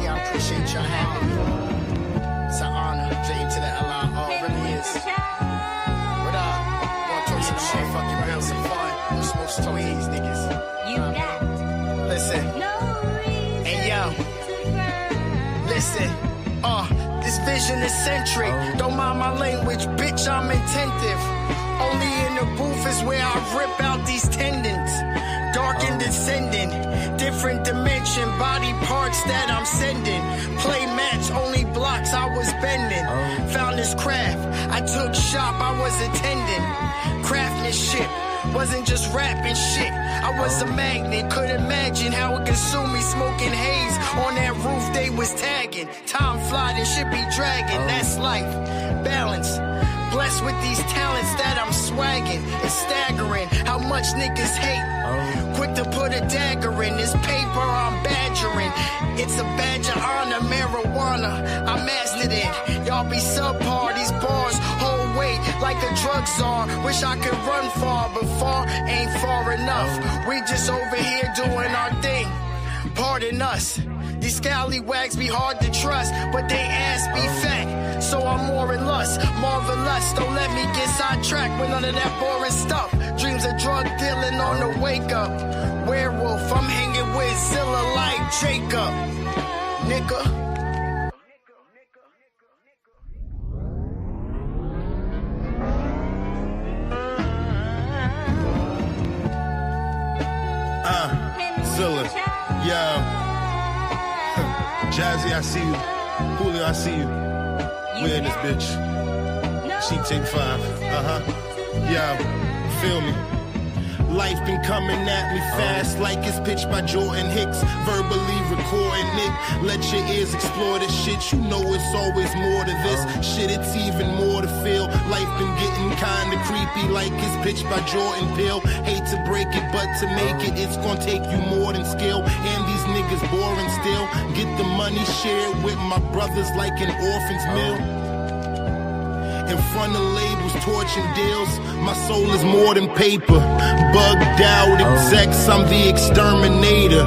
see, I appreciate y'all having me. It's an honor. J to the L-I-O. It really is. What up? Wanna talk some shit, fucking real, some fun. No smoke some weeds, niggas. Listen. Hey, yo. Listen. This vision is centric. Don't mind my language, bitch, I'm attentive. Only in the booth is where I rip out these tendons. Dark and descending, different dimension, body parts that I'm sending. Play match, only blocks I was bending. Found this craft, I took shop, I was attending. Craftsmanship, wasn't just rapping shit. I was a magnet, could imagine how it consumed me. Smoking haze on that roof they was tagging. Time flied and shit be dragging, that's life. Balance. Blessed with these talents that I'm swagging. It's staggering how much niggas hate. Quick to put a dagger in this paper I'm badgering. It's a badge of honor, marijuana. I mastered it. Y'all be subpar, these bars hold weight like a drug czar. Wish I could run far, but far ain't far enough. We just over here doing our thing. Pardon us. These scallywags be hard to trust, but they ass be fat. So I'm more in lust, marvelous. Don't let me get sidetracked with none of that boring stuff. Dreams of drug dealing on the wake up. Werewolf, I'm hanging with Zilla like Jacob. Nigga. Zilla, yo. Jazzy, I see you. Julio, I see you. We in this bitch. She take 5. Yo, feel me. Life been coming at me fast like it's pitched by Jordan Hicks. Verbally recording it. Let your ears explore this shit. You know it's always more to this shit. It's even more to feel. Life been getting kinda creepy like it's pitched by Jordan Peele. Hate to break it, but to make it, it's gonna take you more than skill. And these niggas boring still. Get the money shared with my brothers like an orphan's meal. In front of labels, torching deals. My soul is more than paper. Bugged out execs, I'm the exterminator.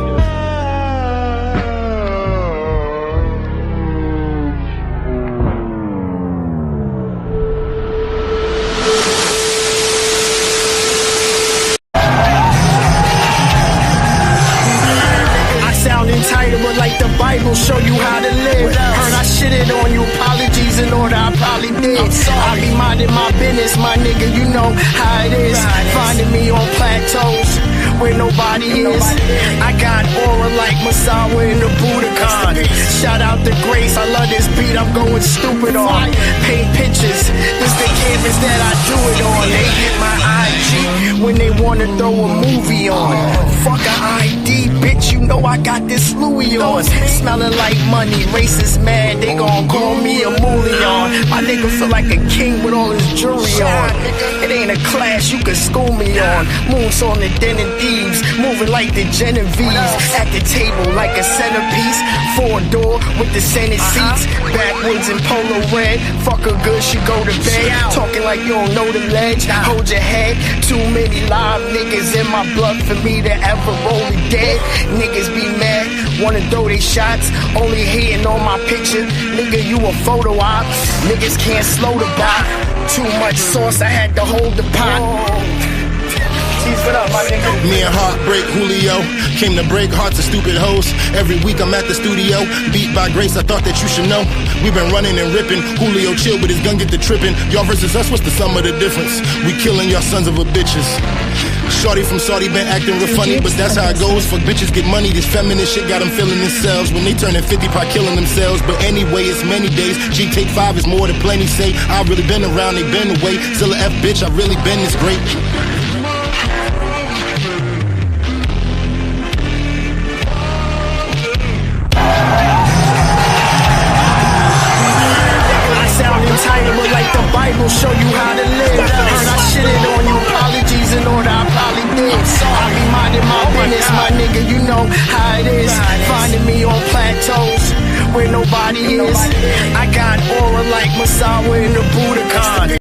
I sound entitled, but like the Bible, show you how to live. Heard I shitted on you, apologies in order, I probably did. I be minding my business, my nigga, you know how it is. Finding me on plateaus where nobody is. I got aura like Masawa in the Budokan. Shout out to Grace, I love this beat, I'm going stupid on. Paint pictures, this the canvas that I do it on. They get my IG when they wanna throw a movie on. Fuck a ID, bitch, you know I got this Louis on. Smelling like money, racist mad, they gon' call me a Mullion. My nigga feel like a king with all his jewelry on. It ain't a class you can school me on. Moons on the den and thieves, moving like the Genovese. At the table like a centerpiece, 4-door with the Senate seats. Backwoods and polo red, fuck her good, she go to bed. Talking like you don't know the ledge, hold your head. Too many live niggas in my blood for me to ever roll it dead. Niggas be mad, wanna throw they shots, only hating on my picture. Nigga, you a photo op, niggas can't slow the bot. Too much sauce, I had to hold the pot. What up, my nigga? Me and Heartbreak Julio came to break hearts of stupid hoes. Every week I'm at the studio, beat by Grace, I thought that you should know. We've been running and ripping, Julio chill with his gun, get the tripping. Y'all versus us, what's the sum of the difference? We killing y'all sons of a bitches. Shorty from Saudi been acting real funny, but that's how it goes. Fuck bitches get money, this feminist shit got them feeling themselves. When they turning 50, probably killing themselves. But anyway, it's many days. G take 5 is more than plenty say. I really been around, they been away. Zilla F bitch, I really been this great. Entitled like the Bible, show you how to live. Heard I shitted on you, apologies in order, I probably did. I be minding my business, my nigga, you know how it is. Finding me on plateaus where nobody is. I got aura like Masawa in the Budokan.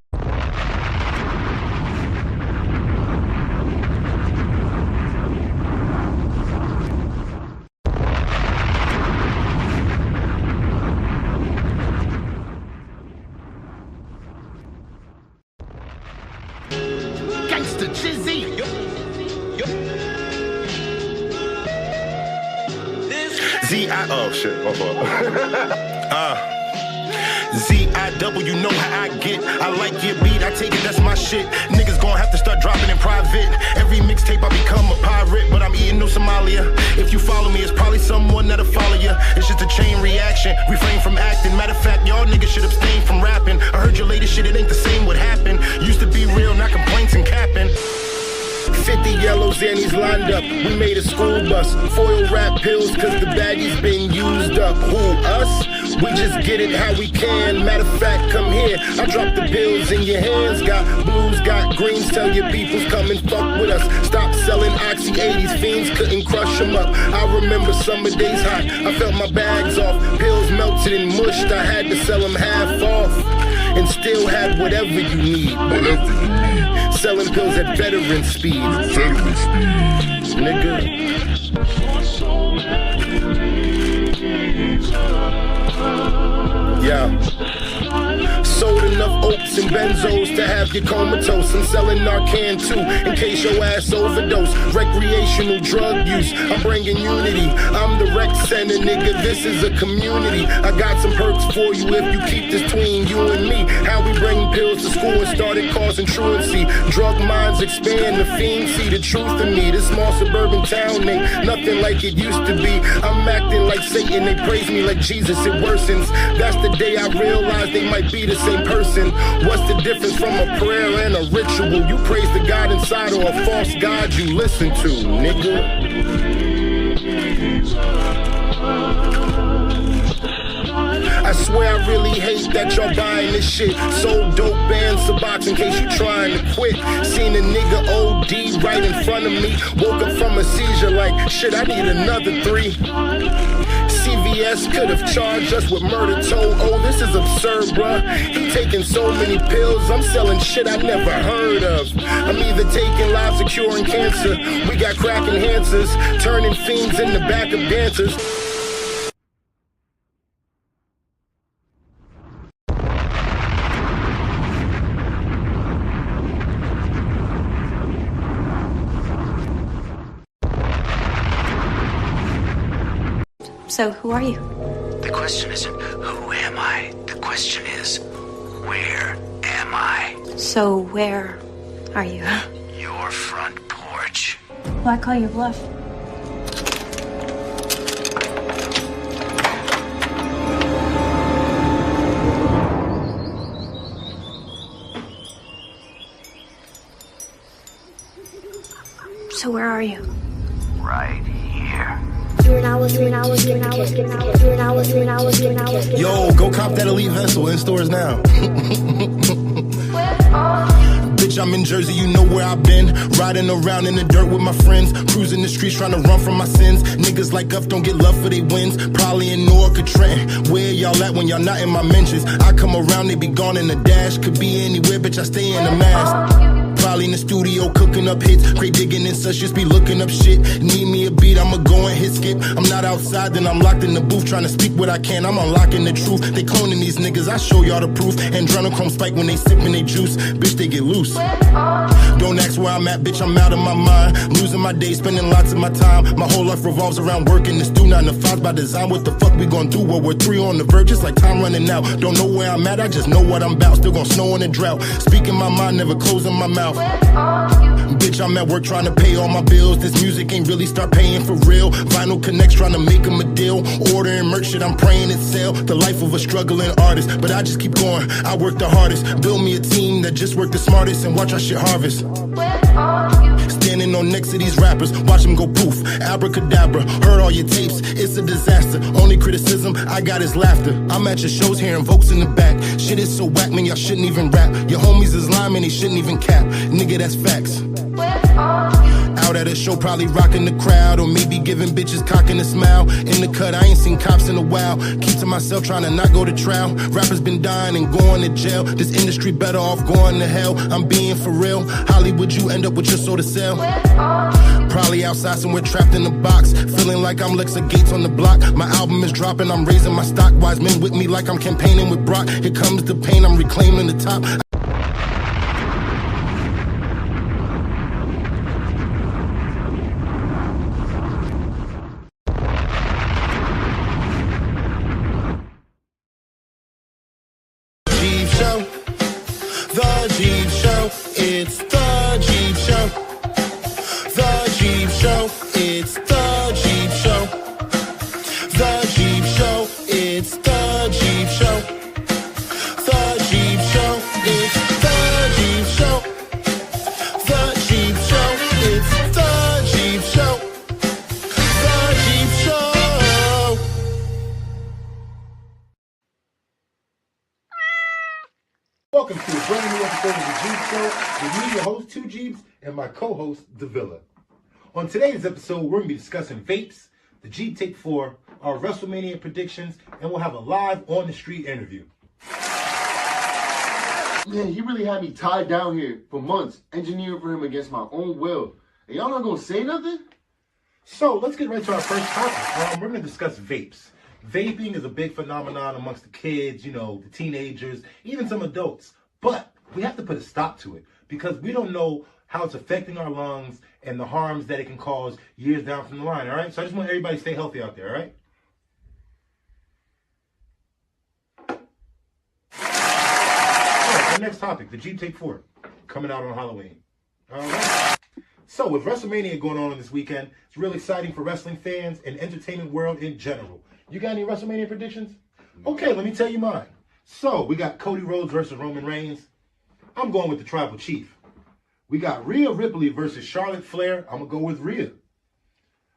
oh shit, my fault. Z-I-W, know how I get. I like your beat, I take it, that's my shit. Niggas gon' have to start dropping in private. Every mixtape I become a pirate, but I'm eating no Somalia. If you follow me, it's probably someone that'll follow you. It's just a chain reaction, refrain from acting. Matter of fact, y'all niggas should abstain from rapping. I heard your latest shit, it ain't the same what happened. Used to be real, not complaints and capping. 50 yellow zannies lined up, we made a school bus. Foil wrap pills cause the baggies been used up. Who, us? We just get it how we can. Matter of fact, come here, I drop the pills in your hands. Got blues, got greens, tell your peoples come and fuck with us. Stop selling Oxy 80s, fiends couldn't crush them up. I remember summer days hot, I felt my bags off. Pills melted and mushed, I had to sell them half off. And still had whatever you need. Selling pills at veteran speed. Nigga. Yeah. Sold enough oaks and benzos to have you comatose. I'm selling Narcan too, in case your ass overdose. Recreational drug use, I'm bringing unity. I'm the rec center, nigga, this is a community. I got some perks for you if you keep this between you and me. How we bring pills to school and started causing truancy. Drug minds expand, the fiends see the truth in me. This small suburban town ain't nothing like it used to be. I'm acting like Satan, they praise me like Jesus, it worsens. That's the day I realized they might be the same person. What's the difference from a prayer and a ritual? You praise the God inside or a false God you listen to, nigga. I swear I really hate that y'all buying this shit. Sold dope bands, Subox in case you trying to quit. Seen a nigga OD right in front of me. Woke up from a seizure like, shit, I need another 3. CVS could have charged us with murder toll. Oh, this is absurd, bruh. He taking so many pills, I'm selling shit I never heard of. I'm either taking lives or curing cancer. We got crack enhancers, turning fiends in the back of dancers. So, who are you? The question isn't, who am I? The question is, where am I? So, where are you? Your front porch. Well, I call your bluff. So, where are you? Right here. Yo, go cop that Elite Vessel in stores now. Bitch, I'm in Jersey, you know where I've been. Riding around in the dirt with my friends. Cruising the streets trying to run from my sins. Niggas like us don't get love for they wins. Probably in Newark or Trenton. Where y'all at when y'all not in my mentions? I come around, they be gone in the dash. Could be anywhere, bitch, I stay in the mask. Probably in the studio cooking up hits. Crate digging and such, just be looking up shit. Need me a beat, I'ma go and hit skip. I'm not outside, then I'm locked in the booth. Trying to speak what I can, I'm unlocking the truth. They cloning these niggas, I show y'all the proof. Adrenochrome spike when they sipping they juice. Bitch, they get loose. Don't ask where I'm at, bitch, I'm out of my mind. Losing my day, spending lots of my time. My whole life revolves around working. This do 9 to 5 by design. What the fuck we gon' do? World War III on the verge, just like time running out. Don't know where I'm at, I just know what I'm about. Still gon' snow in the drought. Speaking my mind, never closing my mouth. Bitch, I'm at work trying to pay all my bills. This music ain't really start paying for real. Vinyl connects trying to make them a deal. Ordering merch shit, I'm praying it sell. The life of a struggling artist, but I just keep going. I work the hardest. Build me a team that just work the smartest and watch our shit harvest. Standing on next to these rappers, watch them go poof. Abracadabra, heard all your tapes, it's a disaster. Only criticism I got is laughter. I'm at your shows hearing folks in the back. Shit is so whack, man, y'all shouldn't even rap. Your homies is lying, man, they shouldn't even cap. Nigga, that's facts. Out at a show, probably rocking the crowd, or maybe giving bitches cocking a smile. In the cut, I ain't seen cops in a while. Keep to myself, trying to not go to trial. Rappers been dying and going to jail. This industry better off going to hell. I'm being for real. Hollywood, you end up with your soul to sell. Probably outside somewhere trapped in a box, feeling like I'm Lexa Gates on the block. My album is dropping, I'm raising my stock. Wise men with me like I'm campaigning with Brock. Here comes the pain, I'm reclaiming the top. Show. It's the Jeep Show. The Jeep Show. It's the Jeep Show. The Jeep Show. It's the Jeep Show. The Jeep Show. It's the Jeep Show. The Jeep Show. Welcome to a brand new episode of the Jeep Show with me, your host, 2 Jeeps, and my co-host, Zilla. On today's episode, we're going to be discussing vapes, the Jeep Take 4, our WrestleMania predictions, and we'll have a live on-the-street interview. Man, he really had me tied down here for months, engineering for him against my own will. And y'all not gonna say nothing? So let's get right to our first topic. We're going to discuss vapes. Vaping is a big phenomenon amongst the kids, the teenagers, even some adults. But we have to put a stop to it because we don't know how it's affecting our lungs and the harms that it can cause years down from the line, all right? So I just want everybody to stay healthy out there, all right? Our next topic, the Jeep Take 4, coming out on Halloween. All right. So with WrestleMania going on this weekend, it's really exciting for wrestling fans and entertainment world in general. You got any WrestleMania predictions? Okay, let me tell you mine. So we got Cody Rhodes versus Roman Reigns. I'm going with the Tribal Chief. We got Rhea Ripley versus Charlotte Flair. I'm going to go with Rhea.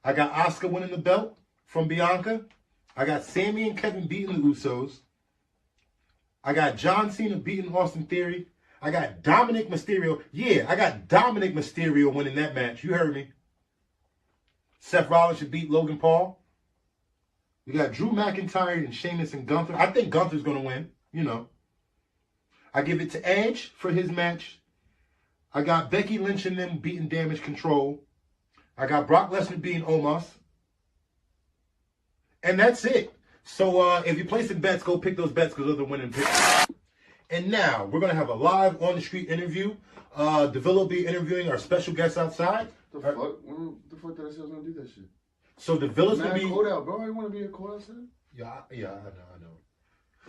I got Asuka winning the belt from Bianca. I got Sami and Kevin beating the Usos. I got John Cena beating Austin Theory. I got Dominic Mysterio. Yeah, I got Dominic Mysterio winning that match. You heard me. Seth Rollins should beat Logan Paul. We got Drew McIntyre and Sheamus and Gunther. I think Gunther's going to win, I give it to Edge for his match. I got Becky Lynch and them beating Damage Control. I got Brock Lesnar beating Omos. And that's it. So if you're placing bets, go pick those bets because those are the winning picks. And now, we're going to have a live on-the-street interview. Deville will be interviewing our special guests outside. The fuck? When the fuck did I say I was gonna do that shit? So Devilla's going to be... cold out, bro. I want to be a cold outside. Yeah, I know.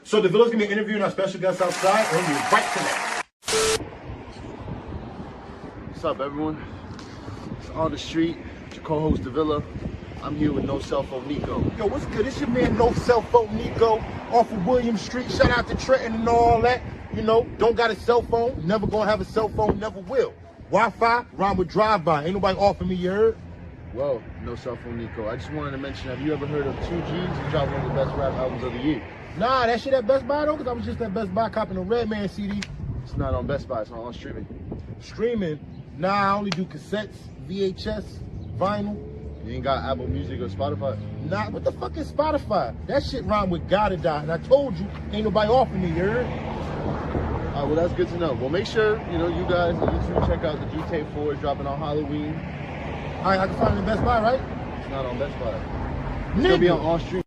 So Devilla's going to be interviewing our special guests outside. And we'll be right to that. What's up, everyone? It's On the Street. It's your co-host, Devilla. I'm here with No Cell Phone Nico. Yo, what's good? It's your man, No Cell Phone Nico, off of William Street. Shout out to Trenton and all that. Don't got a cell phone. Never going to have a cell phone. Never will. Wi-Fi, rhyme with drive-by. Ain't nobody offering me, you heard? Well, No Cell Phone Nico. I just wanted to mention, have you ever heard of 2 G's? He dropped one of the best rap albums of the year. Nah, that shit at Best Buy, though, because I was just at Best Buy copping a Redman CD. It's not on Best Buy. It's on streaming. Streaming? Nah, I only do cassettes, VHS, vinyl. You ain't got Apple Music or Spotify? Nah, what the fuck is Spotify? That shit rhyme with Gotta Die, and I told you, ain't nobody offering me, you heard? All right, well, that's good to know. Well, make sure, you guys, YouTube, check out the Jeep Take 4. It's dropping on Halloween. All right, I can find it in Best Buy, right? It's not on Best Buy. It's going to be on stream.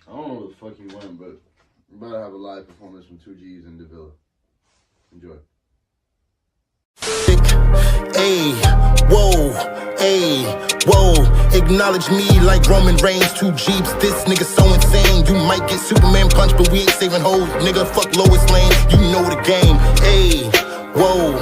I don't know what the fuck he went, but we're about to have a live performance from 2 G's and Devilla. Enjoy. Ayy, whoa, acknowledge me like Roman Reigns, 2 Jeeps, this nigga so insane. You might get Superman punched, but we ain't saving hoes, nigga, fuck Lois Lane, you know the game. Ayy, whoa,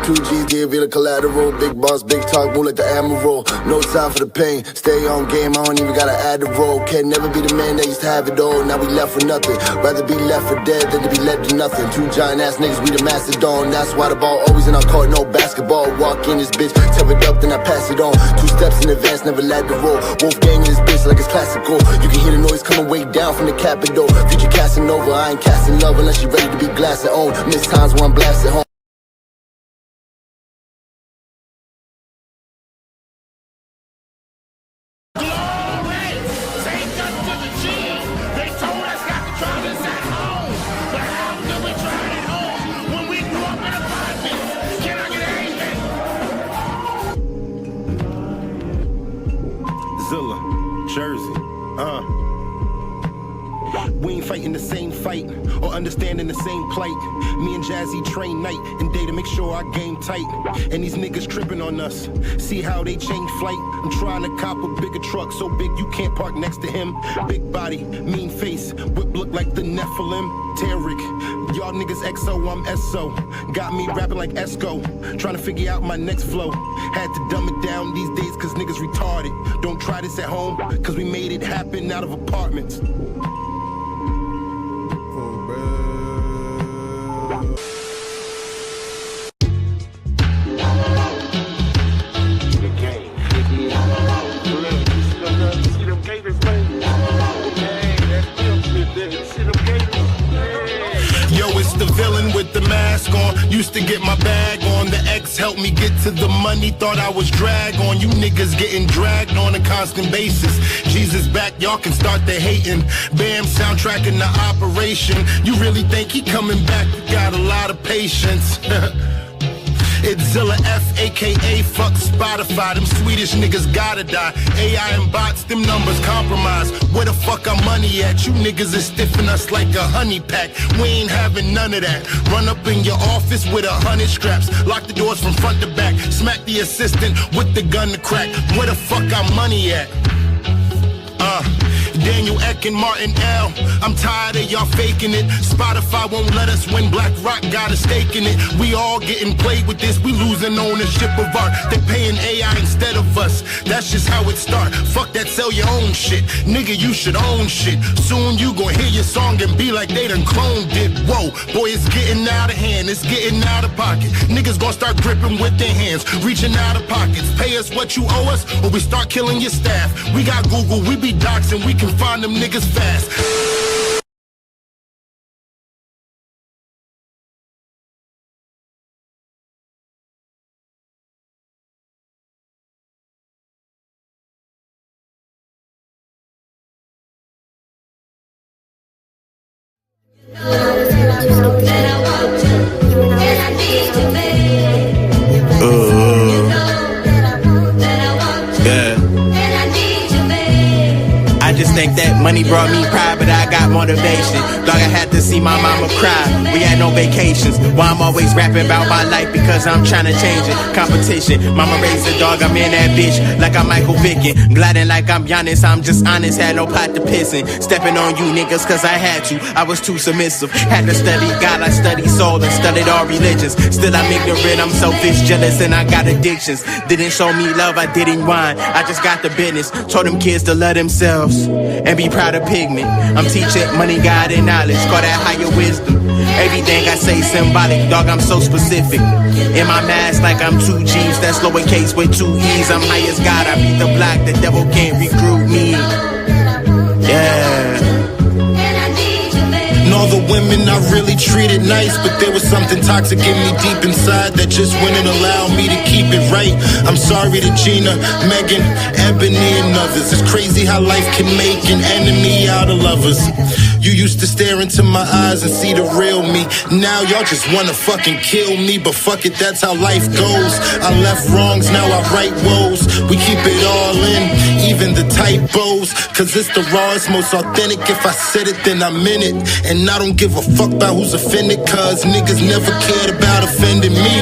2 G's give you the collateral, big boss, big talk, move like the admiral. No time for the pain, stay on game, I don't even gotta add the role. Can never be the man that used to have it all, now we left for nothing. Rather be left for dead than to be led to nothing. 2 giant ass niggas, we the mastodon, that's why the ball always in our court, no basketball. Walk in this bitch, tear it up, then I pass it on. 2 steps in advance, never led the roll. Wolf gang in this bitch like it's classical. You can hear the noise coming way down from the Capitol. Future casting over, I ain't casting love unless you ready to be glassing on. Miss times when I'm blasting home. Zilla, Jersey, We ain't fighting the same fight or understanding the same plight. Me and Jazzy train night and day to make sure our game tight. And these niggas tripping on us. See how they change flight? I'm trying to cop a bigger truck so big you can't park next to him. Big body, mean face, whip look like the Nephilim. Tarek, y'all niggas XO, I'm SO. Got me rapping like Esco, trying to figure out my next flow. Had to dumb it down these days cause niggas retarded. Don't try this at home cause we made it happen out of apartments. The villain with the mask on, used to get my bag on. The ex helped me get to the money, thought I was drag on. You niggas getting dragged on a constant basis. Jesus back, y'all can start the hating. Bam, soundtracking the operation. You really think he coming back? You got a lot of patience. It's Zilla F, aka fuck Spotify. Them Swedish niggas gotta die. AI and bots, them numbers compromised. Where the fuck our money at? You niggas is stiffing us like a honey pack. We ain't having none of that. Run up in your office with 100 straps. Lock the doors from front to back. Smack the assistant with the gun to crack. Where the fuck our money at? Daniel Ek and Martin L. I'm tired of y'all faking it. Spotify won't let us win. Black Rock got a stake in it. We all getting played with this. We losing ownership of art. They paying AI instead of us. That's just how it start. Fuck that, sell your own shit. Nigga, you should own shit. Soon you gon' hear your song and be like they done cloned it. Whoa, boy, it's getting out of hand. It's getting out of pocket. Niggas gon' start gripping with their hands, reaching out of pockets. Pay us what you owe us or we start killing your staff. We got Google, we be doxing, we can find them niggas fast. Think that money brought me pride, but I got motivation. Dog, I had to see my mama cry. We had no vacations. Why I'm always rapping about my life? Because I'm trying to change it. Competition. Mama raised a dog, I'm in that bitch like I'm Michael Vicken. Gliding like I'm Giannis, I'm just honest. Had no pot to piss in. Stepping on you niggas cause I had to. I was too submissive. Had to study God, I studied soul and studied all religions. Still I'm ignorant, I'm selfish, jealous, and I got addictions. Didn't show me love, I didn't whine. I just got the business. Told them kids to love themselves and be proud of pigment. I'm teaching money, God, and knowledge. Call that higher wisdom. Everything I say symbolic, dog, I'm so specific. In my mask like I'm 2 G's, that's lowercase with 2 E's. I'm high as God, I beat the block, the devil can't recruit me. Yeah. And all the women I really treated nice, but there was something toxic in me deep inside that just wouldn't allow me to keep it right. I'm sorry to Gina, Megan, Ebony, and others. It's crazy how life can make an enemy out of lovers. You used to stare into my eyes and see the real me. Now y'all just wanna fucking kill me, but fuck it, that's how life goes. I left wrongs, now I right woes. We keep it all in, even the typos, cause it's the rawest, most authentic. If I said it, then I meant it. And I don't give a fuck about who's offended, cause niggas never cared about offending me.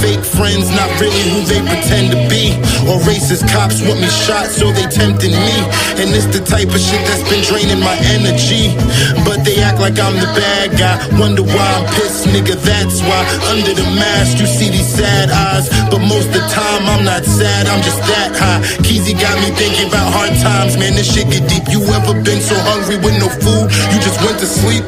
Fake friends, not really who they pretend to be. Or racist cops want me shot, so they tempting me. And it's the type of shit that's been draining my energy. But they act like I'm the bad guy. Wonder why I'm pissed, nigga, that's why. Under the mask, you see these sad eyes. But most of the time, I'm not sad, I'm just that high. Keezy got me thinking about hard times, man, this shit get deep. You ever been so hungry with no food, you just went to sleep?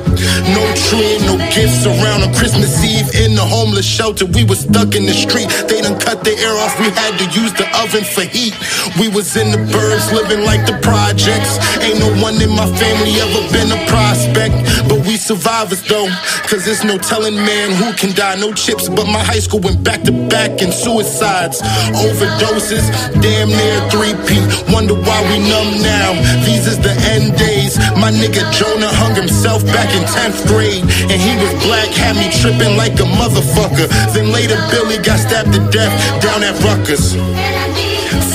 No tree, no gifts around on Christmas Eve. In the homeless shelter, we was stuck in the street. They done cut the air off, we had to use the oven for heat. We was in the burbs, living like the projects. Ain't no one in my family ever been a prospect, but we survivors though, cause there's no telling man who can die. No chips, but my high school went back to back in suicides, overdoses, damn near 3P. Wonder why we numb now. These is the end days. My nigga Jonah hung himself back in 10th grade, and he was black, had me tripping like a motherfucker. Then later Billy got stabbed to death down at Rutgers.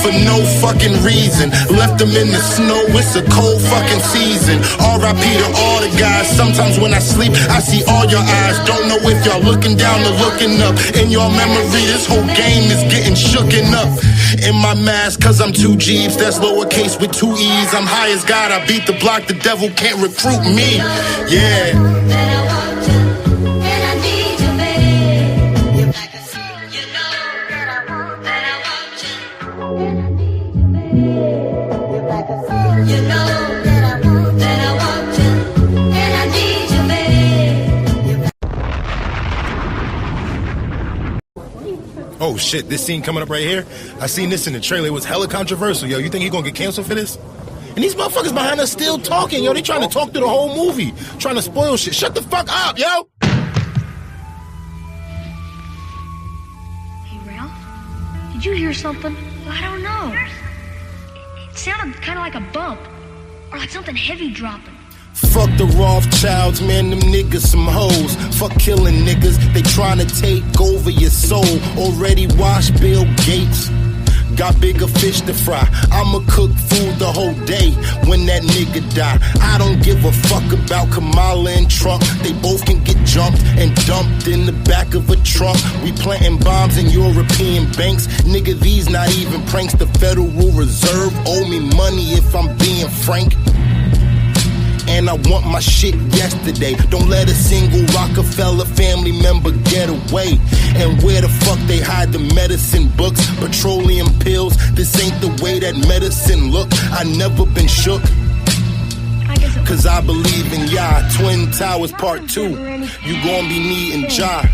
for no fucking reason. Left them in the snow, it's a cold fucking season. R.I.P. to all the guys. Sometimes when I sleep, I see all your eyes. Don't know if y'all looking down or looking up. In your memory, this whole game is getting shooken up. In my mask, cause I'm 2 G's, that's lowercase with 2 E's. I'm high as God, I beat the block, the devil can't recruit me. Yeah. Oh shit, this scene coming up right here, I seen this in the trailer. It was hella controversial, yo. You think he gonna get canceled for this? And these motherfuckers behind us still talking, yo. They trying to talk through the whole movie, trying to spoil shit. Shut the fuck up, yo! Hey, Ralph? Did you hear something? I don't know. It sounded kind of like a bump, or like something heavy dropping. Fuck the Rothschilds, man, them niggas some hoes. Fuck killing niggas, they tryna take over your soul. Already washed Bill Gates, got bigger fish to fry. I'ma cook food the whole day when that nigga die. I don't give a fuck about Kamala and Trump. They both can get jumped and dumped in the back of a trunk. We planting bombs in European banks. Nigga, these not even pranks. The Federal Reserve owe me money if I'm being frank. And I want my shit yesterday. Don't let a single Rockefeller family member get away. And where the fuck they hide the medicine books, petroleum pills? This ain't the way that medicine look. I never been shook, cause I believe in Yah. Twin Towers Part 2, you gon' be needing Jah.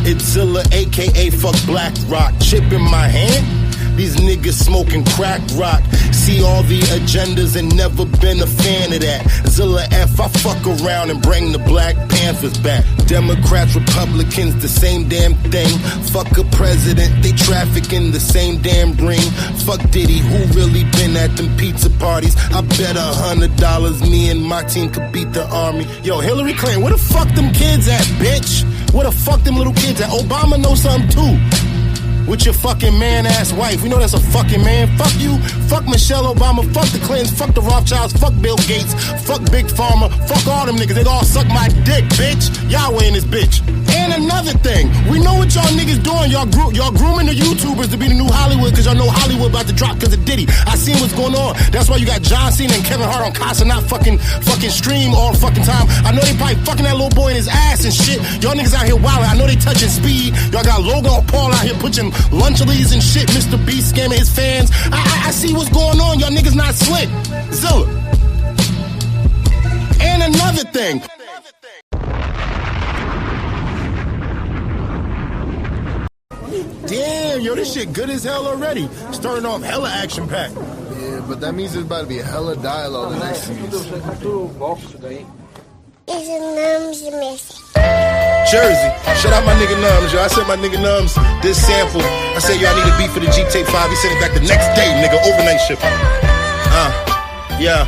It's Zilla, aka fuck Black Rock. Chip in my hand, these niggas smoking crack rock. See all the agendas and never been a fan of that. Zilla F, I fuck around and bring the Black Panthers back. Democrats, Republicans, the same damn thing. Fuck a president, they traffic in the same damn ring. Fuck Diddy, who really been at them pizza parties? I bet $100 me and my team could beat the army. Yo, Hillary Clinton, where the fuck them kids at, bitch? Where the fuck them little kids at? Obama knows something too. With your fucking man-ass wife. We know that's a fucking man. Fuck you, fuck Michelle Obama, fuck the Clintons, fuck the Rothschilds, fuck Bill Gates, fuck Big Pharma, fuck all them niggas. They all suck my dick, bitch. Yahweh in this bitch. And another thing, we know what y'all niggas doing. Y'all grooming the YouTubers to be the new Hollywood, cause y'all know Hollywood about to drop cause of Diddy. I seen what's going on. That's why you got John Cena and Kevin Hart on Casa not fucking stream all the fucking time. I know they probably fucking that little boy in his ass and shit. Y'all niggas out here wildin'. I know they touching speed. Y'all got Logan Paul out here pushing Lunchables and shit. Mr. B scamming his fans. I see what's going on. Y'all niggas not slick. Zilla. And another thing. Damn, yo, this shit good as hell already. Starting off hella action-packed. Yeah, but that means there's about to be a hella dialogue the next scene. Jersey. Shout out my nigga Nums, yo. I sent my nigga Nums this sample. I said, yo, I need a beat for the G Tape 5. He sent it back the next day, nigga. Overnight ship. Yeah.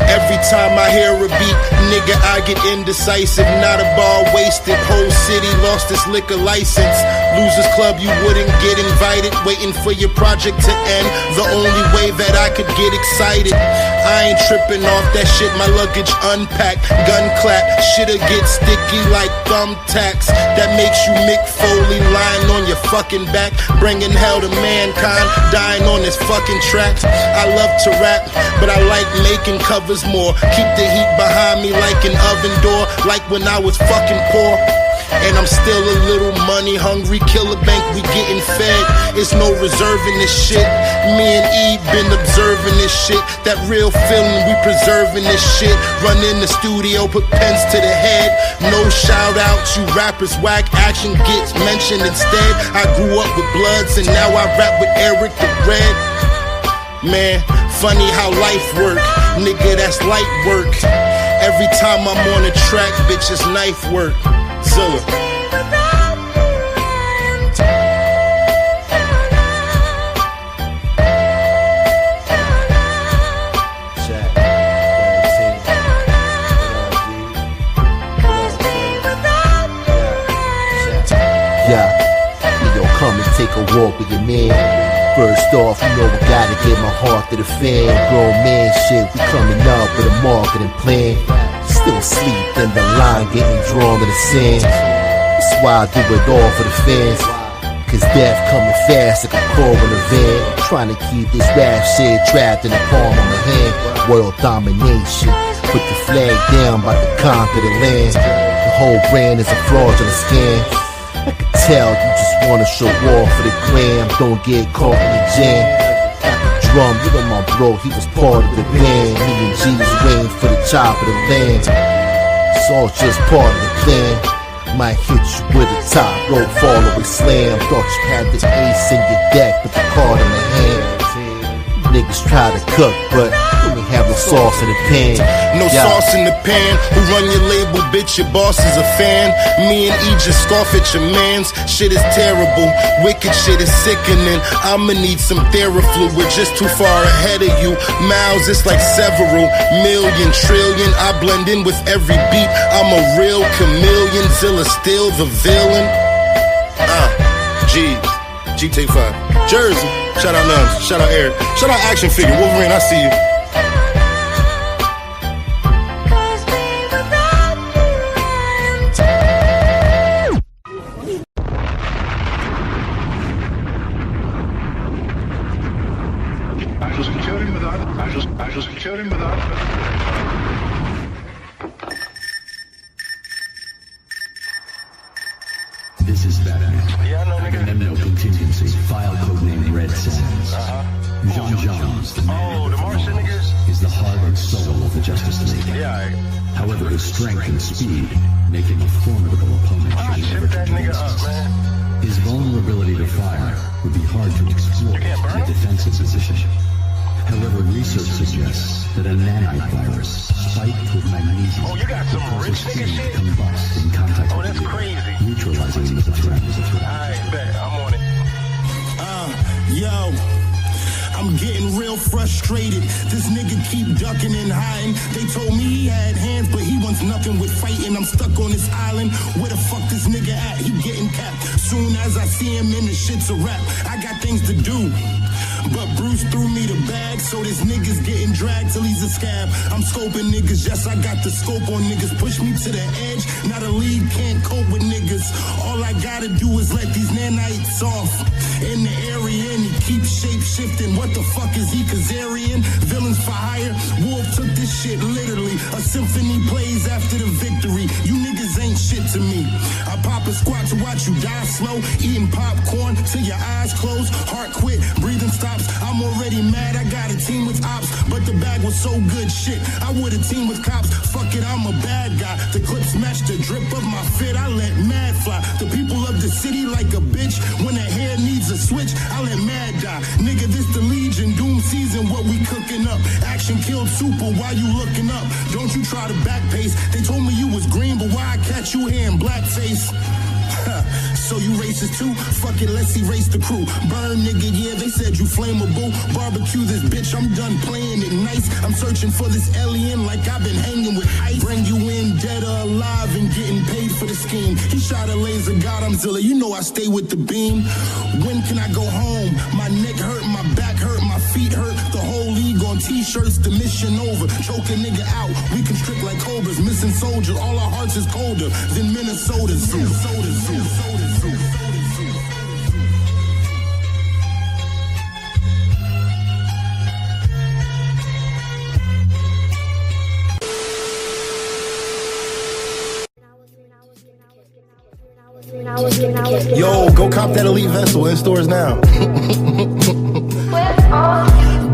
Every time I hear a beat, nigga, I get indecisive. Not a ball wasted. Whole city lost its liquor license. Losers Club, you wouldn't get invited. Waiting for your project to end. The only way that I could get excited. I ain't tripping off that shit. My luggage unpacked. Gun clap. Shit'll get sticky like thumbtacks. That makes you Mick Foley lying on your fucking back. Bringing hell to mankind. Dying on this fucking track. I love to rap, but I like making covers more. Keep the heat behind me like an oven door. Like when I was fucking poor. And I'm still a little money hungry. Killer bank, we getting fed. It's no reserving this shit. Me and E been observing this shit. That real feeling, we preserving this shit. Run in the studio, put pens to the head. No shout outs, you rappers whack. Action gets mentioned instead. I grew up with Bloods and now I rap with Eric the Red. Man, funny how life work. Nigga, that's light work. Every time I'm on a track, bitch, it's knife work. Zilla. Yeah. man. First off, you know I gotta get my heart to the fan. Grown man shit, we coming up with a marketing plan. Still sleep, then the line getting drawn in the sand. That's why I do it all for the fans. Cause death coming fast like a car in a van. Trying to keep this rap shit trapped in the palm of my hand. World domination, put the flag down, about to conquer the land. The whole brand is a fraudulent scam. I can tell you just wanna show off for the gram. Don't get caught in the jam. Got the drum, you know my bro, he was part of the band. Me and G was waiting for the chop of the land. It's all just part of the plan. Might hit you with a top rope, fall away slam. Thought you had the ace in your deck, but the card in the hand. Niggas try to cook, but we ain't have no sauce in the pan. No sauce in the pan. Who run your label, bitch? Your boss is a fan. Me and E just scoff at your mans. Shit is terrible. Wicked shit is sickening. I'ma need some Theraflu. We're just too far ahead of you. Miles, it's like several million, trillion. I blend in with every beat. I'm a real chameleon. Zilla still the villain. G take 5. Jersey. Shout out Nuns. Shout out Eric. Shout out Action Figure. Wolverine, I see you. This is Batman. Yeah, I know, nigga. Agamemno contingency. File codename Red Sands. Jean Johns, the man the Martian niggas, is the heart and soul of the Justice League. Yeah. However, his strength and speed make him a formidable opponent should he ever that come nigga against up, us. man. His vulnerability to fire would be hard to exploit in a defensive position. However, research suggests that a nanite virus spiked with magnesium causes steam to combust in contact with the air, neutralizing him as a threat. Alright, bet. I'm on it. Yo, I'm getting real frustrated. This nigga keep ducking and hiding. They told me he had hands, but he wants nothing with fighting. I'm stuck on this island. Where the fuck this nigga at? He getting capped. Soon as I see him in the shit's a rap. I got things to do. But Bruce threw me the bag, so this nigga's getting dragged till he's a scab. I'm scoping niggas, yes, I got the scope on niggas. Push me to the edge, now the league can't cope with niggas. All I gotta do is let these nanites off in the area, and he keeps shape shifting. What the fuck is he, Kazarian? Villains for hire? Wolf took this shit literally. A symphony plays after the victory. You niggas ain't shit to me. I pop a squat to watch you die slow, eating popcorn till your eyes close, heart quit, breathing stops. I'm already mad, I got a team with ops, but the bag was so good, shit, I would've teamed with cops. Fuck it, I'm a bad guy. The clips match the drip of my fit, I let mad fly. The people of the city like a bitch. When the hair needs a switch, I let mad die. Nigga, this the Legion, doom season, what we cooking up. Action killed super, why you looking up? Don't you try to back pace. They told me you was green, but why I catch you here in blackface? So you racist too? Fuck it, let's erase the crew. Burn, nigga, yeah, they said you flammable. Barbecue this bitch, I'm done playing it nice. I'm searching for this alien like I've been hanging with ice. Bring you in dead or alive and getting paid for the scheme. He shot a laser, God, I'm Zilla, you know I stay with the beam. When can I go home? My neck hurt, my back hurt, my feet hurt. The whole league on t-shirts, the mission over. Choke a nigga out, we constrict like cobras. Missing soldier, all our hearts is colder than Minnesota. Yo, go cop that Elite Vessel in stores now.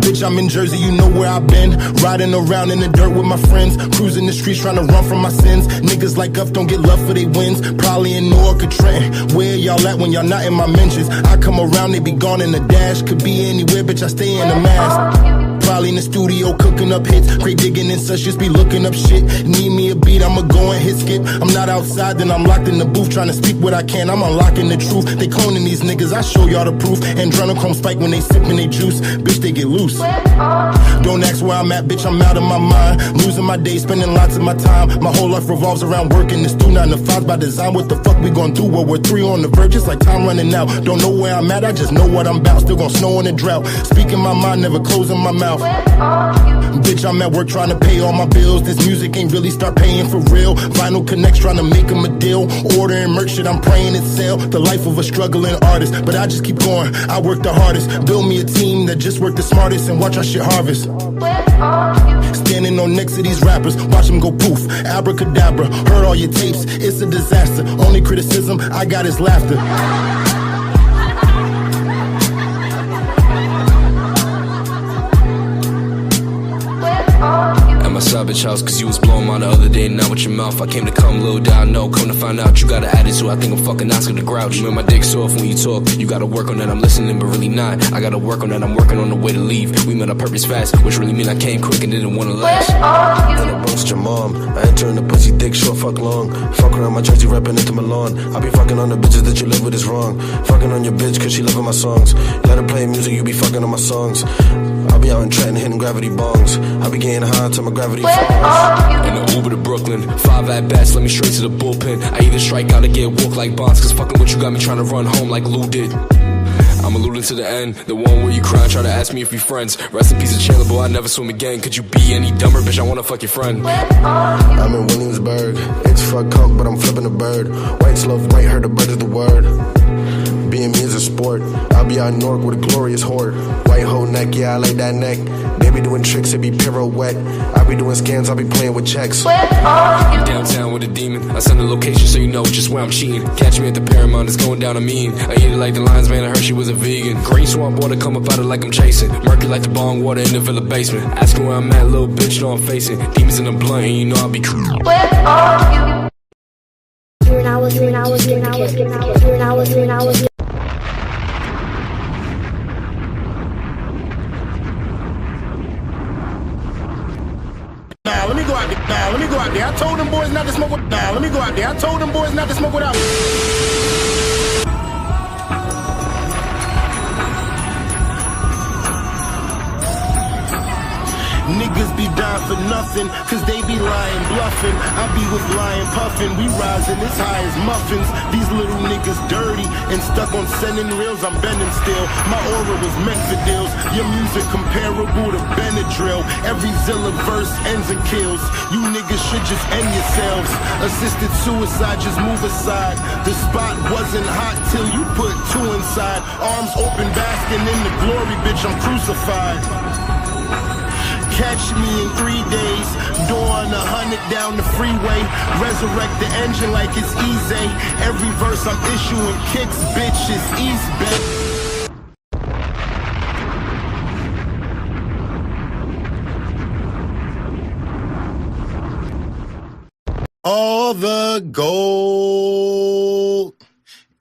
Bitch, I'm in Jersey, you know where I've been. Riding around in the dirt with my friends. Cruising the streets trying to run from my sins. Niggas like us don't get love for they wins. Probably in Newark or Trenton. Where y'all at when y'all not in my mentions? I come around, they be gone in the dash. Could be anywhere, bitch, I stay in the mask. Probably in the studio cooking up hits. Great digging and such, just be looking up shit. Need me a beat, I'ma go and hit skip. I'm not outside, then I'm locked in the booth. Trying to speak what I can, I'm unlocking the truth. They cloning these niggas, I show y'all the proof. Adrenochrome spike when they sipping they juice. Bitch, they get loose. Don't don't ask where I'm at, bitch, I'm out of my mind. Losing my days, spending lots of my time. My whole life revolves around working. This 2 9 to 5 by design. What the fuck we gon' do? World War III on the verge, it's like time running out. Don't know where I'm at, I just know what I'm about. Still gon' snow in the drought. Speaking my mind, never closing my mouth. Bitch, I'm at work trying to pay all my bills. This music ain't really start paying for real. Vinyl Connects trying to make them a deal. Ordering merch shit, I'm praying it sell. The life of a struggling artist, but I just keep going. I work the hardest. Build me a team that just work the smartest and watch our shit harvest. Standing on next to these rappers, watch them go poof. Abracadabra, heard all your tapes. It's a disaster. Only criticism I got is laughter. At my side bitch house, cause you was blowing mine the other day, not with your mouth. I came to come, little down, no, come to find out you got an attitude. I think I'm fucking Oscar the Grouch. You make my dick soft when you talk. You gotta work on that, I'm listening, but really not. I gotta work on that, I'm working on the way to leave. We met on purpose fast, which really mean I came quick and didn't wanna last. And I roast your mom. I enter in the pussy dick short, fuck long. Fuck around my jersey, rapping into Milan. I be fucking on the bitches that you live with is wrong. Fucking on your bitch cause she loving my songs. Let her play music, you be fucking on my songs. I be out in Trenton hitting gravity bongs. I be getting high until my gravity falls. In the Uber to Brooklyn, 5 at bats, let me straight to the bullpen. I either strike out or get walk like Bonds, cause fucking with you got me trying to run home like Lou did. I'm alluding to the end, the one where you cry and try to ask me if we friends. Rest in peace of Chandler, boy, I never swim again. Could you be any dumber, bitch, I wanna fuck your friend. I'm in Williamsburg, it's fuck coke, but I'm flipping a bird. White love, white, heard the bird is the word. Being me is a sport. I'll be out in Newark with a glorious horde. White hoe neck, yeah, I like that neck. They be doing tricks, it be pirouette. I be doing scams, I be playing with checks. I'm downtown with a demon. I send the location so you know just where I'm cheating. Catch me at the Paramount, it's going down a mean. I eat it like the Lions, man, I heard she was a vegan. Green swamp water come up out of like I'm chasing. Murky like the bong water in the villa basement. Asking where I'm at, little bitch, know I'm facing. Demons in the blunt, and you know I'll be cool. Let me go out there. I told them boys not to smoke with. Let me go out there. I told them boys not to smoke without. Niggas be dying for nothing, cause they be lying, bluffing. I be with lying, puffing. We rising as high as muffins. These little niggas dirty and stuck on sending reels. I'm bending still. My aura was meant for deals. Your music comparable to Benadryl. Every Zilla verse ends and kills. You niggas should just end yourselves. Assisted suicide, just move aside. The spot wasn't hot till you put 2 inside. Arms open, basking in the glory, bitch, I'm crucified. Catch me in 3 days, doing 100 down the freeway. Resurrect the engine like it's easy. Every verse I'm issuing kicks, bitch, it's East Bay. All the gold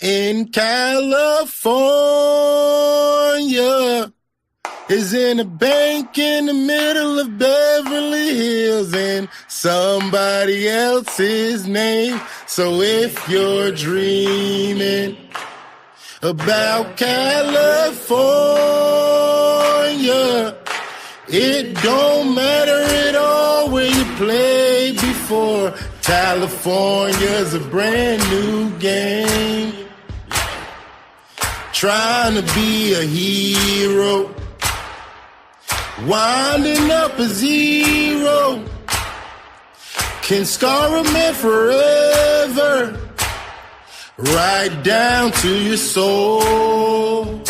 in California is in a bank in the middle of Beverly Hills in somebody else's name. So if you're dreaming about California, it don't matter at all where you played before. California's a brand new game. Trying to be a hero, winding up a zero, can scar a man forever, right down to your soul.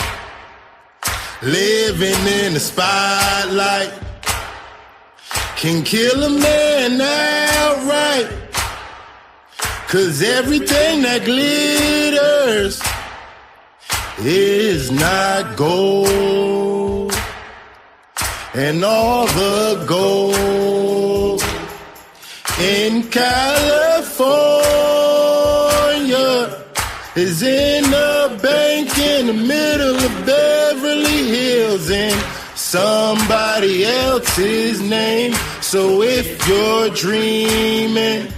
Living in the spotlight can kill a man outright, 'cause everything that glitters is not gold. And all the gold in California is in a bank in the middle of Beverly Hills in somebody else's name. So if you're dreaming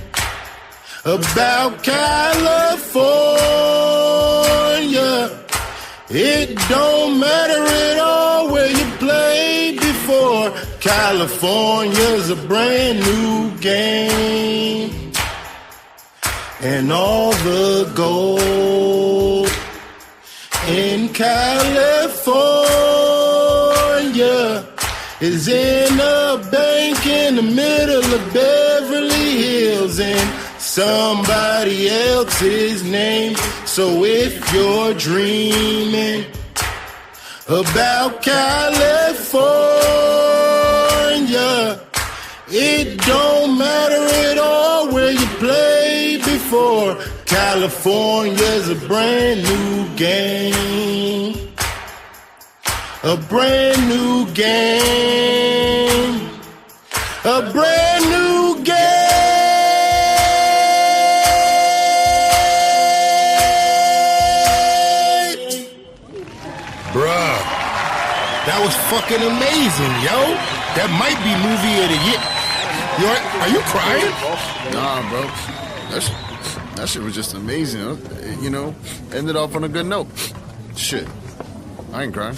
about California, it don't matter at all where you played before. before. California's a brand new game. And all the gold in California is in a bank in the middle of Beverly Hills in somebody else's name. So if you're dreaming about California, it don't matter at all where you played before. California's a brand new game. A brand new game. A brand new game. Bruh, that was fucking amazing, yo. That might be movie of the year. Are you crying? Nah, bro. That shit was just amazing. You know, ended off on a good note. Shit. I ain't crying.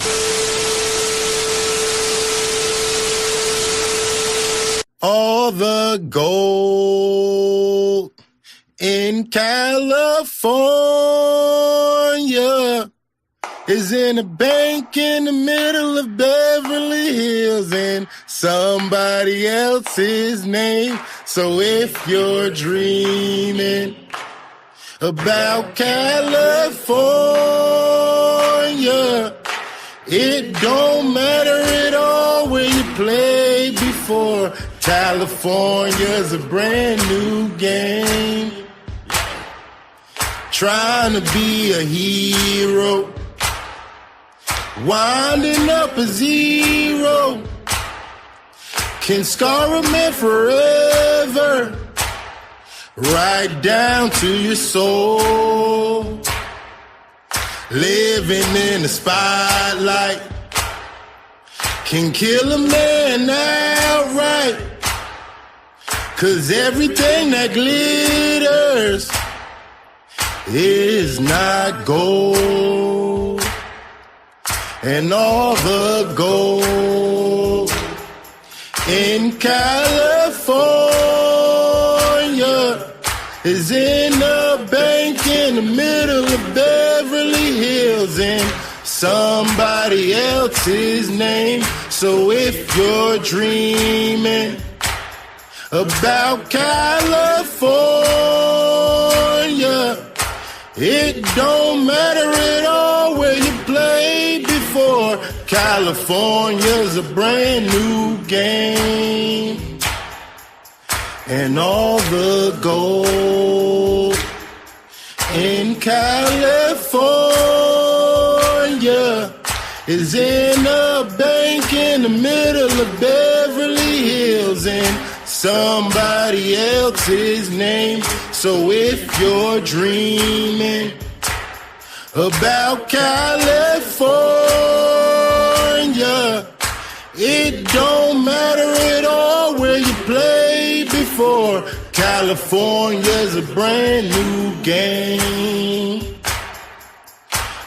All the gold in California is in a bank in the middle of Beverly Hills in somebody else's name. So if you're dreaming about California, it don't matter at all where you played before. California's a brand new game. Trying to be a hero, winding up a zero, can scar a man forever, right down to your soul. Living in the spotlight can kill a man outright, 'cause everything that glitters is not gold. And all the gold in California is in a bank in the middle of Beverly Hills in somebody else's name. So if you're dreaming about California, it don't matter at all where you played before. California's a brand new game. And all the gold in California is in a bank in the middle of Beverly Hills in somebody else's name. So if you're dreaming about California, it don't matter at all where you played before. California's a brand new game.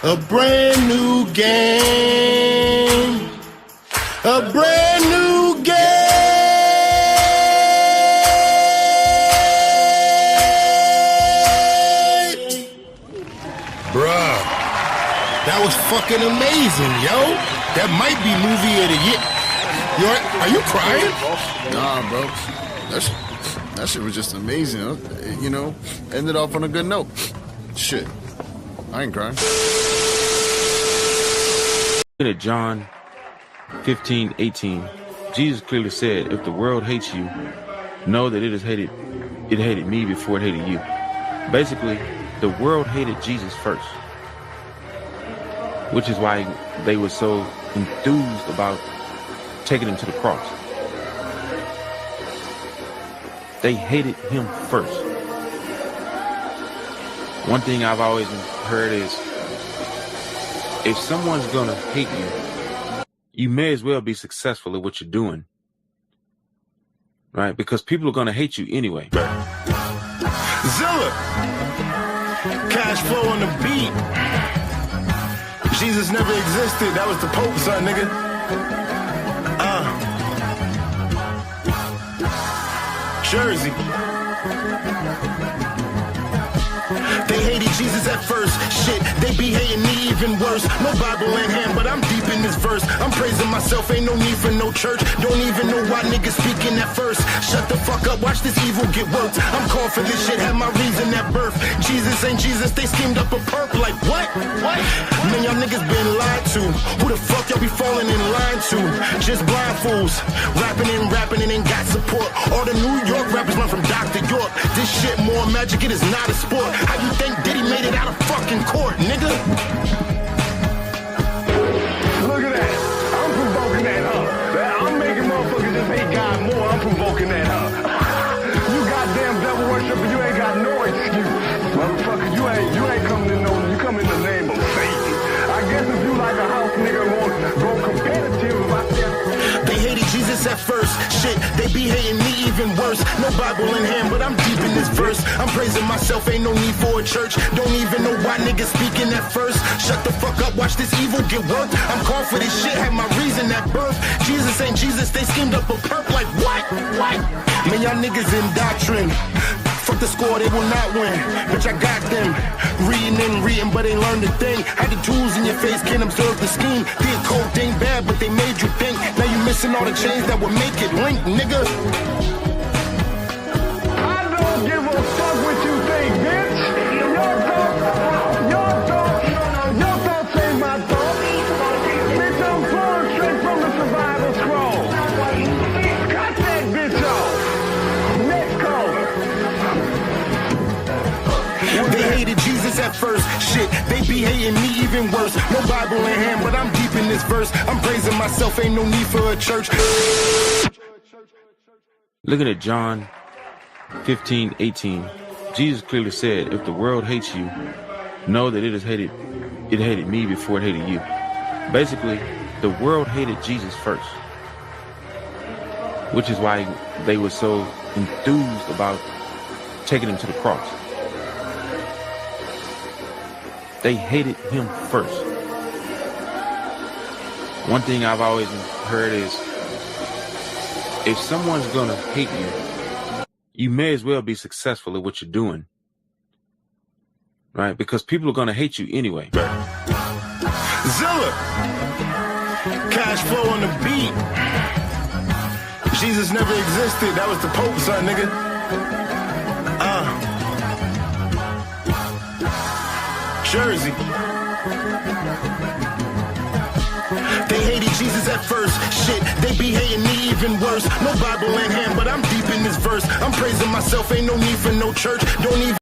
A brand new game. A brand new game. Bruh, that was fucking amazing, yo. That might be movie of the year. Are you crying? Nah, bro. That shit was just amazing. You know, ended off on a good note. Shit. I ain't crying. Look at John 15:18. Jesus clearly said, if the world hates you, know that it hated me before it hated you. Basically, the world hated Jesus first, which is why they were so enthused about taking him to the cross. They hated him first. One thing I've always heard is, if someone's gonna hate you, you may as well be successful at what you're doing, right? Because people are gonna hate you anyway. Zilla, cash flow on the beat. Jesus never existed. That was the Pope, son, nigga. Jersey. They hated Jesus at first, shit, they be hating me even worse. No Bible in hand, but I'm deep in this verse. I'm praising myself, ain't no need for no church. Don't even know why niggas speaking at first. Shut the fuck up, watch this evil get worked. I'm called for this shit, had my reason at birth. Jesus ain't Jesus, they schemed up a perp like what? What? Man, y'all niggas been lied to. Who the fuck y'all be falling in line to? Just blind fools, rapping and ain't got support. All the New York rappers learn from Dr. York. This shit more magic, it is not a sport. How you think Diddy made it out of fucking court, nigga? Look at that. I'm provoking that, huh? I'm making motherfuckers just hate God more. I'm provoking that, huh? You goddamn devil worshiper, you ain't got no excuse. Motherfucker, you ain't coming in you come in the name of Satan. I guess if you like a house nigga won't go competitive about that. They hated Jesus at first, shit, they be hating me even worse. No Bible in hand, but I'm deep in this verse. I'm praising myself, ain't no need for a church. Don't even know why niggas speaking at first. Shut the fuck up, watch this evil get worked. I'm called for this shit, had my reason at birth. Jesus ain't Jesus, they schemed up a perp like what? What? Man, y'all niggas in doctrine. Fuck the score, they will not win. Bitch, I got them. Reading, but they learned a thing. Had the tools in your face, can't observe the scheme. Did cocaine bad, but they made you think. Now you missing all the chains that would make it link, nigga. I don't give a fuck what you think, bitch. Your thoughts ain't my thoughts. Bitch, I'm pulling straight from the survival scroll. Cut that bitch off. Next caller. They hated Jesus at first, shit, they be hating me even worse. No Bible in hand, but I'm deep in this verse. I'm praising myself, ain't no need for a church. Looking at John 15:18, Jesus clearly said, if the world hates you, know that it hated me before it hated you. Basically, the world hated Jesus first, which is why they were so enthused about taking him to the cross. They hated him first. One thing I've always heard is, if someone's gonna hate you, you may as well be successful at what you're doing, right? Because people are gonna hate you anyway. Zilla, cash flow on the beat. Jesus never existed. That was the Pope, son, nigga. Jersey. They hated Jesus at first, shit, they be hating me even worse. No Bible in hand, but I'm deep in this verse. I'm praising myself, ain't no need for no church. Don't even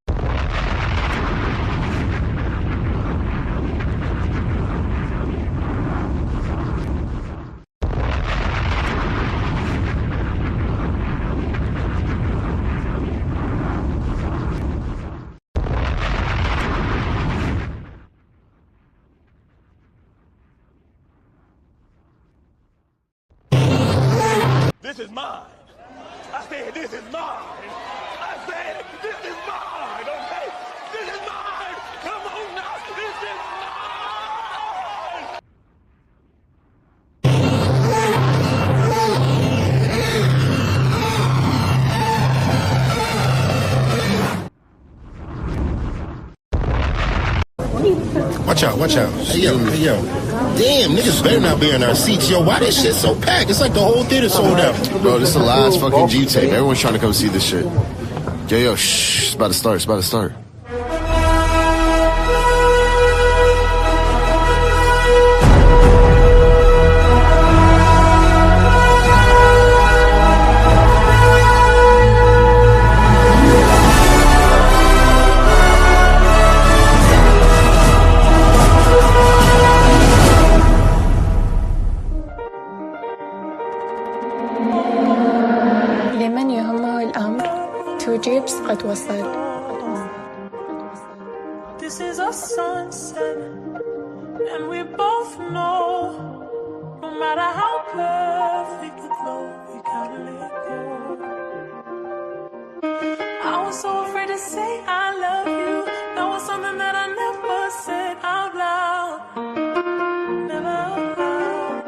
This is mine. I said, this is mine. I said, this is mine, okay? This is mine. Come on now. This is mine. Watch out. Hey, yo. Damn, niggas better not be in our seats. Yo, why this shit so packed? It's like the whole theater sold out. Bro, this is the last fucking G tape. Everyone's trying to come see this shit. Yo, shh. It's about to start. لمن يهمه الأمر تجيب قد وصل. This is a sunset, and we both know, no matter how perfect the flow, we gotta let go. I was so afraid to say I love you. That was something that I never said out loud. Never out loud.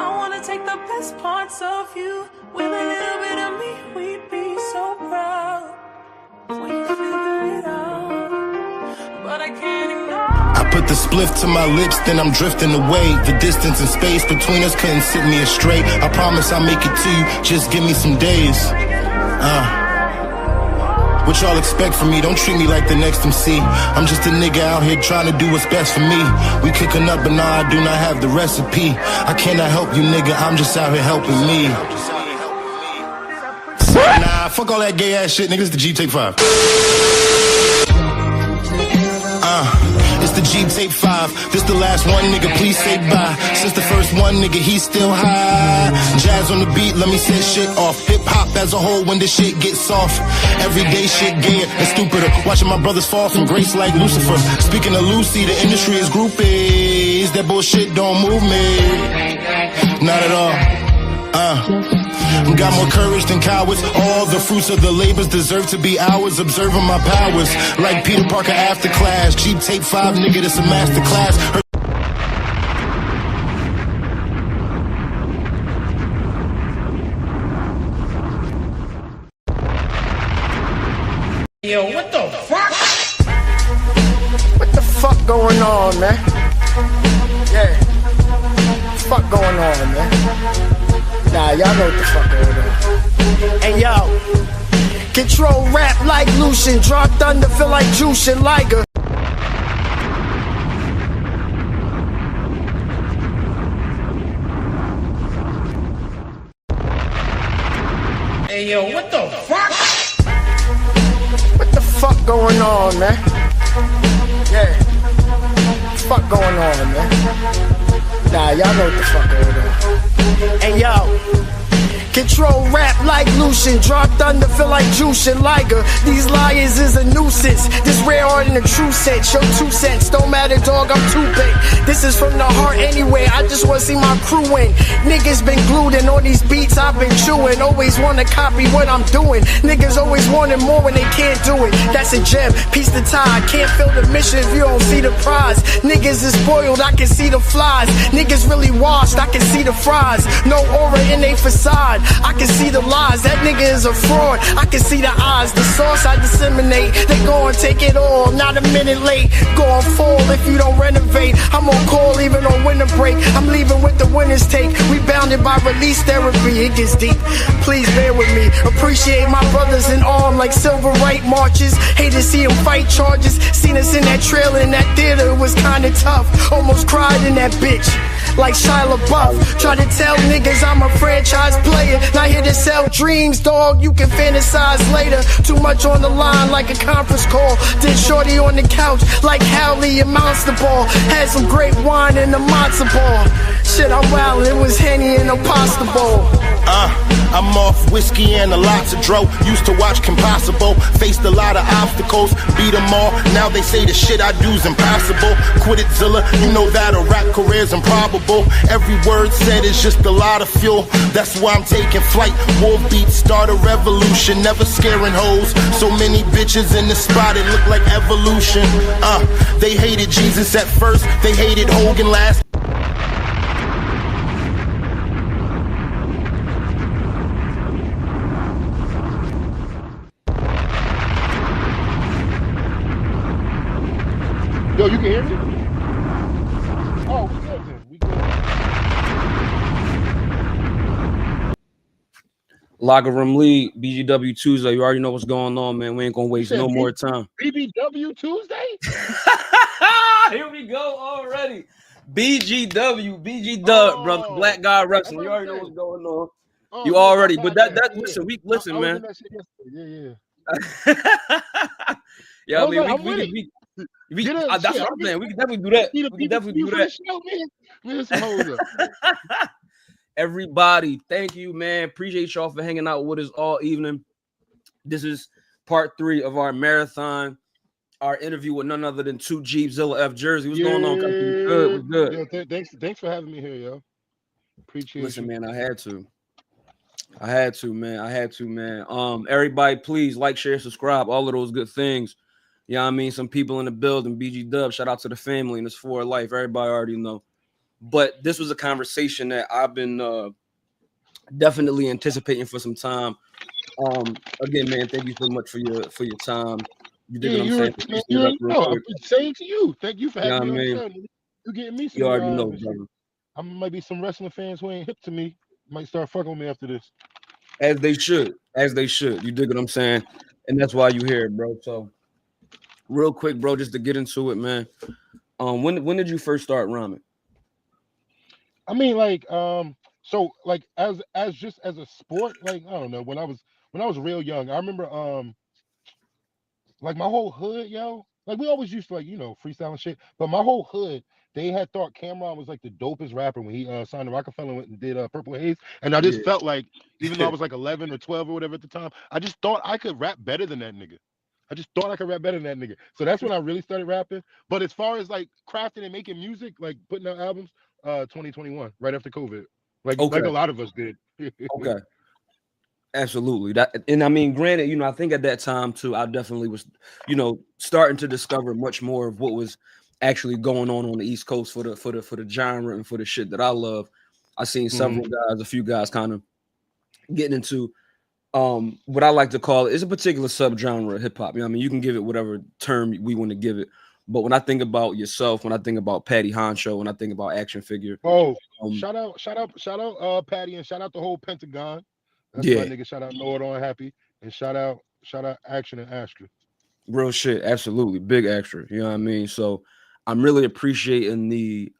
I wanna take the the best parts of you. With a little bit of me, we'd be so proud. When you figure it out, but I can't ignore. I put the spliff to my lips, then I'm drifting away. The distance and space between us couldn't set me astray. I promise I'll make it to you, just give me some days. What y'all expect from me? Don't treat me like the next MC. I'm just a nigga out here trying to do what's best for me. We cooking up, but nah, I do not have the recipe. I cannot help you, nigga, I'm just out here helping me. Nah, fuck all that gay ass shit, nigga, it's the G Tape 5. It's the G Tape 5. This the last one, nigga, please say bye. Since the first one, nigga, he's still high. Jazz on the beat, let me set shit off. Hip hop as a whole, when this shit gets soft. Everyday shit gayer and stupider. Watching my brothers fall from grace like Lucifer. Speaking of Lucy, the industry is groupies. That bullshit don't move me. Not at all. Got more courage than cowards. All the fruits of the labors deserve to be ours. Observing my powers like Peter Parker after class. Jeep Tape 5, nigga, this a master class. Yo, what the fuck? What the fuck going on, man? Yeah. What the fuck going on, man? Nah, y'all know what the fuck going on. Hey, yo. Control rap like Lucian. Draw thunder, feel like Juice and Liger. Hey, yo, what the fuck? What the fuck going on, man? Yeah. What the fuck going on, man? Nah, y'all know what the fuck going on. Hey, yo. Control rap like Lucian. Draw thunder, feel like Juice and Liger. These liars is a nuisance. This rare art in a true sense. Show 2 cents. Don't matter, dog, I'm too big. This is from the heart anyway. I just wanna see my crew win. Niggas been glued and on these beats I've been chewing. Always wanna copy what I'm doing. Niggas always wanting more when they can't do it. That's a gem. Piece the tie. Can't feel the mission if you don't see the prize. Niggas is spoiled. I can see the flies. Niggas really washed. I can see the fries. No aura in they facade. I can see the lies, that nigga is a fraud. I can see the eyes, the sauce I disseminate. They gon' take it all, not a minute late. Gon' fall if you don't renovate. I'm on call even on winter break. I'm leaving with the winners take. We bounded by release therapy, it gets deep. Please bear with me. Appreciate my brothers in arms like civil right marches. Hate to see them fight charges. Seen us in that trailer in that theater, it was kinda tough. Almost cried in that bitch. Like Shia LaBeouf. Try to tell niggas I'm a franchise player. Not here to sell dreams, dog. You can fantasize later. Too much on the line like a conference call. Did shorty on the couch like Howley and Monster Ball. Had some great wine in the matzo ball. Shit, I'm wild. It was Henny and a pasta bowl. I'm off whiskey and a lot to dro. Used to watch Impossible. Faced a lot of obstacles. Beat them all. Now they say the shit I do's impossible. Quit it, Zilla. You know that a rap career's improbable. Every word said is just a lot of fuel. That's why I'm taking flight. Wolf beats start a revolution. Never scaring hoes. So many bitches in the spot. It look like evolution. They hated Jesus at first. They hated Hogan last. Yo, you can hear me? Oh, we good then. We good. Locker Room League, BGW Tuesday. You already know what's going on, man. We ain't gonna waste no more time. BBW Tuesday? Here we go already. BG Dub, brother. Black Guy Wrestling. You already know what's going on. You already, but that listen, listen, man. Yeah, I mean, we that's what I'm saying. We can definitely do that. We can definitely do that. Everybody, thank you, man. Appreciate y'all for hanging out with us all evening. This is part 3 of our marathon. Our interview with none other than 2 Jeep Zilla F Jersey. What's going on? Good. We're good. Yeah, thanks for having me here, yo. Appreciate Listen, man, I had to, man. Everybody, please like, share, subscribe, all of those good things. You know what I mean? Some people in the building, BG Dub, shout out to the family and it's for life. Everybody already know. But this was a conversation that I've been definitely anticipating for some time. Again, man, thank you so much for your time. You dig Yeah, what I'm saying? man, Spacing you it up already real know. I'm quick. saying to you, thank you for You know having what me I on the mean? show. You getting me You some already know, and shit. brother. I might be some wrestling fans who ain't hip to me. Might start fucking with me after this. As they should. As they should. You dig what I'm saying? And that's why you here, bro. So real quick, bro, just to get into it, man. When did you first start rhyming? I mean, like, so like as just as a sport, like I don't know, when I was real young, I remember like my whole hood, yo, like we always used to like, freestyle and shit. But my whole hood, they had thought Cameron was like the dopest rapper when he signed to Rockefeller and went and did Purple Haze. And I Yeah. just felt like, even though I was like 11 or 12 or whatever at the time, I just thought I could rap better than that nigga. I just thought I could rap better than that nigga. So that's when I really started rapping. But as far as like crafting and making music, like putting out albums, 2021, right after COVID. Like Okay. a lot of us did. Okay. Absolutely. And I mean, granted, I think at that time too, I definitely was, starting to discover much more of what was actually going on the East Coast for the genre and for the shit that I love. I seen several guys, a few guys kind of getting into what I like to call it is a particular subgenre of hip hop. I mean, you can give it whatever term we want to give it. But when I think about yourself, when I think about Patty Honcho, when I think about Action Figure, Oh, shout out, Patty, and shout out the whole Pentagon. That's my yeah, nigga. Shout out Know It On Happy, and shout out Action and Astra. real shit, absolutely, big extra. You know what I mean? So I'm really appreciating the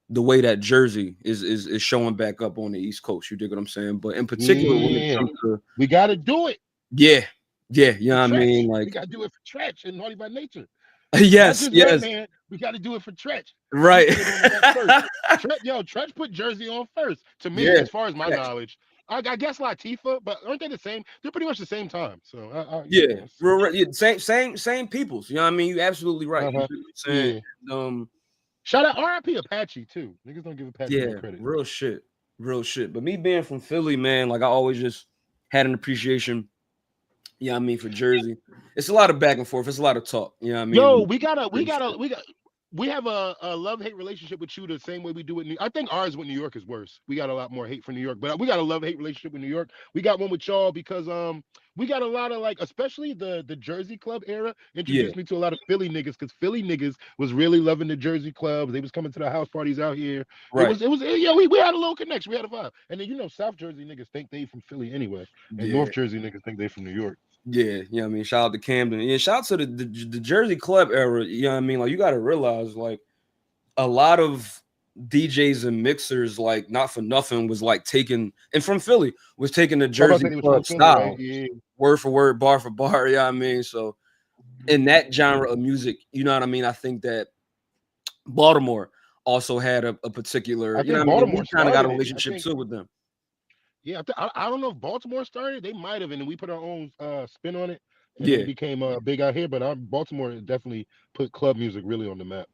way that Jersey is showing back up on the East Coast. You dig what I'm saying? But in particular, when it Yeah, comes to we got to do it. yeah, you know what I mean? We Like got to do it for Tretch and Naughty by Nature. Not yes, just yes, Redman. We got to do it for Tretch. right. He put it on the map first. Tretch put Jersey on first. To me, Yeah, as far as my knowledge, I guess Latifah, but aren't they the same? They're pretty much the same time. So yeah, same peoples. You know what I mean? You absolutely right. You know what I'm saying? Yeah. Shout out RIP Apache too. Niggas don't give Apache Yeah, enough credit. real shit. But me being from Philly, man, like I always just had an appreciation. You know what I mean, for Jersey. It's a lot of back and forth. It's a lot of talk. You know what I mean? Yo, we have a love-hate relationship with you the same way we do with New. I think ours with New York is worse. We got a lot more hate for New York, but we got a love-hate relationship with New York. We got one with y'all because we got a lot of like, especially the Jersey club era introduced me to a lot of Philly niggas because Philly niggas was really loving the Jersey clubs. They was coming to the house parties out here. Right. We had a little connection. We had a vibe. And then South Jersey niggas think they from Philly anyway, and North Jersey niggas think they from New York. Yeah, you know what I mean? Shout out to Camden. Yeah, shout out to the Jersey club era. You know what I mean? Like, you got to realize, like, a lot of DJs and mixers, like, not for nothing, was like taking, and from Philly, was taking the Jersey club style, right? word for word, bar for bar. You know what I mean? So, in that genre of music, you know what I mean? I think that Baltimore also had a particular, I you know think what I mean? Baltimore We kind of got a started it. relationship too with them. Yeah, I don't know if Baltimore started. They might have, and then we put our own spin on it, and Yeah. it became big out here. But Baltimore definitely put club music really on the map.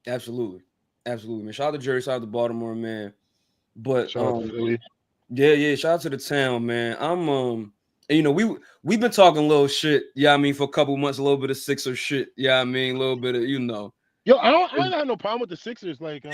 Absolutely, man. Shout out to Jersey, shout out to Baltimore, man. But shout out to Philly. Yeah, shout out to the town, man. I'm and, we've been talking a little shit, I mean, for a couple months, a little bit of Sixers shit, I mean, a little bit of, Yo, I don't have no problem with the Sixers, like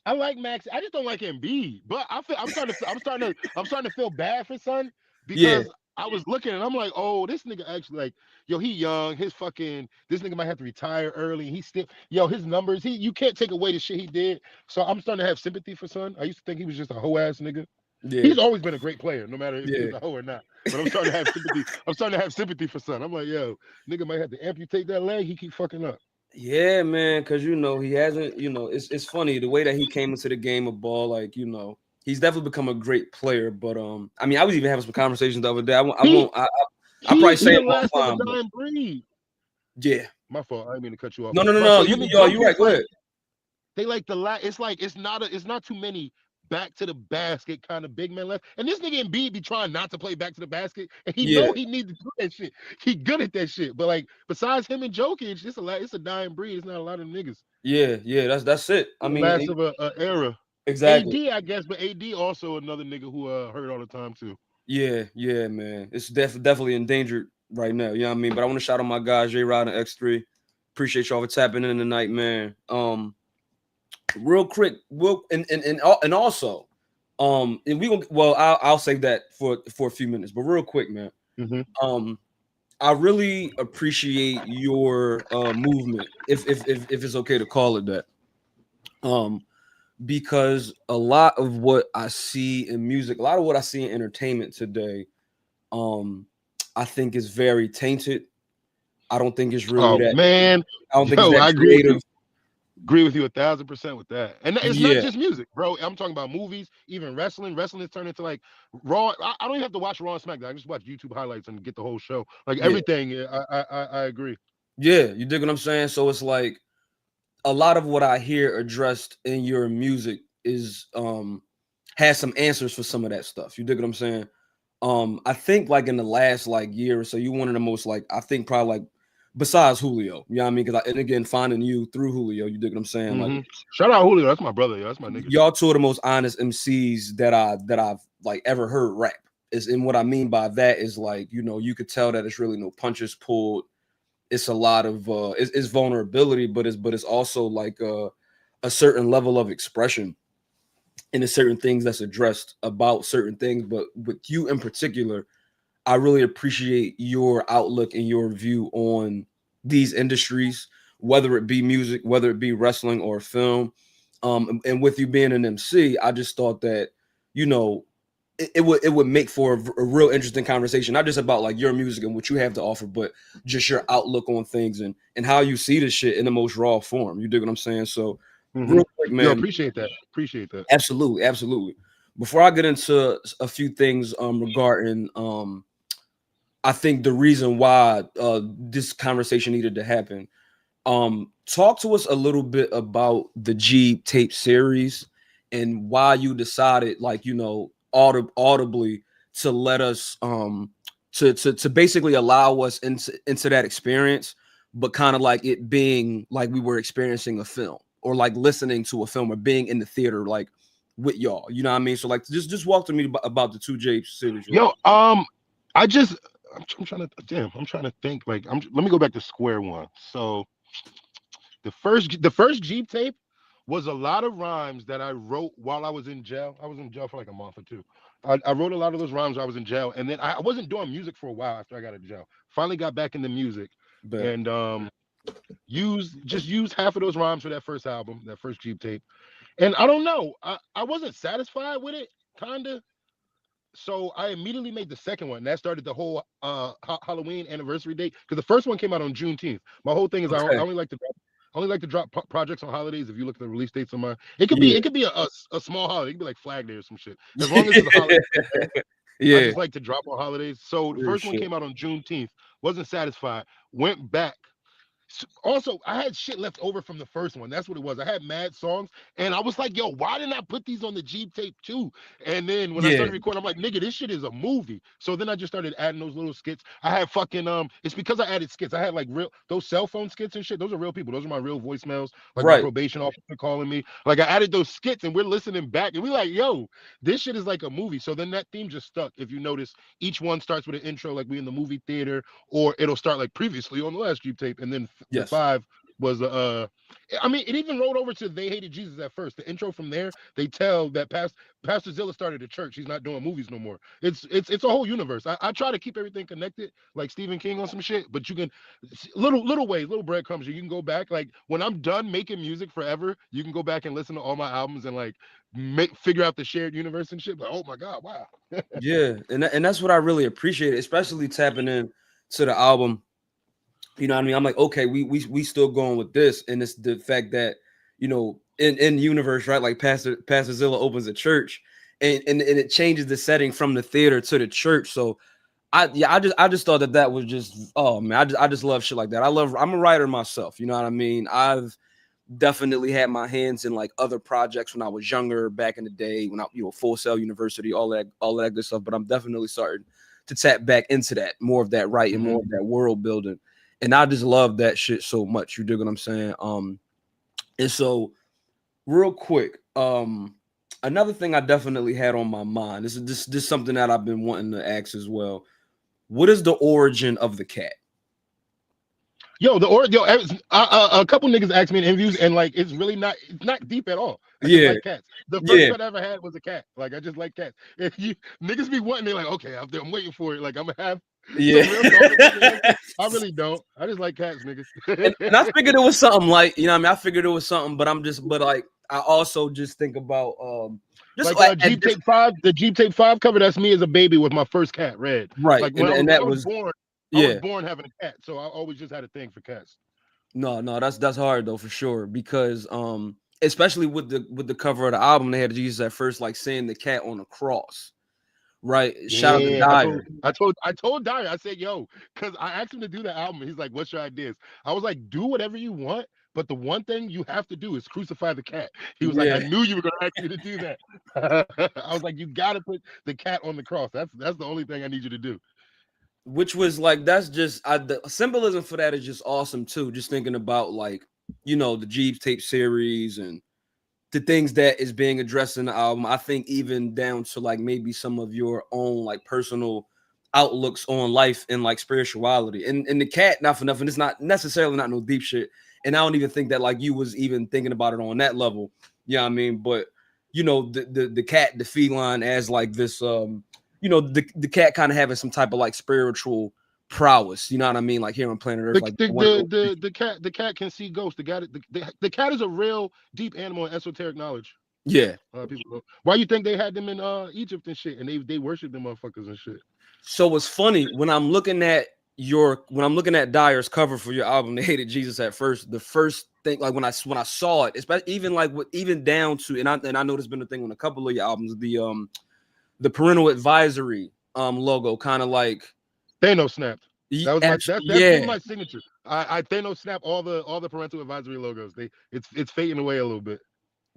I like Max. I just don't like Embiid. But I'm starting to feel bad for son because I was looking and I'm like, oh, this nigga actually like, he young. This nigga might have to retire early. He's still, his numbers. You can't take away the shit he did. So I'm starting to have sympathy for son. I used to think he was just a hoe ass nigga. Yeah. He's always been a great player, no matter if he's a hoe or not. But I'm starting to have sympathy. I'm starting to have sympathy for son. I'm like, yo, nigga might have to amputate that leg. He keep fucking up. Yeah, man, because he hasn't, it's funny the way that he came into the game of ball, like, he's definitely become a great player. But I mean, I was even having some conversations the other day. I'll probably say it last of a dying breed. Yeah, my fault. I didn't mean to cut you off. No. You right. Go ahead. They like it's not too many back to the basket kind of big men left. And this nigga Embiid be trying not to play back to the basket, and he know he needs to do that shit. He good at that shit. But like besides him and Jokic, it's a dying breed. It's not a lot of niggas. Yeah, that's it. I mean, last of a era. Exactly. AD, I guess, but AD also another nigga who hurt all the time too. Yeah, man. It's definitely endangered right now. You know what I mean? But I want to shout out my guys, J-Rod and X3. Appreciate y'all for tapping in tonight, man. Real quick, and also And we gonna well, I'll save that for a few minutes, but real quick, man. I really appreciate your movement, if it's okay to call it that. Because a lot of what I see in music, a lot of what I see in entertainment today, I think is very tainted. I don't think it's really Oh that. man, I don't think it's that I agree with creative. you. Agree with you 1,000% with that. And it's not Yeah, just music, bro. I'm talking about movies, even wrestling. Wrestling is turned into like Raw. I don't even have to watch Raw and SmackDown. I just watch YouTube highlights and get the whole show. Like yeah, everything. I agree. yeah. You dig what I'm saying? So it's like a lot of what I hear addressed in your music is has some answers for some of that stuff. You dig what I'm saying? I think like in the last like year or so, you one of the most like I think probably like besides Julio, you know what I mean? Because and again, finding you through Julio, you dig what I'm saying? Like Shout out Julio. That's my brother. That's my nigga. y'all two of the most honest MCs that I've like ever heard rap. Is and what I mean by that is like, you know, you could tell that it's really no punches pulled. It's a lot of it's vulnerability, but it's also like a certain level of expression and there's certain things that's addressed about certain things. But with you in particular, I really appreciate your outlook and your view on these industries, whether it be music, whether it be wrestling or film. And with you being an MC, I just thought that, you know, it would make for a real interesting conversation, not just about like your music and what you have to offer, but just your outlook on things and how you see this shit in the most raw form. You dig what I'm saying? So real quick, man. Yo, appreciate that. Appreciate that. Absolutely, absolutely. Before I get into a few things regarding I think the reason why this conversation needed to happen. Talk to us a little bit about the G tape series and why you decided, like, you know, audibly to let us to basically allow us into that experience, but kind of like it being like we were experiencing a film or like listening to a film or being in the theater like with y'all. You know what I mean? So like just walk to me about the 2J series. Yo, I'm trying to think. Like, let me go back to square one. So the first Jeep tape was a lot of rhymes that I wrote while I was in jail. I was in jail for like a month or two. I wrote a lot of those rhymes while I was in jail, and then I wasn't doing music for a while after I got out of jail. Finally got back into music, and used half of those rhymes for that first album, that first Jeep tape. And I don't know, I wasn't satisfied with it, kinda. So I immediately made the second one. That started the whole Halloween anniversary date because the first one came out on Juneteenth. My whole thing is I only like to drop projects on holidays. If you look at the release dates on mine, it could be a small holiday. It could be like Flag Day or some shit. As long as it's a holiday, I just like to drop on holidays. So the first one came out on Juneteenth. Wasn't satisfied. Went back. Also, I had shit left over from the first one. That's what it was. I had mad songs, and I was like, "Yo, why didn't I put these on the Jeep tape too?" And then when I started recording, I'm like, "Nigga, this shit is a movie." So then I just started adding those little skits. I had fucking It's because I added skits. I had like those cell phone skits and shit. Those are real people. Those are my real voicemails. Like my probation officer calling me. Like I added those skits, and we're listening back, and we're like, "Yo, this shit is like a movie." So then that theme just stuck. If you notice, each one starts with an intro, like we in the movie theater, or it'll start like previously on the last Jeep tape, and then the 5 was I mean, it even rolled over to They Hated Jesus at first. The intro from there, they tell that Pastor Zilla started a church. He's not doing movies no more. It's a whole universe. I try to keep everything connected, like Stephen King on some shit, but you can little ways, little breadcrumbs. You can go back. Like when I'm done making music forever, you can go back and listen to all my albums and like figure out the shared universe and shit. But oh my God, wow. Yeah, and that's what I really appreciate, especially tapping in to the album. You know what I mean? I'm like, okay, we still going with this, and it's the fact that, you know, in universe, right? Like Pastor Zilla opens a church, and it changes the setting from the theater to the church. So I just thought that was just, oh man, I just love shit like that. I'm a writer myself. You know what I mean? I've definitely had my hands in like other projects when I was younger, back in the day when I, you know, Full Sail University, all that good stuff. But I'm definitely starting to tap back into that, more of that writing, more of that world building. And I just love that shit so much. You dig what I'm saying? And so real quick, another thing I definitely had on my mind, this is something that I've been wanting to ask as well. What is the origin of the cat? Yo, a couple niggas asked me in interviews, and like it's not deep at all. I just Yeah. like cats. The first Yeah. pet I ever had was a cat. Like I just like cats. If you niggas be wanting, they're like, okay, I'm waiting for it. Like I'm gonna have Yeah. some real conversation. I really don't. I just like cats, nigga. And I figured it was something like, you know what I mean? I figured it was something, but like I also just think about just like Jeep Tape 5, the Jeep Tape 5 cover, that's me as a baby with my first cat, Red. Right. Like when And I that was was born, yeah. I was born having a cat, so I always just had a thing for cats. No, that's hard though for sure because especially with the cover of the album, they had Jesus at first like saying the cat on the cross. Right. Shout out to Dyer. I told Dyer, I said, yo, because I asked him to do the album. He's like, what's your ideas? I was like, do whatever you want, but the one thing you have to do is crucify the cat. He was like, I knew you were gonna ask me to do that. I was like, you gotta put the cat on the cross. That's the only thing I need you to do. Which was like, that's just the symbolism for that is just awesome too. Just thinking about like, you know, the Jeeves tape series and the things that is being addressed in the album. I think even down to like maybe some of your own like personal outlooks on life and like spirituality. And the cat, not for nothing, it's not necessarily not no deep shit. And I don't even think that like you was even thinking about it on that level. You know what I mean? But you know, the cat, the feline as like this you know, the cat kind of having some type of like spiritual prowess, you know what I mean? Like here on planet Earth, the cat can see ghosts. The cat is a real deep animal in esoteric knowledge. Yeah. People, why you think they had them in Egypt and shit, and they worship them motherfuckers and shit? So it's funny when I'm looking at Dyer's cover for your album, They Hated Jesus at First. The first thing, like when I saw it, especially even like even down to, and I know there's been a thing on a couple of your albums, the parental advisory logo, kind of like Thanos snapped. That was that's my signature. I Thanos snap all the parental advisory logos. It's fading away a little bit.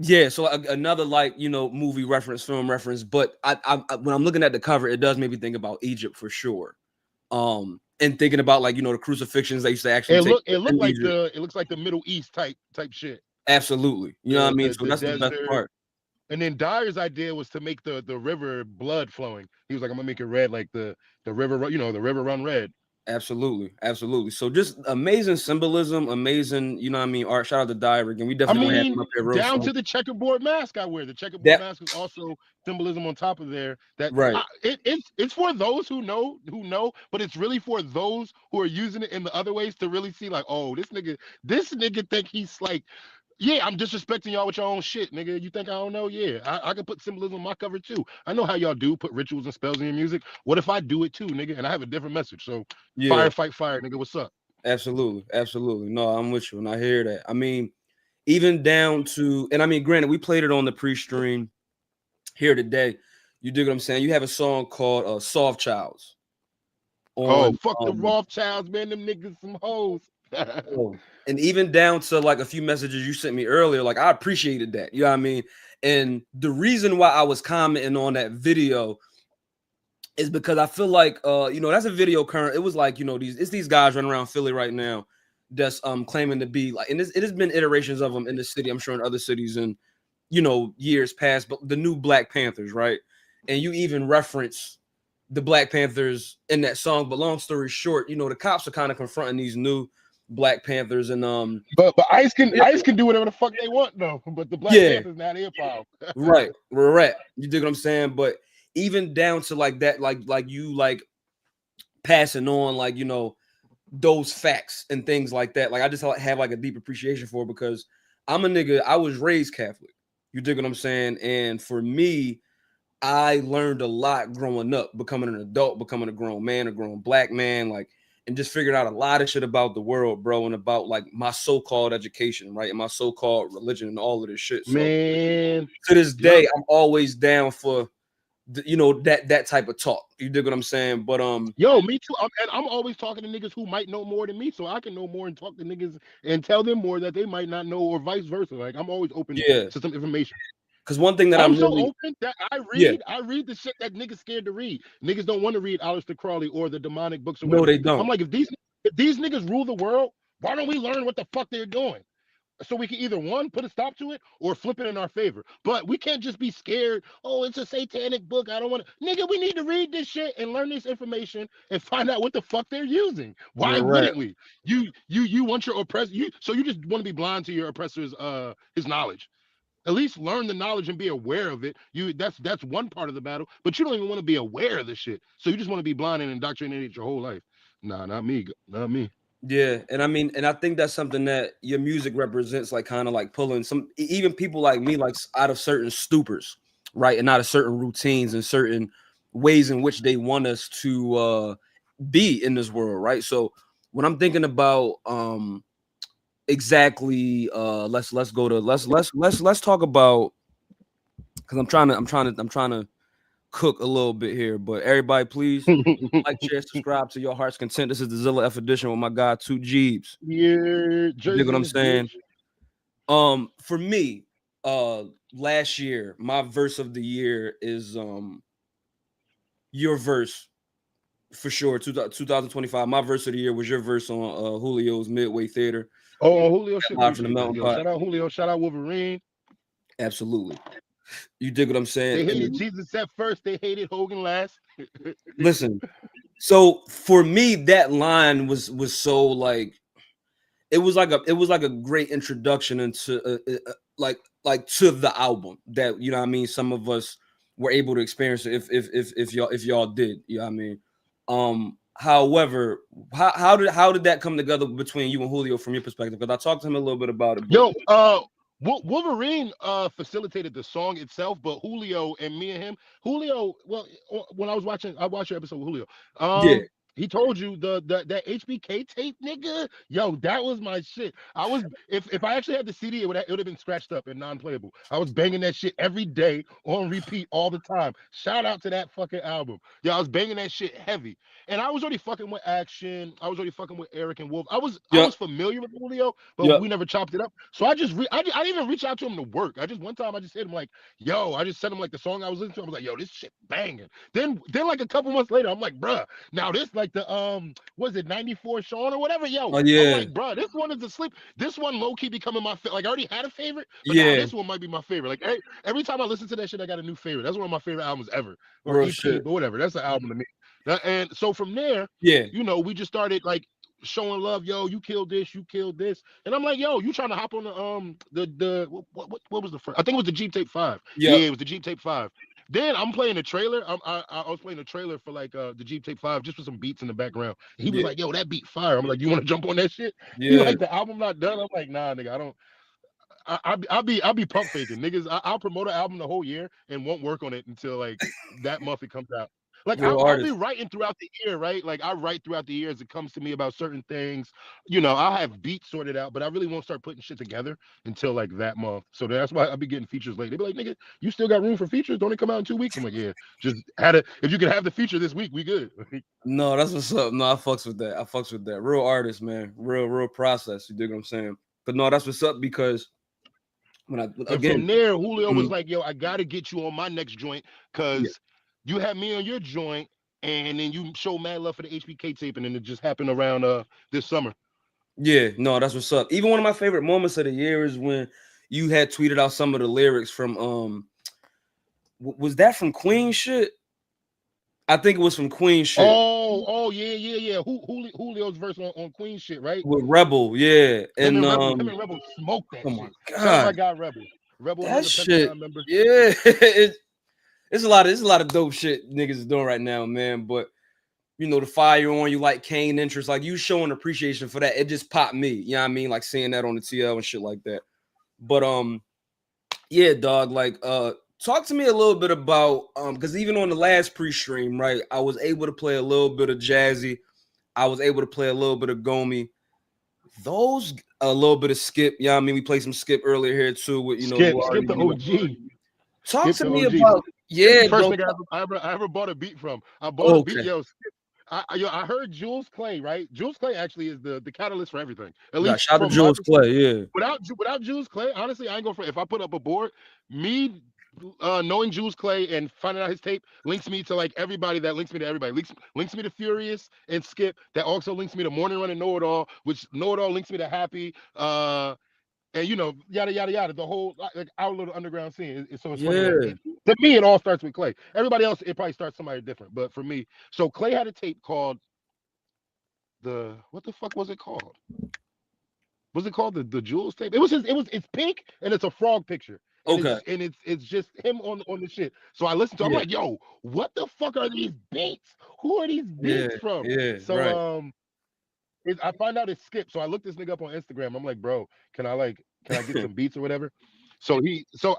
Yeah, so another like, you know, movie reference, film reference, but I when I'm looking at the cover, it does make me think about Egypt for sure. And thinking about like, you know, the crucifixions they used to actually it looks like the Middle East type shit. Absolutely. You know what I mean? So that's the best part. And then Dyer's idea was to make the river blood flowing. He was like, I'm gonna make it red like the river, you know, the river run red. Absolutely. So just amazing symbolism, amazing, you know what I mean, art. Shout out to Dyer again. We definitely have him up there down to the checkerboard mask I wear. The checkerboard mask is also symbolism on top of there. That right. It's for those who know, but it's really for those who are using it in the other ways to really see like, oh, this nigga think he's like, yeah, I'm disrespecting y'all with your own shit, nigga. You think I don't know? Yeah, I can put symbolism on my cover too. I know how y'all do put rituals and spells in your music. What if I do it too, nigga? And I have a different message. So fire, fight, fire, nigga. What's up? Absolutely. No, I'm with you, and I hear that. I mean, even down to, and I mean, granted, we played it on the pre-stream here today. You dig what I'm saying? You have a song called "Soft Childs." Fuck the Rothschilds, man. Them niggas some hoes. And even down to like a few messages you sent me earlier, like I appreciated that. You know what I mean? And the reason why I was commenting on that video is because I feel like you know, that's a video current. It was like, you know, these guys running around Philly right now that's claiming to be like, and it has been iterations of them in the city, I'm sure in other cities and, you know, years past, but the new Black Panthers, right? And you even reference the Black Panthers in that song. But long story short, you know, the cops are kind of confronting these new Black Panthers and but Ice can do whatever the fuck they want though. But the Black Panthers now they're power. Right. You dig what I'm saying? But even down to like that, like you like passing on like, you know, those facts and things like that. Like I just have like a deep appreciation for it because I'm a nigga, I was raised Catholic. You dig what I'm saying? And for me, I learned a lot growing up, becoming an adult, becoming a grown man, a grown Black man, like, and just figured out a lot of shit about the world, bro, and about like my so-called education, right, and my so-called religion and all of this shit. So, man, to this day, I'm always down for, you know, that type of talk. You dig what I'm saying? But yo, me too. I'm always talking to niggas who might know more than me, so I can know more and talk to niggas and tell them more that they might not know, or vice versa. Like I'm always open to some information. Because one thing that I'm so really open that I read the shit that niggas scared to read. Niggas don't want to read Aleister Crowley or the demonic books. Or no, they don't. I'm like, if these niggas rule the world, why don't we learn what the fuck they're doing? so we can either one put a stop to it or flip it in our favor. But we can't just be scared. Oh, it's a satanic book. I don't want to. Nigga, we need to read this shit and learn this information and find out what the fuck they're using. Why You're right. wouldn't we? You want your oppressor. So you just want to be blind to your oppressor's his knowledge. At least learn the knowledge and be aware of it. That's one part of the battle, but you don't even want to be aware of the shit. So you just want to be blind and indoctrinated your whole life. Nah, not me. Not me. Yeah, and I mean, and I think that's something that your music represents, like kind of like pulling some, even people like me, like out of certain stupors, right, and out of certain routines and certain ways in which they want us to be in this world, right? So when I'm thinking about exactly, let's go to let's talk about, because I'm trying to cook a little bit here, but everybody, please like, share, subscribe to your heart's content. This is the Zilla F edition with my guy 2 Jeebs. Yeah, You dig what I'm saying? For me, last year, my verse of the year is your verse for sure. 2025. My verse of the year was your verse on Julio's Midway Theater. Oh, Julio, shit, Live from the appreciate that. Mountain Yo, Pot. shout out Julio, shout out Wolverine. Absolutely. You dig what I'm saying? They hated Jesus at first. They hated Hogan last. Listen, so for me, that line was so like, it was like a great introduction into like to the album that, you know what I mean, some of us were able to experience it if y'all did, you know what I mean. However, how did that come together between you and Julio from your perspective? Because I talked to him a little bit about it. Yo, Wolverine facilitated the song itself, but Julio and me and him, Julio, well, when I watched your episode with Julio, Yeah. he told you that HBK tape, nigga. Yo, that was my shit. I was if I actually had the CD, it would have been scratched up and non-playable. I was banging that shit every day on repeat all the time. Shout out to that fucking album. Yeah, I was banging that shit heavy. And I was already fucking with Action. I was already fucking with Eric and Wolf. I was familiar with Julio, but we never chopped it up. So I didn't even reach out to him to work. One time I just hit him like, yo, I just sent him like the song I was listening to. I was like, yo, this shit banging. Then like a couple months later, I'm like, bruh, now this like the was it 94 Sean or whatever? Yo, I'm like, bruh, this one is asleep. This one low key becoming my like I already had a favorite, but now this one might be my favorite. Like every time I listen to that shit, I got a new favorite. That's one of my favorite albums ever, or Real EP, shit. but whatever. That's an album to me. And so from there, you know, we just started like showing love. Yo, you killed this, and I'm like, yo, you trying to hop on the what was the first? I think it was the Jeep Tape 5. Yeah, it was the Jeep Tape 5. Then I'm playing the trailer. I was playing the trailer for like the Jeep Tape 5 just with some beats in the background. He was like, yo, that beat fire. I'm like, you want to jump on that shit? He like, the album not done. I'm like, nah, nigga, I don't. I'll be pump faking, niggas. I'll promote an album the whole year and won't work on it until like that month it comes out. Like I'll be writing throughout the year, right? Like I write throughout the year as it comes to me about certain things. You know, I'll have beats sorted out, but I really won't start putting shit together until like that month. So that's why I'll be getting features late. They be like, nigga, you still got room for features? Don't it come out in 2 weeks? I'm like, yeah, just had it. If you can have the feature this week, we good. No, that's what's up. No, I fucks with that. Real artist, man. Real process. You dig what I'm saying? But no, that's what's up, because and from there, Julio was like, yo, I gotta get you on my next joint, because you had me on your joint, and then you show mad love for the HBK tape, and then it just happened around this summer. Yeah, no, that's what's up. Even one of my favorite moments of the year is when you had tweeted out some of the lyrics from was that from Queen shit? I think it was from Queen shit. Oh, yeah. Julio's verse on Queen shit, right? With Rebel, yeah. And him and Rebel smoked that shit. My God. Shout out my guy Rebel. That shit, yeah. It's a lot of dope shit niggas is doing right now, man. But you know, the fire on you, like Kane interest, like you showing appreciation for that. It just popped me. You know what I mean? Like seeing that on the TL and shit like that. But yeah, dog, like talk to me a little bit about because even on the last pre-stream, right, I was able to play a little bit of Jazzy. I was able to play a little bit of Gomi. Those a little bit of Skip. Yeah, I mean, we played some Skip earlier here too. With Skip the OG. Talk to me about first nigga I ever bought a beat from. I bought a beat, yo. I heard Jules Clay, right? Jules Clay actually is the catalyst for everything. At least shout out to Jules Clay, yeah. Without Jules Clay, honestly, I ain't going for. If I put up a board, me knowing Jules Clay and finding out his tape links me to like everybody that links me to everybody. Links me to Furious and Skip. That also links me to Morning Run and Know It All, which Know It All links me to Happy. And you know, yada yada yada. The whole like our little underground scene. So it's funny Yeah. that to me it all starts with Clay. Everybody else it probably starts somebody different. But for me, so Clay had a tape called what the fuck was it called? Was it called the Jules tape? It's pink and it's a frog picture. And Okay. it's just him on the shit. So I listened to I'm Yeah. like, yo, what the fuck are these beats? Who are these Yeah. beats from? Yeah. So Right. I find out it's Skip. So I look this nigga up on Instagram. I'm like, bro, can I get some beats or whatever? So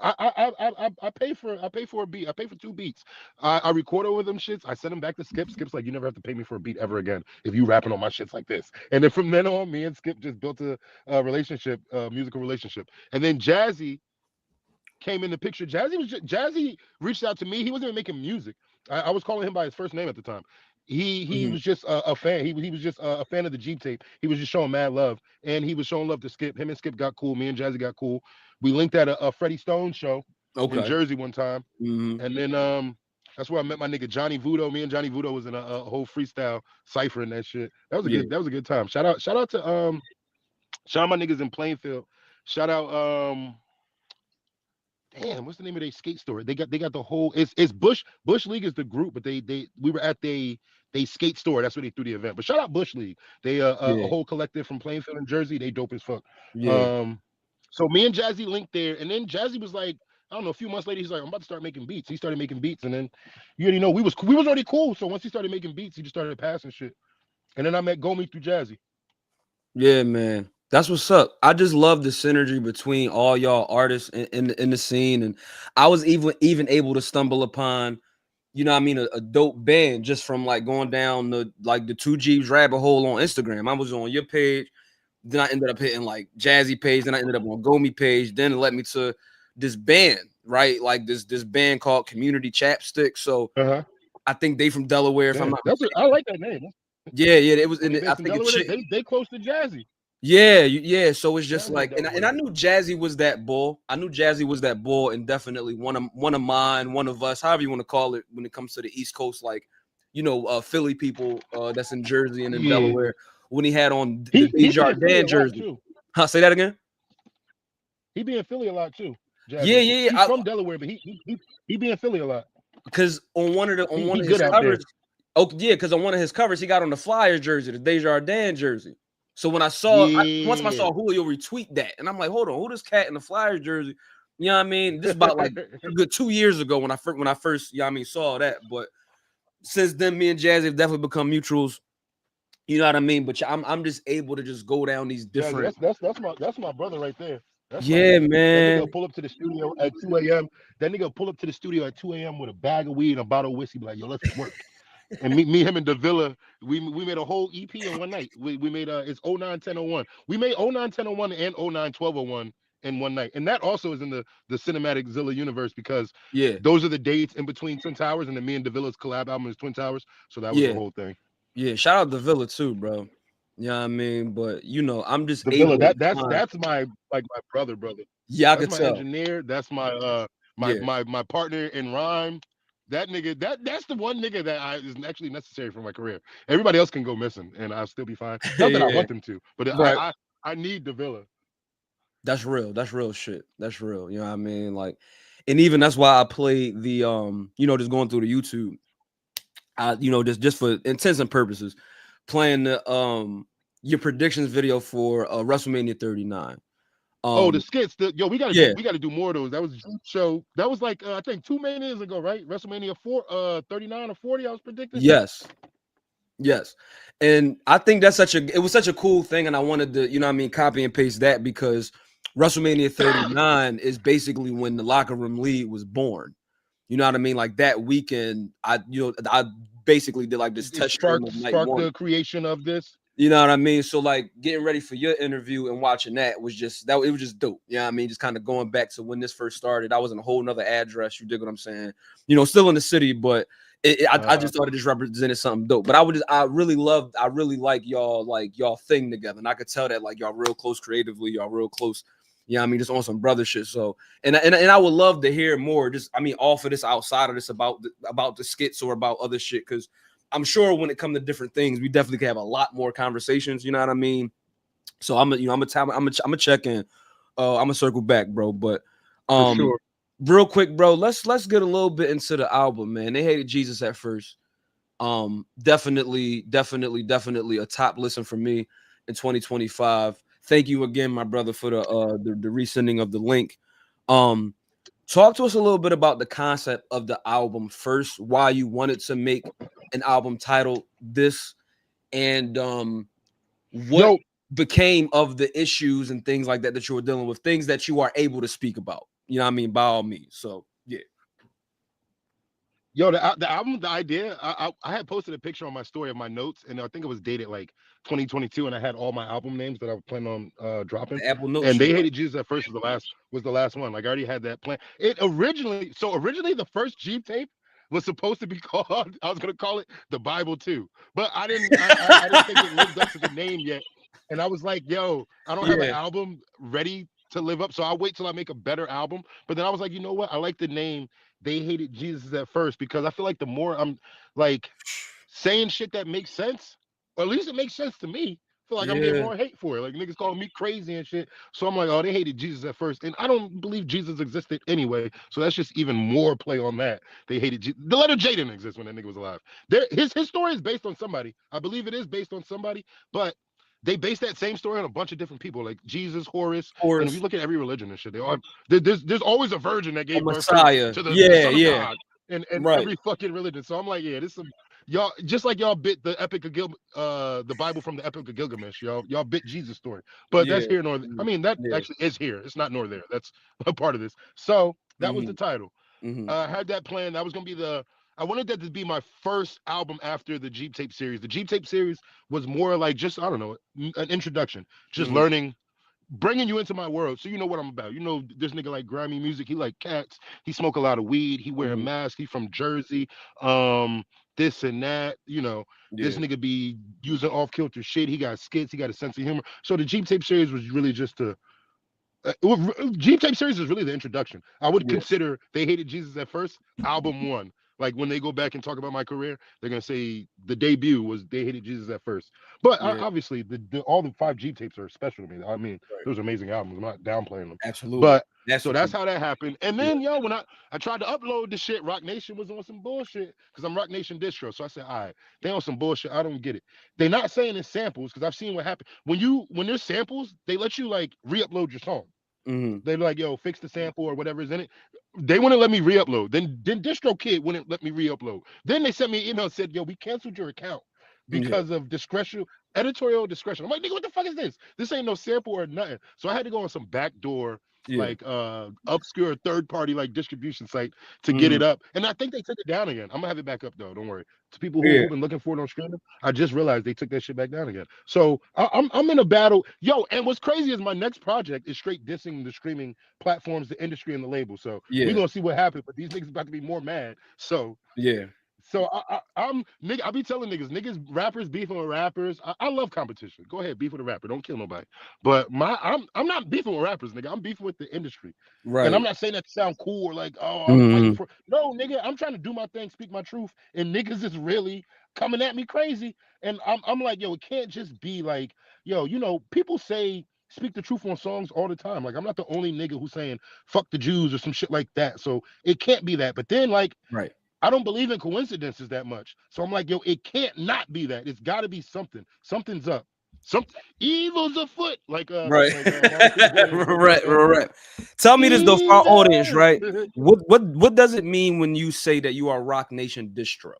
I pay for a beat. I pay for 2 beats. I record over them shits. I send them back to Skip. Skip's like, you never have to pay me for a beat ever again if you rapping on my shits like this. And then from then on, me and Skip just built a relationship, a musical relationship. And then Jazzy came in the picture. Jazzy reached out to me. He wasn't even making music. I was calling him by his first name at the time. He was just a fan. He was just a fan of the Jeep tape. He was just showing mad love, and he was showing love to Skip. Him and Skip got cool. Me and Jazzy got cool. We linked at a Freddie Stone show in Okay. Jersey one time, and then that's where I met my nigga Johnny Vudo. Me and Johnny Vudo was in a whole freestyle cipher and that shit. That was a good time. Shout out to my niggas in Plainfield. Shout out damn, what's the name of their skate store? They got the whole it's Bush League is the group, but we were at they skate store. That's where they threw the event. But shout out Bush League. They a whole collective from Plainfield and Jersey. They dope as fuck. Yeah. So me and Jazzy linked there, and then Jazzy was like, I don't know, a few months later, he's like, I'm about to start making beats. He started making beats, and then you already know we was already cool. So once he started making beats, he just started passing shit. And then I met Gomi through Jazzy. Yeah, man. That's what's up. I just love the synergy between all y'all artists in the scene. And I was even able to stumble upon, you know what I mean, a dope band just from like going down the 2 Jeeps rabbit hole on Instagram. I was on your page, then I ended up hitting like Jazzy page, then I ended up on Gomi page, then it led me to this band, right? Like this band called Community Chapstick. So I think they from Delaware, if I'm not I like that name. Yeah, it was in I I think Delaware, they close to Jazzy. Yeah. So it's just Jazzy like, and I knew Jazzy was that bull. I knew Jazzy was that bull, and definitely one of mine, one of us, however you want to call it, when it comes to the East Coast, like Philly people that's in Jersey and in Delaware. When he had on the Desjardins jersey, say that again. He be in Philly a lot too. Jazzy. Yeah. He's from Delaware, but he be in Philly a lot. Because on one of his covers, because on one of his covers, he got on the Flyers jersey, the Desjardins jersey. So when I saw, once I saw Julio retweet that, and I'm like, hold on, who this cat in the Flyers jersey? You know what I mean? This is about like a good 2 years ago when I first, saw that. But since then, me and Jazzy have definitely become mutuals. You know what I mean? But I'm just able to just go down these different. That's my brother right there. That's man. That nigga pull up to the studio at 2 a.m. That nigga pull up to the studio at 2 a.m. with a bag of weed and a bottle of whiskey. Be like, yo, let's work. And me, him, and Davila, we made a whole EP in one night. We made it's 09-10-01. We made 09-10-01 and 09-12-01 in one night. And that also is in the cinematic Zilla universe because those are the dates in between Twin Towers, and then me and Davila's collab album is Twin Towers. So that was the whole thing. Yeah, shout out Davila too, bro. You know what I mean? But I'm just Davila, that's my brother. Yeah, that's my engineer. That's my my partner in rhyme. That nigga, that's the one nigga that is actually necessary for my career. Everybody else can go missing, and I'll still be fine. Not that I want them to, but I need Davila. That's real. That's real shit. That's real. You know what I mean? Like, and even that's why I played the just going through the YouTube. Just for intents and purposes, playing the your predictions video for WrestleMania 39. The skits. We gotta do more of those. That was a show. That was like I think 2 years ago, right? WrestleMania 39 or 40. I was predicting. Yes, and I think it was such a cool thing, and I wanted to copy and paste that because WrestleMania 39 is basically when the Locker Room League was born. You know what I mean? Like that weekend, I basically did like this test sparked the creation of this. You know what I mean? So like getting ready for your interview and watching that was just it was just dope. You know what I mean? Just kind of going back to when this first started. I was in a whole nother address. You dig what I'm saying? Still in the city, but I just thought it just represented something dope. But I really like y'all thing together. And I could tell that like y'all real close creatively, y'all real close. You know what I mean? Just on some brother shit. So and I would love to hear more off of this, outside of this, about the skits or about other shit, because I'm sure when it comes to different things, we definitely can have a lot more conversations. You know what I mean? So I'm gonna check in I'm gonna circle back, bro. But For sure. real quick, bro, let's get a little bit into the album, man. They Hated Jesus at First. Definitely a top listen for me in 2025. Thank you again, my brother, for the resending of the link. Talk to us a little bit about the concept of the album first, why you wanted to make an album titled this, and what became of the issues and things like that you were dealing with, things that you are able to speak about. You know what I mean? By all means. So yeah. Yo, the album, the idea, I had posted a picture on my story of my notes, and I think it was dated like 2022, and I had all my album names that I was planning on dropping. The Apple Notes. And They Hated Jesus at First was the last one. Like I already had that plan. Originally the first Jeep tape was supposed to be called, I was gonna call it The Bible 2, but I didn't think it lived up to the name yet. And I was like, yo, I don't have an album ready to live up, so I'll wait till I make a better album. But then I was like, you know what? I like the name They Hated Jesus at First, because I feel like the more I'm like saying shit that makes sense, or at least it makes sense to me, I feel like I'm getting more hate for it. Like niggas calling me crazy and shit. So I'm like, oh, they hated Jesus at first. And I don't believe Jesus existed anyway. So that's just even more play on that. They hated Jesus. The letter J didn't exist when that nigga was alive. His story is based on somebody. I believe it is based on somebody, but they base that same story on a bunch of different people, like Jesus, Horus. And if you look at every religion and shit, there's always a virgin that gave birth to the son of God in every fucking religion. So I'm like, yeah, this some y'all, just like y'all bit the Epic of the Bible from the Epic of Gilgamesh. Y'all bit Jesus' story, but that's here nor. I mean, that actually is here. It's not nor there. That's a part of this. So that was the title. I had that plan. That was gonna be I wanted that to be my first album after the Jeep Tape series. The Jeep Tape series was more like just, I don't know, an introduction, just learning, bringing you into my world so you know what I'm about. You know, this nigga like grimy music. He like cats. He smoke a lot of weed. He wear a mask. He from Jersey. This and that. You know, this nigga be using off-kilter shit. He got skits. He got a sense of humor. So the Jeep Tape series was really just Jeep Tape series is really the introduction. I would consider They Hated Jesus at First album 1. Like when they go back and talk about my career, they're gonna say the debut was They Hated Jesus at First. But obviously, all the 5 Jeep tapes are special to me. I mean, those are amazing albums. I'm not downplaying them. Absolutely. But so that's how that happened. And then when I tried to upload the shit, Rock Nation was on some bullshit because I'm Rock Nation distro. So I said, all right, they on some bullshit. I don't get it. They're not saying it's samples because I've seen what happened when there's samples. They let you like re-upload your song. They're like, yo, fix the sample or whatever is in it. They wouldn't let me re-upload. Then DistroKid wouldn't let me re-upload. Then they sent me an email and said, yo, we canceled your account because of editorial discretion. I'm like, nigga, what the fuck is this? This ain't no sample or nothing. So I had to go on some backdoor, like obscure third-party like distribution site to get it up. And I think they took it down again. I'm gonna have it back up though. Don't worry. To people who've been looking for it on streaming, I just realized they took that shit back down again. So I'm in a battle. Yo, and what's crazy is my next project is straight dissing the streaming platforms, the industry, and the label. So we're gonna see what happens. But these niggas about to be more mad. So So I'm nigga. I be telling niggas, rappers beefing with rappers. I love competition. Go ahead, beef with a rapper. Don't kill nobody. But I'm not beefing with rappers, nigga. I'm beefing with the industry. Right. And I'm not saying that to sound cool or like, oh, I'm fighting for. No, nigga. I'm trying to do my thing, speak my truth, and niggas is really coming at me crazy. And I'm like, yo, it can't just be like, yo, you know, people say speak the truth on songs all the time. Like I'm not the only nigga who's saying fuck the Jews or some shit like that. So it can't be that. But then like, I don't believe in coincidences that much. So I'm like, yo, it can't not be that. It's got to be something. Something's up. Evil's afoot. Like right. Right. Tell me this though, for our audience, right? What does it mean when you say that you are Rock Nation distro?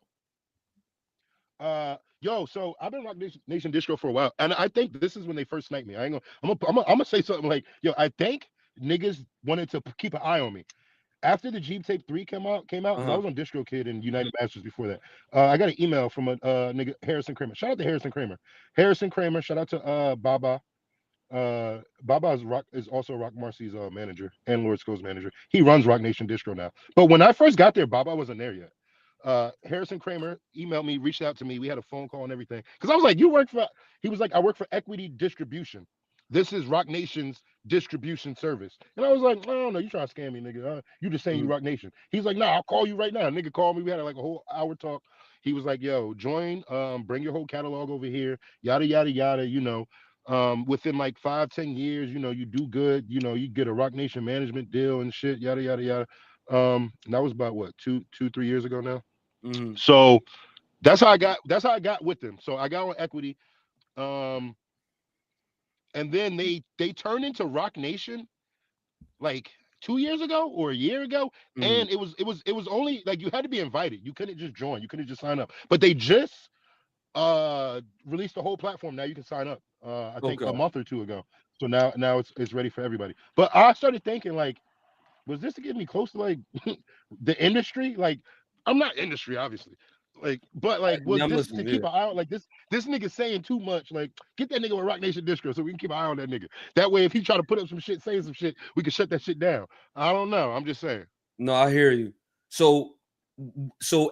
Yo, so I've been Rock Nation distro for a while, and I think this is when they first sniped me. I'm gonna say something like, yo, I think niggas wanted to keep an eye on me. After the Jeep Tape 3 came out, because I was on DistroKid and United Masters before that. I got an email from a nigga, Harrison Kramer. Shout out to Harrison Kramer. Harrison Kramer, shout out to Baba. Baba is also Rock Marcy's manager and Lord Sco's manager. He runs Rock Nation Distro now. But when I first got there, Baba wasn't there yet. Harrison Kramer emailed me, reached out to me. We had a phone call and everything. Because I was like, he was like, I work for Equity Distribution. This is Rock Nation's distribution service. And I was like, oh no, you trying to scam me, nigga. You just saying you Rock Nation. He's like, nah, I'll call you right now. Nigga called me. We had like a whole hour talk. He was like, yo, join, bring your whole catalog over here, yada, yada, yada, you know. within like 5-10 years, you do good, you get a Rock Nation management deal and shit, yada yada yada. And that was about what, 3 years ago now. Mm-hmm. So that's how I got with them. So I got on Equity, and then they turned into Rock Nation like 2 years ago or a year ago, and it was only like you had to be invited. You couldn't just join. You couldn't just sign up. But they just released the whole platform. Now you can sign up. I think a month or two ago. So now it's ready for everybody. But I started thinking, like, was this to get me close to like the industry? Like, I'm not industry, obviously. Like, but like, was I'm this listening, to keep an eye on? Like, this nigga saying too much. Like, get that nigga with Rock Nation Distro so we can keep an eye on that nigga. That way, if he try to put up some shit, saying some shit, we can shut that shit down. I don't know. I'm just saying. No, I hear you. So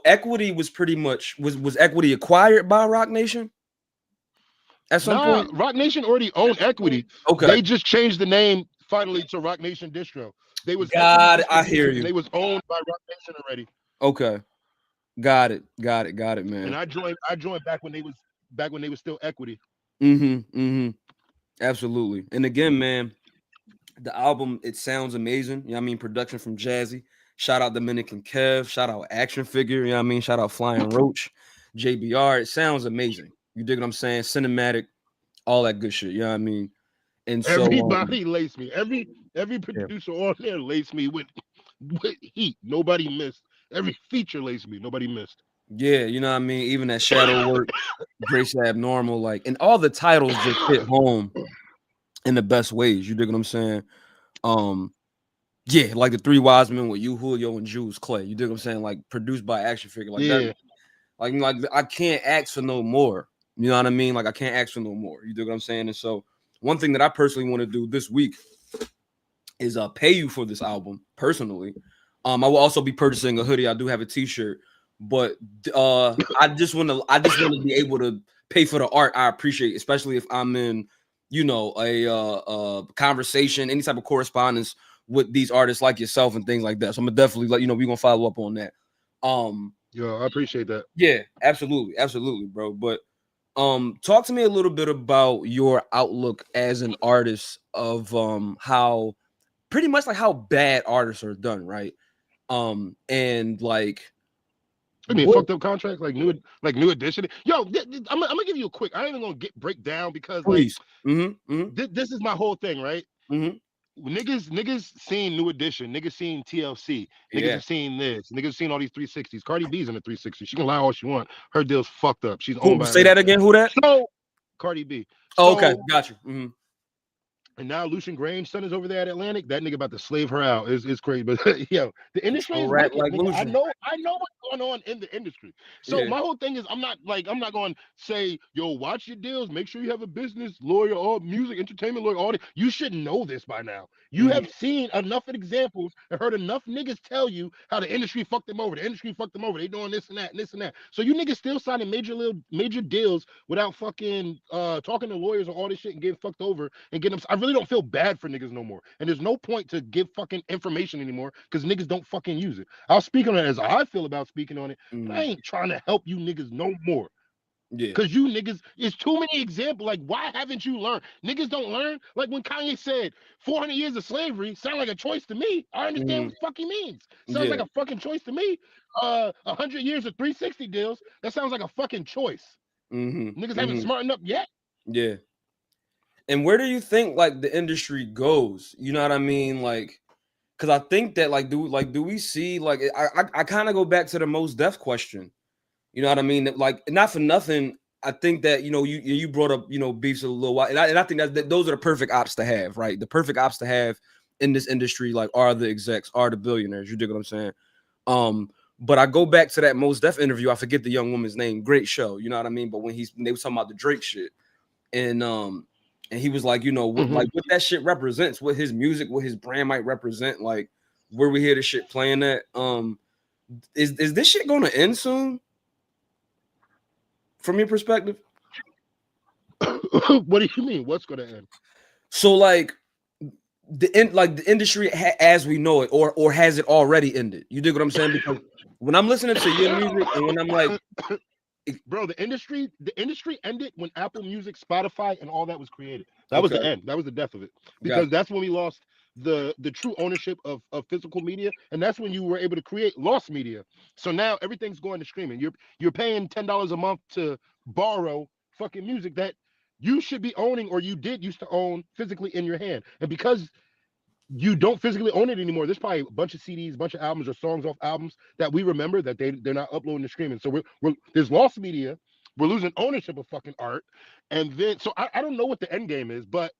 Equity was pretty much was Equity acquired by Rock Nation at some point? Rock Nation already owned Equity. Okay. They just changed the name finally to Rock Nation Distro. They was Got it. I hear you. They was owned by Rock Nation already. Okay. Got it, man. And I joined back when they was still Equity. Absolutely. And again, man, the album, it sounds amazing. You know what I mean? Production from Jazzy. Shout out Dominican Kev. Shout out Action Figure. You know what I mean? Shout out Flying Roach. JBR. It sounds amazing. You dig what I'm saying? Cinematic, all that good shit. You know what I mean? And so everybody laced me. Every producer on there laced me with heat. Nobody missed. Every feature laced me. Nobody missed. Yeah, you know what I mean? Even that shadow work, Grace Abnormal, like, and all the titles just hit home in the best ways. You dig what I'm saying? Yeah, like the Three Wise Men with you, Julio, and Jules Clay. You dig what I'm saying? Like, produced by Action Figure. Like that. Like I can't ask for no more. You know what I mean? Like, I can't ask for no more. You dig what I'm saying? And so one thing that I personally want to do this week is pay you for this album personally. I will also be purchasing a hoodie. I do have a t-shirt, but I just want to be able to pay for the art. I appreciate, especially if I'm in, a conversation, any type of correspondence with these artists like yourself and things like that. So I'm gonna definitely let you know, we're gonna follow up on that. Yo, I appreciate that. Yeah, absolutely, bro. But talk to me a little bit about your outlook as an artist of how pretty much like how bad artists are done, right? And like, I mean, fucked up contracts like new edition. Yo, I'm gonna give you a quick. I ain't even gonna break down because please. This is my whole thing, right? Niggas seen New Edition, niggas seen TLC, niggas have seen this, niggas seen all these 360s. Cardi B's in the 360. She can lie all she want. Her deal's fucked up. She's owned by. Say that again. Who that? So Cardi B. Oh, okay, got you. And now Lucian Grange's son is over there at Atlantic. That nigga about to slave her out. It's crazy. But yo, the industry is wicked, like I know what's going on in the industry. So my whole thing is I'm not going to say, yo, watch your deals, make sure you have a business lawyer or music entertainment lawyer. All that. You should know this by now. You have seen enough examples and heard enough niggas tell you how the industry fucked them over. The industry fucked them over. They doing this and that and this and that. So you niggas still signing major deals without fucking talking to lawyers or all this shit and getting fucked over and getting them. I really don't feel bad for niggas no more. And there's no point to give fucking information anymore because niggas don't fucking use it. I'll speak on it as I feel about speaking on it, but I ain't trying to help you niggas no more. Yeah. Because you niggas, it's too many examples. Like, why haven't you learned? Niggas don't learn. Like when Kanye said 400 years of slavery sound like a choice to me. I understand what the fuck he means. Sounds like a fucking choice to me. 100 years of 360 deals, that sounds like a fucking choice. Niggas haven't smartened up yet. Yeah. And where do you think like the industry goes? You know what I mean? Like, because I think that do we see like I kind of go back to the Mos Def question. You know what I mean? Like, not for nothing, I think that you brought up beefs a little while, and I think that those are the perfect ops to have, right? The perfect ops to have in this industry, like, are the execs, are the billionaires. You dig what I'm saying? But I go back to that Mos Def interview. I forget the young woman's name. Great show. You know what I mean? But when they were talking about the Drake shit, and he was like, what that shit represents, what his music, what his brand might represent, like where we hear the shit playing at. Is this shit going to end soon? From your perspective? What do you mean? What's going to end? So like the industry as we know it, or has it already ended? You dig what I'm saying? Because when I'm listening to your music and when I'm like, Bro, the industry ended when Apple Music, Spotify, and all that was created. That was the end. That was the death of it. Because that's when we lost the true ownership of physical media, and that's when you were able to create lost media. So now everything's going to streaming. You're paying $10 a month to borrow fucking music that you should be owning, or you did used to own physically in your hand. And because you don't physically own it anymore, there's probably a bunch of CDs, a bunch of albums or songs off albums that we remember that they're not uploading to streaming. So we're there's lost media. We're losing ownership of fucking art. And then so I don't know what the end game is, but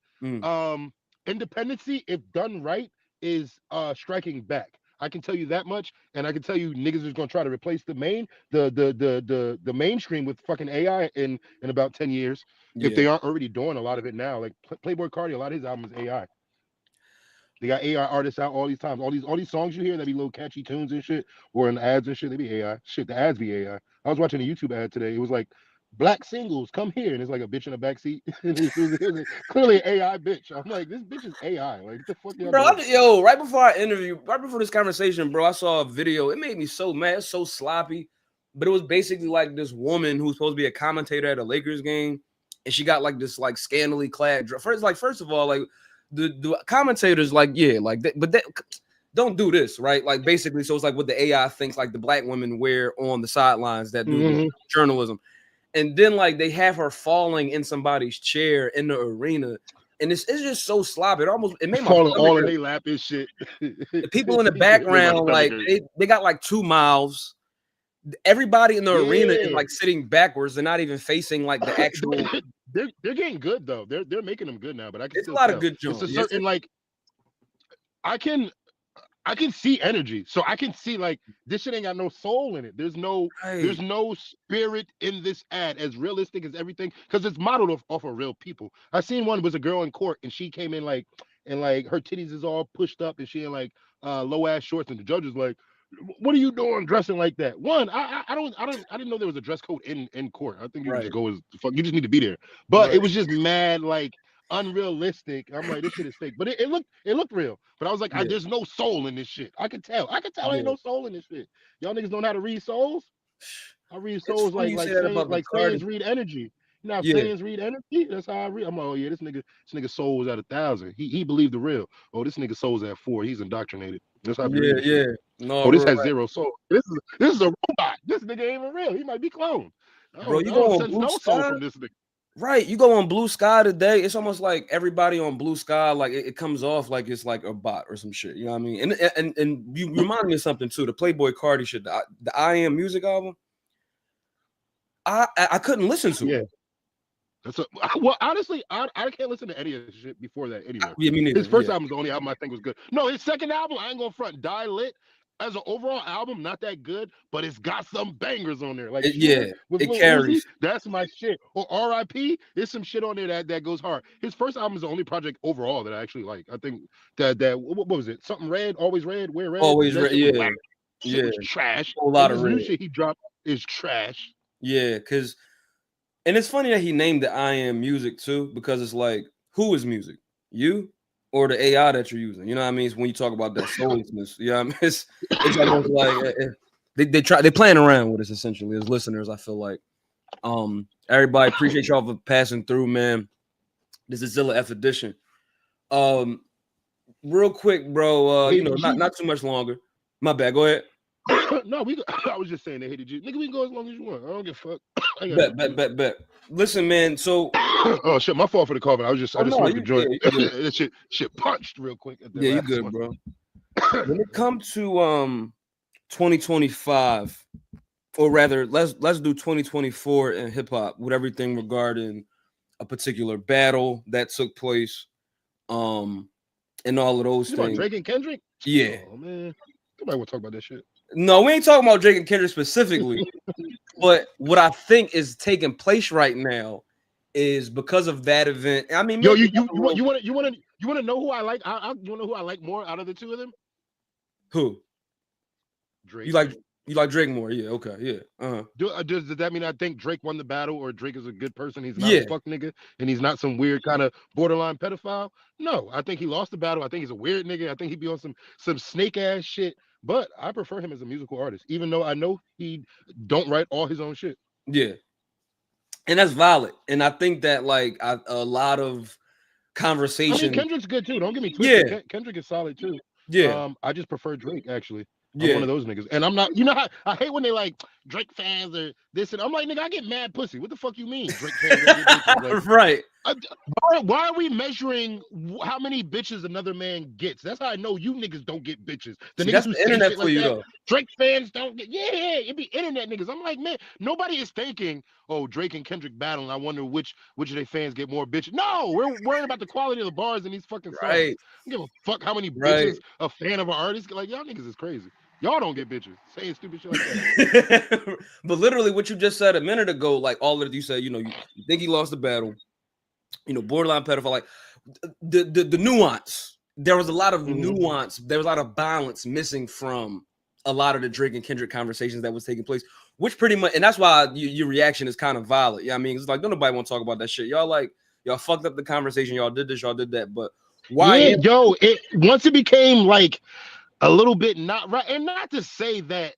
independency, if done right, is striking back. I can tell you that much, and I can tell you niggas is gonna try to replace the mainstream with fucking AI in about 10 years, if they aren't already doing a lot of it now. Like Playboy Cardi, a lot of his albums is AI. They got AI artists out all these times. All these songs you hear that be little catchy tunes and shit, or in ads and shit, they be AI. Shit, the ads be AI. I was watching a YouTube ad today. It was like, black singles, come here, and it's like a bitch in the backseat. it was clearly an AI bitch. I'm like, this bitch is AI. Like, what the fuck y'all Bro, right before this conversation, bro, I saw a video. It made me so mad. It's so sloppy. But it was basically like this woman who's supposed to be a commentator at a Lakers game, and she got like this like scantily clad dress. First of all, like the commentators, like, yeah, like that, but that don't do this, right? Like basically, so it's like what the AI thinks like the black women wear on the sidelines that do the journalism. And then like they have her falling in somebody's chair in the arena. And it's just so sloppy. It made my falling all in their lap and shit. The people in the background, like they got like 2 mouths. Everybody in the arena is like sitting backwards. They're not even facing like the actual. They're getting good though. They're making them good now. But I can it's still a lot tell. of good jokes. It's a certain like I can see energy, so I can see like this shit ain't got no soul in it. There's no spirit in this ad, as realistic as everything, because it's modeled off of real people. I seen one was a girl in court, and she came in like, and like her titties is all pushed up, and she in like low ass shorts, and the judge is like, "What are you doing dressing like that?" One, I didn't know there was a dress code in court. I think you just go as fuck. You just need to be there. But it was just mad like unrealistic. I'm like, this shit is fake, but it looked real. But I was like, there's no soul in this shit. I could tell ain't no soul in this shit. Y'all niggas don't know how to read souls. I read souls like fans read energy. You know how fans read energy? That's how I read. I'm like, oh yeah, this nigga soul was at 1,000. He believed the real. Oh, this nigga soul's at 4. He's indoctrinated. That's how I read shit. No, oh, this has zero soul. This is a robot. This nigga ain't even real. He might be cloned. Bro, you go on Blue Sky from this nigga. Right, you go on Blue Sky today. It's almost like everybody on Blue Sky, like it comes off like it's like a bot or some shit. You know what I mean? And you remind me of something too. The Playboy Cardi shit, the I Am Music album. I couldn't listen to it. Well, honestly, I can't listen to any of this shit before that anyway. Yeah, me neither. His first album is the only album I think was good. No, his second album, I ain't gonna front. Die Lit, as an overall album, not that good, but it's got some bangers on there. Like it carries. Uzi, that's my shit. Or R.I.P. There's some shit on there that goes hard. His first album is the only project overall that I actually like. I think that what was it? Something Red, Always Red, Wear Red. Always Red, yeah. Shit was trash. A lot of new shit he dropped is trash. Yeah, and it's funny that he named the I Am Music too, because it's like, who is music? You or the AI that you're using? You know what I mean? It's when you talk about that soullessness, you know what I mean? It's almost like they're playing around with us essentially as listeners. I feel like everybody appreciate y'all for passing through, man. This is Zilla F edition. Real quick, bro. Not too much longer. My bad. Go ahead. No, I was just saying they hated you. Nigga, we can go as long as you want. I don't give a fuck. Bet. Listen, man. So oh shit, my fault for the call, I just wanted to join. This shit punched real quick. Yeah, you good, bro. When it comes to 2025, or rather, let's do 2024 in hip hop with everything regarding a particular battle that took place, and all of those things. Drake and Kendrick? Yeah. Oh man, nobody want to talk about that shit. No, we ain't talking about Drake and Kendrick specifically. But what I think is taking place right now is because of that event. I mean, yo, you want to know who I like? You want to know who I like more out of the two of them? Who? Drake. You like Drake more? Yeah. Okay. Yeah. Does that mean I think Drake won the battle, or Drake is a good person? He's not a fuck nigga, and he's not some weird kind of borderline pedophile. No, I think he lost the battle. I think he's a weird nigga. I think he'd be on some snake ass shit. But I prefer him as a musical artist, even though I know he don't write all his own shit. Yeah. And that's valid. And I think that like a lot of conversation. I mean, Kendrick's good too. Don't get me Yeah. twisted. Kendrick is solid too. Yeah. I just prefer Drake actually. I'm Yeah. one of those niggas, and I'm not. You know how I hate when they like Drake fans or this, and I'm like, nigga, I get mad pussy. What the fuck you mean, Drake fans don't get bitches? Like, right. Why are we measuring how many bitches another man gets? That's how I know you niggas don't get bitches. The See, niggas that's who the say internet shit for like you that. though. Drake fans don't get. Yeah, it be internet niggas. I'm like, man, nobody is thinking, oh, Drake and Kendrick battling. I wonder which of their fans get more bitches. No, we're worrying about the quality of the bars in these fucking songs. Right. I don't give a fuck how many Right. bitches a fan of an artist. Like, y'all niggas is crazy. Y'all don't get bitches saying stupid shit like that. But literally, what you just said a minute ago, like all of you said, you think he lost the battle, borderline pedophile, like the nuance. There was a lot of nuance. There was a lot of balance missing from a lot of the Drake and Kendrick conversations that was taking place, which pretty much, and that's why your reaction is kind of valid. Yeah, I mean, it's like don't nobody want to talk about that shit. Y'all fucked up the conversation. Y'all did this. Y'all did that. But why? Yeah, yo, once it became like a little bit not right, and not to say that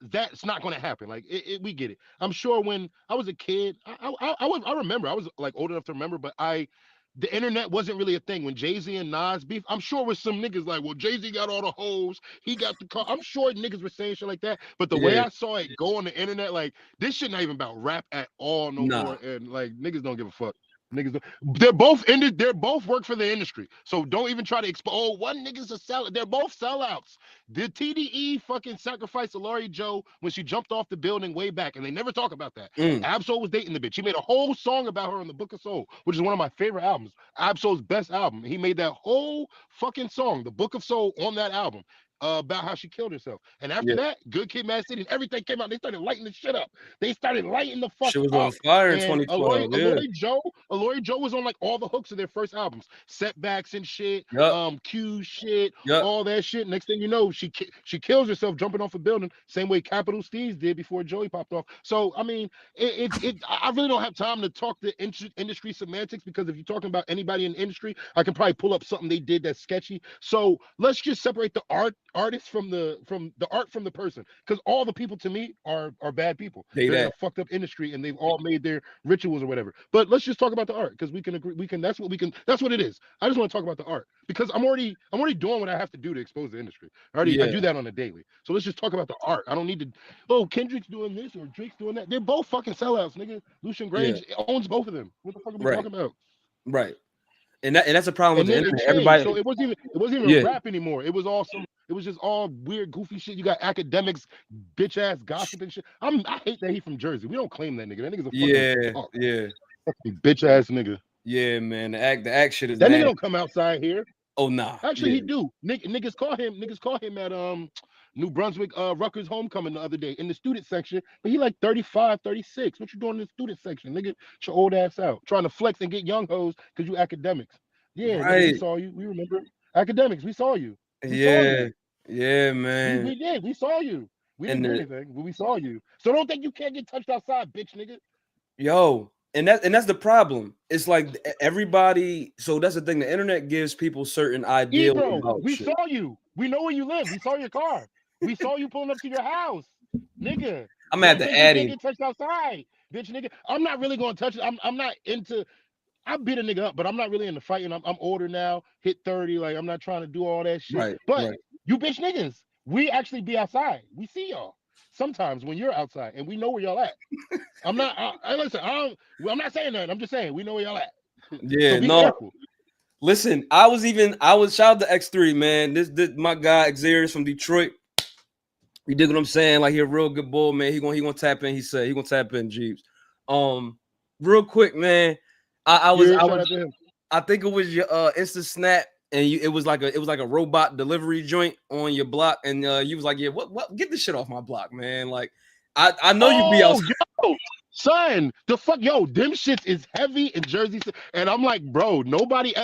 that's not going to happen. Like we get it. I'm sure when I was a kid, I remember I was like old enough to remember, but the internet wasn't really a thing when Jay-Z and Nas beef. I'm sure with some niggas like, well, Jay-Z got all the hoes, he got the car. I'm sure niggas were saying shit like that. But the way I saw it go on the internet, like this shit not even about rap at all no more. And like niggas don't give a fuck. Niggas, they're both work for the industry. So don't even try to expose. Oh, one nigga's a sellout. They're both sellouts. The TDE fucking sacrificed Lori Joe when she jumped off the building way back, and they never talk about that. Absol was dating the bitch. He made a whole song about her on the Book of Soul, which is one of my favorite albums. Absol's best album. He made that whole fucking song, the Book of Soul, on that album. About how she killed herself. And after that, Good Kid, Mad City, everything came out. They started lighting the shit up. They started lighting the fuck she was up. on fire in And 2012. Alori Joe was on like all the hooks of their first albums, Setbacks and shit, Q shit, all that shit. Next thing you know, she kills herself jumping off a building, same way Capital Steez did before Joey popped off. So I mean, I really don't have time to talk the industry semantics, because if you're talking about anybody in the industry, I can probably pull up something they did that's sketchy. So let's just separate the artist from the art from the person, because all the people to me are bad people. They're in a fucked up industry and they've all made their rituals or whatever. But let's just talk about the art, because we can agree. That's what it is. I just want to talk about the art because I'm already doing what I have to do to expose the industry. I do that on a daily. So let's just talk about the art. I don't need to. Kendrick's doing this or Drake's doing that. They're both fucking sellouts, nigga. Lucian Grange owns both of them. What the fuck are we talking about? Right. And that's a problem with the internet. Everybody, so it wasn't even rap anymore. It was just all weird, goofy shit. You got academics, bitch ass gossip and shit. I hate that he from Jersey. We don't claim that nigga. That nigga's a fucking fucking bitch ass nigga. Yeah, man. The act shit is that nigga don't come outside here. Oh nah. Actually, he do. Niggas call him at New Brunswick Rutgers homecoming the other day in the student section, but he like 35, 36. What you doing in the student section, nigga? Get your old ass out. Trying to flex and get young hoes because you academics. Yeah, nigga, we saw you. We remember. Academics, we saw you. Yeah, man. We did. We saw you. We didn't do anything, but we saw you. So don't think you can't get touched outside, bitch, nigga. Yo, and that's the problem. It's like everybody. So that's the thing. The internet gives people certain ideas. We saw you. We know where you live. We saw your car. We saw you pulling up to your house, nigga. I'm at the Addy. You can't get touched outside, bitch, nigga. I'm not really gonna touch it. I'm not into. I beat a nigga up, but I'm not really into fighting. I'm older now, hit 30. Like I'm not trying to do all that shit. But you bitch niggas, we actually be outside. We see y'all sometimes when you're outside, and we know where y'all at. I'm not. Listen. I'm not saying that. I'm just saying we know where y'all at. Yeah, so be careful. Listen, I was shout out to X3, man. This my guy Xerius from Detroit. You dig what I'm saying? Like he a real good bull, man. He gonna tap in. He said he gonna tap in, Jeeps. Real quick, man. I think it was your Insta Snap, and it was like a robot delivery joint on your block, and you was like, yeah, what? Get this shit off my block, man. Like I know you be outside. Yo, son, the fuck, them shits is heavy in Jersey, and I'm like, bro, nobody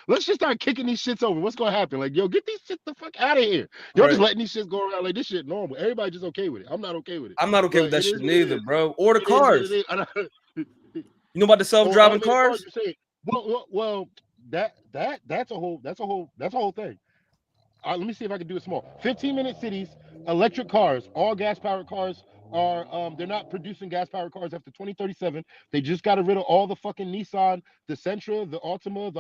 let's just start kicking these shits over. What's gonna happen? Like, yo, get these shits the fuck out of here. Y'all just letting these shits go around like this shit normal. Everybody just okay with it. I'm not okay with it. I'm not okay with that shit neither, bro. Or the cars. You know about the self-driving cars? Well, that's a whole thing. Let me see if I can do it small. 15-minute cities, electric cars, all gas-powered cars are they're not producing gas powered cars after 2037. They just got rid of all the fucking Nissan, the Sentra, the Altima,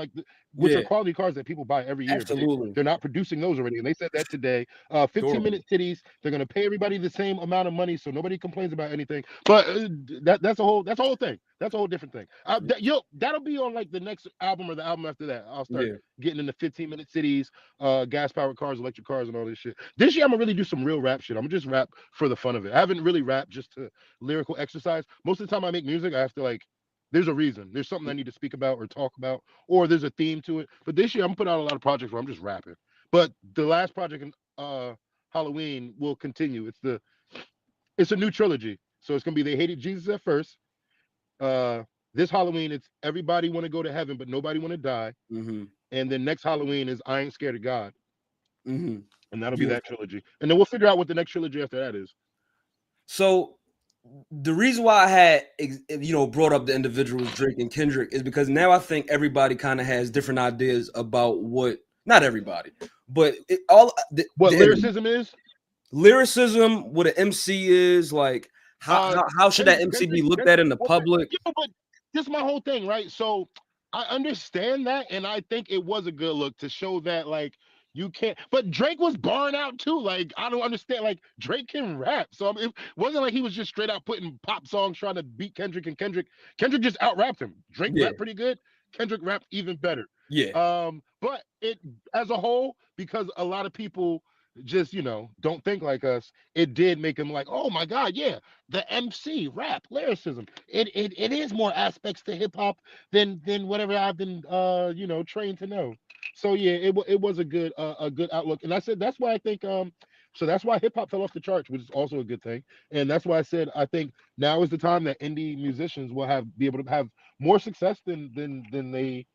which are quality cars that people buy every year. Absolutely. They're not producing those already, and they said that today. 15-minute cities. They're gonna pay everybody the same amount of money, so nobody complains about anything. But that's a whole thing. That's a whole different thing. That'll be on like the next album or the album after that. I'll start getting into 15-minute cities, gas powered cars, electric cars, and all this shit. This year I'm gonna really do some real rap shit. I'm gonna just rap for the fun of it. I haven't really rapped just to lyrical exercise. Most of the time I make music, I have to like. There's a reason. There's something I need to speak about or talk about, or there's a theme to it. But this year I'm gonna put out a lot of projects where I'm just rapping. But the last project in Halloween will continue. It's a new trilogy. So it's gonna be They Hated Jesus at First. This Halloween it's Everybody Want to Go to Heaven, but Nobody Want to Die. Mm-hmm. And then next Halloween is I Ain't Scared of God. Mm-hmm. And that'll be that trilogy. And then we'll figure out what the next trilogy after that is. So the reason why I had brought up the individuals Drake and Kendrick is because now I think everybody kind of has different ideas about what, not everybody, but lyricism is, lyricism, what an MC is, like how should that MC be looked at in the public? But this is my whole thing, right? So I understand that, and I think it was a good look to show that like you can't. But Drake was barring out too. Like I don't understand. Like Drake can rap, so it wasn't like he was just straight out putting pop songs trying to beat Kendrick. And Kendrick just out rapped him. Drake rapped pretty good. Kendrick rapped even better. Yeah. But it as a whole, because a lot of people just don't think like us, it did make him like, oh my god, yeah, the MC rap lyricism. It is more aspects to hip hop than whatever I've been trained to know. So yeah, it was a good outlook, and I said that's why I think so that's why hip hop fell off the charts, which is also a good thing, and that's why I said I think now is the time that indie musicians will be able to have more success than they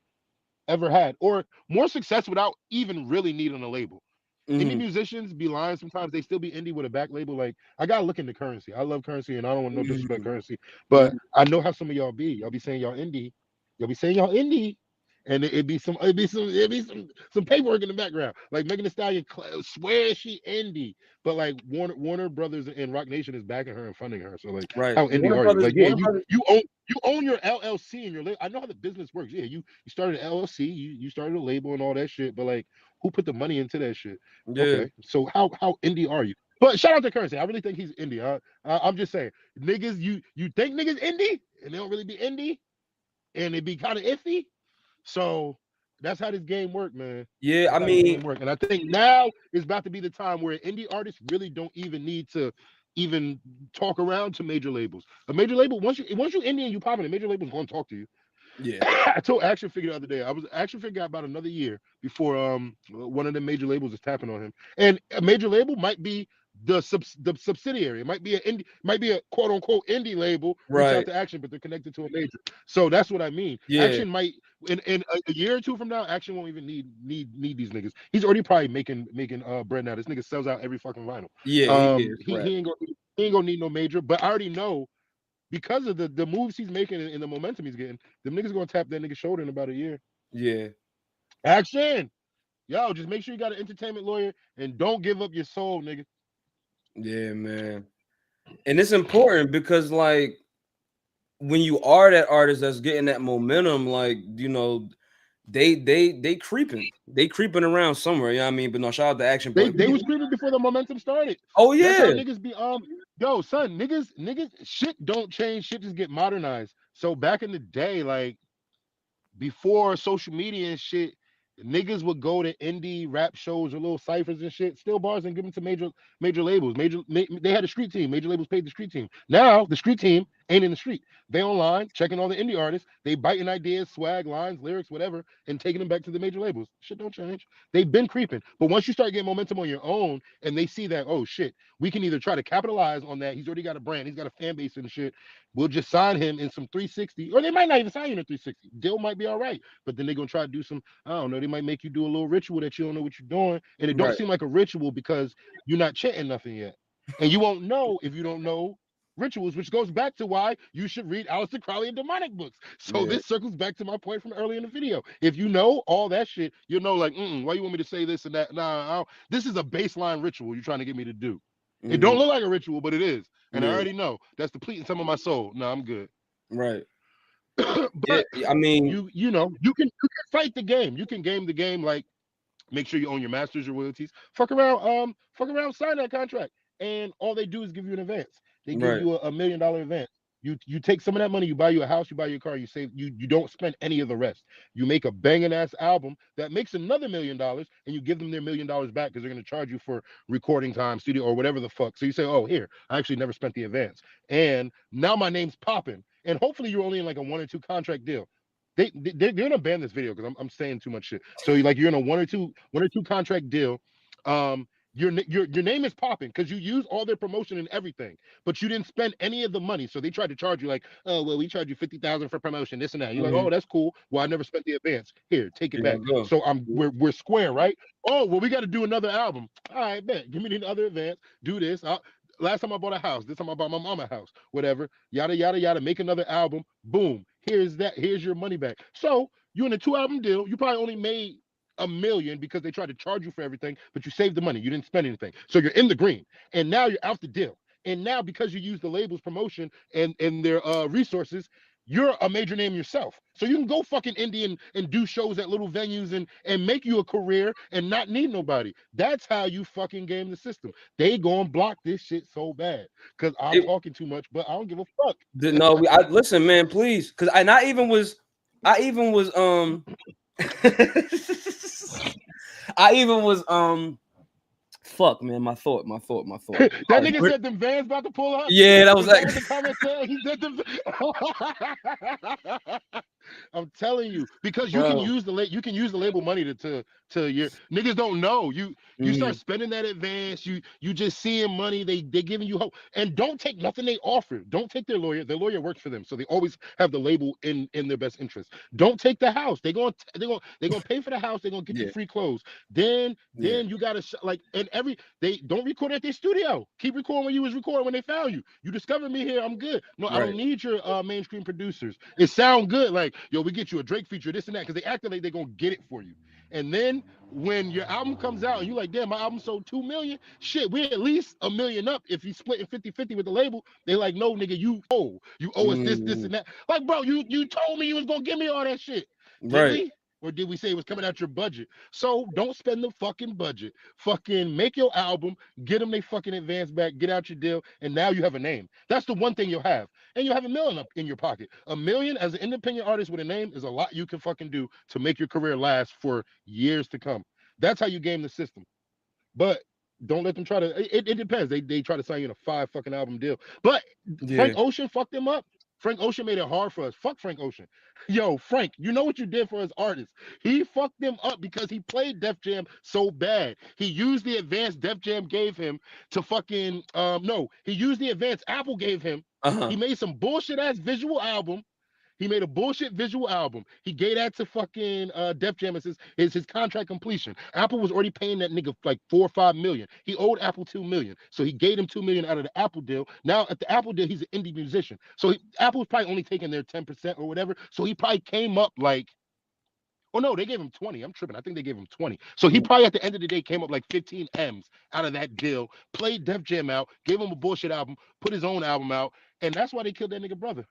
ever had, or more success without even really needing a label. Indie musicians be lying sometimes. They still be indie with a back label. Like I gotta look into Currency. I love Currency, and I don't want no disrespect Currency, but I know how some of y'all be. Y'all be saying y'all indie. Y'all be saying y'all indie, and it'd be some paperwork in the background. Like Megan Thee Stallion swears she indie, but like Warner Brothers and Rock Nation is backing her and funding her. So like, how indie are you? Like yeah, you own your LLC and your. I know how the business works. Yeah, you started an LLC, you started a label and all that shit, but like. Who put the money into that shit? Yeah. Okay, so how indie are you? But shout out to Currency. I really think he's indie. I'm just saying, niggas, you think niggas indie, and they don't really be indie, and it be kind of iffy. So that's how this game work, man. Yeah, I mean, and I think now is about to be the time where indie artists really don't even need to even talk around to major labels. A major label, once you indie and you popping, a major label's going to talk to you. Yeah, I told Action Figure the other day. Action Figure got about another year before one of the major labels is tapping on him. And a major label might be the subsidiary. It might be a quote unquote indie label reach out to Action, but they're connected to a major. So that's what I mean. Yeah. Action might in a year or two from now, Action won't even need these niggas. He's already probably making bread now. This nigga sells out every fucking vinyl. Yeah, he ain't gonna need no major. But I already know. Because of the moves he's making and the momentum he's getting, them niggas gonna tap that nigga's shoulder in about a year. Yeah. Action. Yo, just make sure you got an entertainment lawyer and don't give up your soul, nigga. Yeah, man. And it's important because like when you are that artist that's getting that momentum, like, they creeping around somewhere, you know what I mean? But no, shout out to Action. They was creeping before the momentum started. Oh yeah. That's how niggas be yo, son, niggas shit don't change, shit just get modernized. So back in the day, like before social media and shit, niggas would go to indie rap shows or little ciphers and shit, steal bars and give them to major labels. They had a street team. Major labels paid the street team. Now the street team ain't in the street. They online checking all the indie artists. They biting ideas, swag, lines, lyrics, whatever, and taking them back to the major labels. Shit don't change. They've been creeping. But once you start getting momentum on your own, and they see that, oh shit, we can either try to capitalize on that. He's already got a brand. He's got a fan base and shit. We'll just sign him in some 360, or they might not even sign you in a 360. Deal might be all right, but then they're gonna try to do some. I don't know. They might make you do a little ritual that you don't know what you're doing, and it don't seem like a ritual because you're not chanting nothing yet, and you won't know if you don't know rituals, which goes back to why you should read Aleister Crowley and demonic books. So this circles back to my point from earlier in the video. If you know all that shit, you'll know like, why you want me to say this and that? Nah, this is a baseline ritual you're trying to get me to do. It don't look like a ritual, but it is. and I already know that's depleting some of my soul. No, I'm good. Right. But I mean, you know, you can fight the game. You can game the game, like make sure you own your masters, your royalties. Fuck around, sign that contract, and all they do is give you an advance. They give you a $1 million advance. You take some of that money, you buy you a house, you buy your car, you save. You don't spend any of the rest. You make a banging ass album that makes another $1 million, and you give them their $1 million back because they're gonna charge you for recording time, studio, or whatever the fuck. So you say, oh, here, I actually never spent the advance, and now my name's popping. And hopefully you're only in like a 1 or 2 contract deal. They're gonna ban this video because I'm saying too much shit. So you're in a 1 or 2 contract deal. Your name is popping because you use all their promotion and everything, but you didn't spend any of the money. So they tried to charge you like, oh well, we charge you $50,000 for promotion, this and that. You're like, oh, that's cool. Well, I never spent the advance. Here, take it back. So we're square, right? Oh well, we got to do another album. All right, bet. Give me the other advance. Do this. Last time I bought a house. This time I bought my mama a house. Whatever. Yada yada yada. Make another album. Boom. Here's your money back. So you in a 2-album deal. You probably only made $1 million because they tried to charge you for everything, but you saved the money. You didn't spend anything. So you're in the green. And now you're out the deal. And now because you use the label's promotion and their resources, you're a major name yourself. So you can go fucking indie and do shows at little venues and make you a career and not need nobody. That's how you fucking game the system. They gonna block this shit so bad because I'm talking too much, but I don't give a fuck. No, listen, man, please. Because I even was fuck, man, my thought. That nigga said them vans about to pull up. Yeah, that was like the comment said he said them. I'm telling you, because you can use the label money to your niggas don't know. You start spending that advance, you just seeing money, they giving you hope. And don't take nothing they offer. Don't take their lawyer. Their lawyer works for them. So they always have the label in their best interest. Don't take the house. They're gonna pay for the house, they're gonna get you free clothes. Then you gotta they don't record at their studio. Keep recording when you was recording when they found you. You discovered me here, I'm good. No, I don't need your mainstream producers. It sound good, like, yo, we get you a Drake feature, this and that, because they act like they're gonna get it for you. And then when your album comes out and you like, damn, my album sold 2 million, shit, we at least $1 million up. If you split 50-50 with the label, they like, no, nigga, you owe us this and that. Like, bro, you told me you was gonna give me all that shit. Did we? Or did we say it was coming out your budget? So don't spend the fucking budget. Fucking make your album, get them they fucking advance back, get out your deal, and now you have a name. That's the one thing you'll have. And you have $1 million up in your pocket. $1 million as an independent artist with a name is a lot you can fucking do to make your career last for years to come. That's how you game the system. But don't let them try to. It depends. They try to sign you in a 5 fucking album deal. But Frank Ocean fucked them up. Frank Ocean made it hard for us. Fuck Frank Ocean. Yo, Frank, you know what you did for us artists. He fucked them up because he played Def Jam so bad. He used the advance Def Jam gave him to fucking, he used the advance Apple gave him. He made some bullshit ass visual album. He made a bullshit visual album. He gave that to fucking Def Jam as his contract completion. Apple was already paying that nigga like $4 or $5 million. He owed Apple $2 million. So he gave him $2 million out of the Apple deal. Now at the Apple deal, he's an indie musician. So Apple's probably only taking their 10% or whatever. So he probably came up like, oh no, they gave him 20. I'm tripping. I think they gave him 20. So he probably at the end of the day came up like 15 M's out of that deal, played Def Jam out, gave him a bullshit album, put his own album out. And that's why they killed that nigga brother.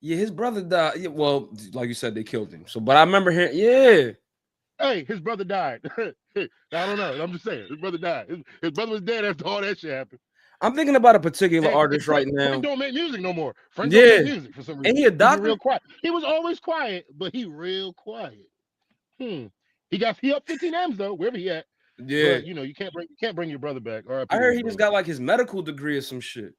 Yeah, his brother died. Yeah, well, like you said, they killed him. So, but I remember hearing, hey, his brother died. I don't know. I'm just saying, his brother died. His brother was dead after all that shit happened. I'm thinking about a particular artist right now. Frank don't make music no more. Frank don't make music for some reason. And he a doctor? Real quiet. He was always quiet, but he real quiet. He up 15 M's though, wherever he at. Yeah. But, you can't bring your brother back. I heard he just got like his medical degree or some shit.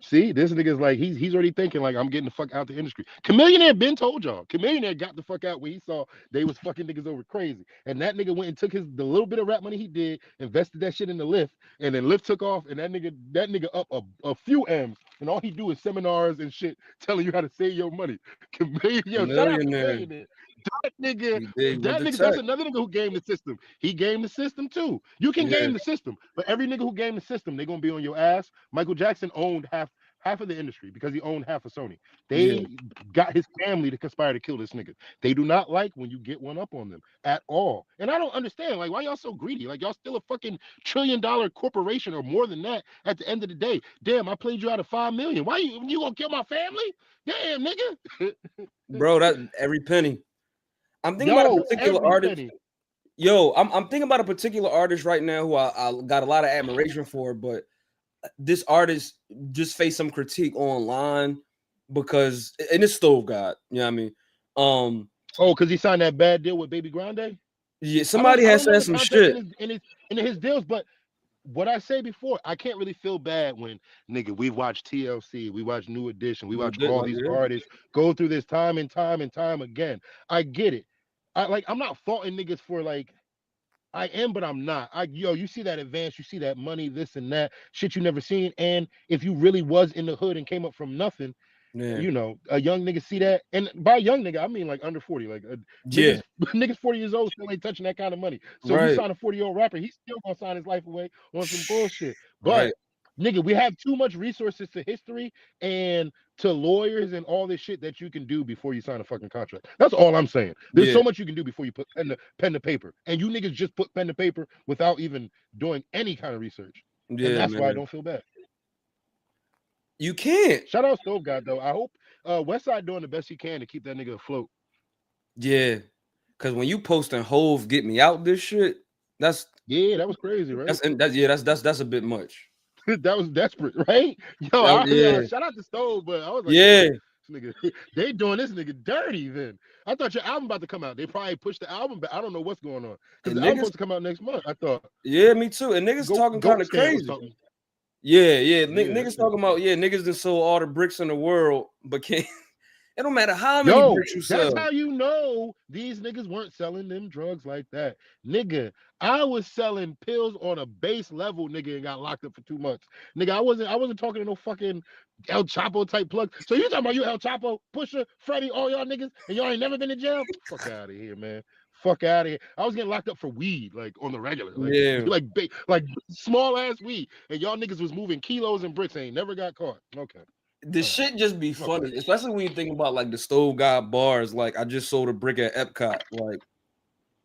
See, this nigga's like he's already thinking like I'm getting the fuck out the industry. Chamillionaire been told y'all. Chamillionaire got the fuck out when he saw they was fucking niggas over crazy. And that nigga went and took the little bit of rap money he did, invested that shit in the Lyft, and then Lyft took off, and that nigga up a few M's, and all he do is seminars and shit telling you how to save your money. Chamillionaire. That nigga, that's another nigga who gamed the system. He gamed the system too. You can game the system, but every nigga who gamed the system, they're gonna be on your ass. Michael Jackson owned half half of the industry because he owned half of Sony. They got his family to conspire to kill this nigga. They do not like when you get one up on them at all. And I don't understand, like, why y'all so greedy? Like, y'all still a fucking $1 trillion corporation or more than that at the end of the day. Damn, I played you out of $5 million. Why you gonna kill my family? Damn, nigga. Bro, that every penny. I'm thinking about a particular artist. Penny. Yo, I'm thinking about a particular artist right now who I got a lot of admiration for, but this artist just faced some critique online because, and it's Stove God, you know what I mean? Because he signed that bad deal with Baby Grande? Yeah, somebody has said some shit in his deals, but what I say before, I can't really feel bad when, nigga, we watched TLC, we watched New Edition, we watched all these artists go through this time and time and time again. I get it. I'm not faulting niggas for, like, I am, but I'm not. You see that advance, you see that money, this and that shit you never seen. And if you really was in the hood and came up from nothing, you know, a young nigga see that, and by young nigga I mean like under 40, like niggas 40 years old still ain't touching that kind of money. So you sign a 40-year-old rapper, he's still gonna sign his life away on some bullshit. But nigga, we have too much resources to history and to lawyers and all this shit that you can do before you sign a fucking contract. That's all I'm saying. There's so much you can do before you put pen to paper, and you niggas just put pen to paper without even doing any kind of research. And that's why I don't feel bad. You can't. Shout out Stove God though. I hope Westside doing the best he can to keep that nigga afloat. Yeah, because when you posting Hove get me out this shit, that was crazy, right? That's a bit much. That was desperate, right? Yo, shout out to Stove, but I was like, this nigga, they doing this nigga dirty. Then I thought your album about to come out. They probably pushed the album, but I don't know what's going on because the album's supposed to come out next month. I thought. Yeah, me too. And niggas talking kind of crazy. Niggas talking about niggas that sold all the bricks in the world, but can't. It don't matter how many bricks you sell. That's how you know these niggas weren't selling them drugs like that. Nigga, I was selling pills on a base level, nigga, and got locked up for 2 months. Nigga, I wasn't talking to no fucking El Chapo type plug. So you talking about you El Chapo, Pusha, Freddie, all y'all niggas, and y'all ain't never been to jail? Fuck out of here, man. Fuck out of here. I was getting locked up for weed, like on the regular. Like small ass weed. And y'all niggas was moving kilos and bricks, ain't never got caught. Okay. The shit just be funny, especially when you think about like the Stove God bars. Like, I just sold a brick at Epcot.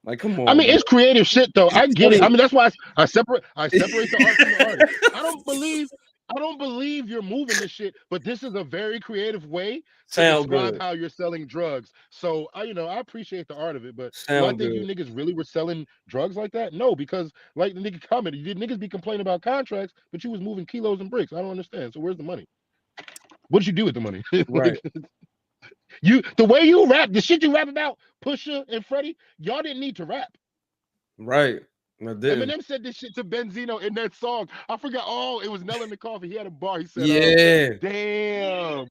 Like come on. I mean, it's creative shit though. I get it. I mean, that's why I separate the art from the artist. I don't believe you're moving this shit, but this is a very creative way to describe how you're selling drugs. So I appreciate the art of it, but do I think you niggas really were selling drugs like that? No, because like the nigga commented, you niggas be complaining about contracts, but you was moving kilos and bricks. I don't understand. So where's the money? What did you do with the money? Right. The way you rap, the shit you rap about Pusha and Freddie, y'all didn't need to rap. Right. Eminem said this shit to Benzino in that song. I forgot. Oh, it was Nell in the Coffee. He had a bar. He said, damn.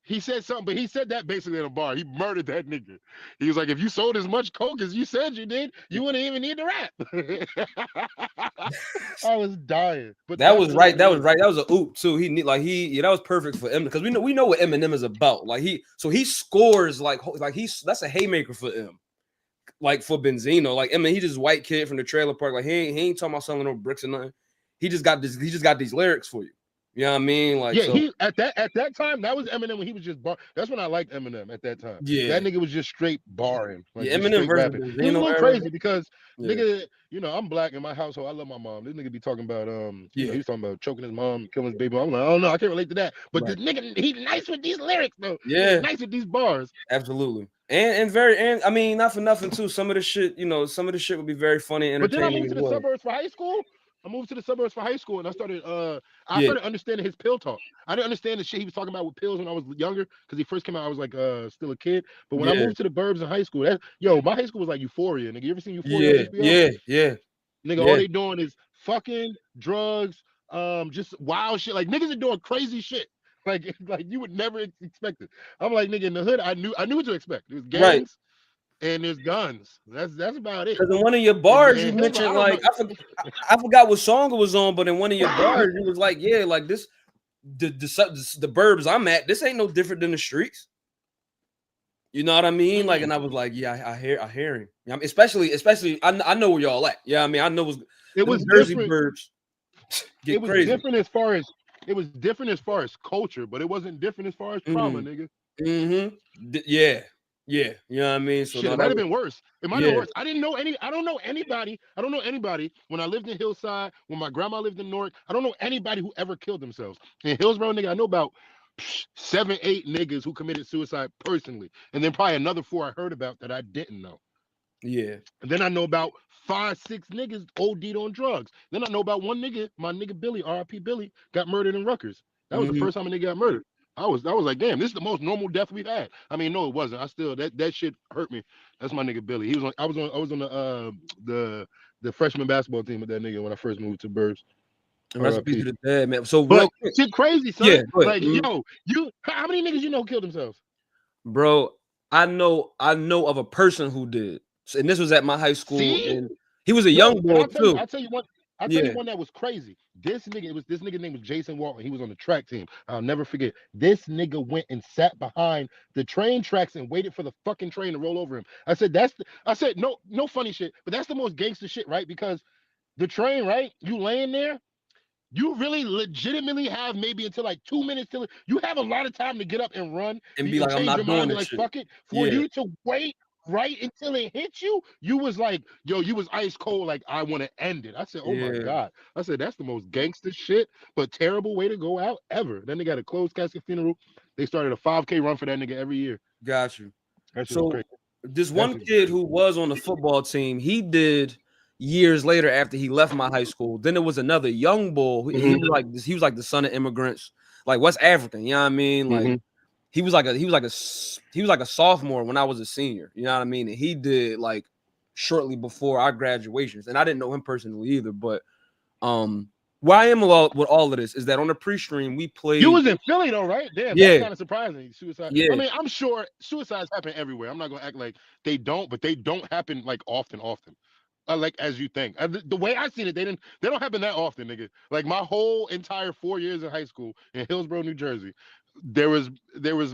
He said something, but he said that basically in a bar. He murdered that nigga. He was like, if you sold as much coke as you said you did, you wouldn't even need to rap. I was dying. But that was right. That was a oop too. That was perfect for Eminem because we know what Eminem is about. Like he scores that's a haymaker for him. Like for Benzino, like he just white kid from the trailer park. Like he ain't talking about selling no bricks or nothing. He just got these lyrics for you. You know what I mean? Like, yeah, he at that time, that was Eminem when he was just bar. That's when I liked Eminem at that time. Yeah, that nigga was just straight barring. Like, Eminem versus Benzino. It was a little crazy because nigga, I'm black in my household. I love my mom. This nigga be talking about he was talking about choking his mom, killing his baby. I'm like, I don't know, I can't relate to that. But the nigga, he's nice with these lyrics though. Yeah, he's nice with these bars. Absolutely. And I mean, not for nothing too. Some of the shit, would be very funny and entertaining. But then I moved to the suburbs for high school. I moved to the suburbs for high school, and I started understanding his pill talk. I didn't understand the shit he was talking about with pills when I was younger, because he first came out, I was like still a kid. But when I moved to the burbs in high school, my high school was like Euphoria. Nigga, you ever seen Euphoria? Yeah. Nigga, all they doing is fucking, drugs, just wild shit. Like niggas are doing crazy shit. Like you would never expect it. I'm like, nigga, in the hood, I knew what to expect. There's gangs. And there's guns. That's about it. Because in one of your bars, you mentioned I forgot what song it was on, but in one of your bars, you was like, yeah, like this, the burbs I'm at, this ain't no different than the streets. You know what I mean? Like, and I was like, yeah, I hear him. I mean, especially, I know where y'all at. Yeah, I mean, I know it was Jersey different. burbs. It was crazy. Different as far as it was different as far as culture, but it wasn't different as far as trauma, nigga. Yeah. You know what I mean? So Shit, no, it might have been worse. It might have been yeah. worse. I don't know anybody. I don't know anybody. When I lived in Hillside, when my grandma lived in Newark, I don't know anybody who ever killed themselves. In Hillsborough, nigga, I know about 7, 8 niggas who committed suicide personally, and then probably another 4 I heard about that I didn't know. Yeah. And then I know about 5, 6 niggas OD'd on drugs. Then I know about one nigga, my nigga Billy, R.I.P. Billy, got murdered in Rutgers. That was the first time a nigga got murdered. I was like, damn, this is the most normal death we've had. I mean, no, it wasn't. I still that shit hurt me. That's my nigga Billy. He was on. I was on the freshman basketball team with that nigga when I first moved to Burbs. And recipe to the dead, man. So But real quick, shit crazy, son. Yeah, go Like, ahead. yo, how many niggas you know killed themselves? Bro, I know of a person who did. And this was at my high school, See? and he was a Yo, young boy too. I'll tell you one. I'll tell you one that was crazy. This nigga name was Jason Walton. He was on the track team. I'll never forget. This nigga went and sat behind the train tracks and waited for the fucking train to roll over him. I said, no funny shit, but that's the most gangster shit, right? Because the train, right? You laying there, you really legitimately have maybe until like 2 minutes till you have a lot of time to get up and run And be like, I'm change not your doing mind, be this like, shit. fuck it. For Yeah. you to wait right until it hits you, you was like, yo, you was ice cold, like, I want to end it. I said, oh my God. I said, that's the most gangster shit, but terrible way to go out ever. Then they got a closed casket funeral. They started a 5K run for that nigga every year. Got you. That shit was crazy. This one kid who was on the football team, he did years later after he left my high school. Then there was another young boy. He was like the son of immigrants, like West African. You know what I mean? Like he was like a sophomore when I was a senior. You know what I mean? And he did like shortly before our graduations, and I didn't know him personally either. But where I am with all of this is that on the pre-stream we played. You was in Philly though, right? Damn, Yeah. that's kind of surprising. Suicide. Yeah. I mean, I'm sure suicides happen everywhere. I'm not gonna act like they don't, but they don't happen like often. Like as you think. The way I seen it, they don't happen that often, nigga. Like my whole entire 4 years in high school in Hillsborough, New Jersey, there was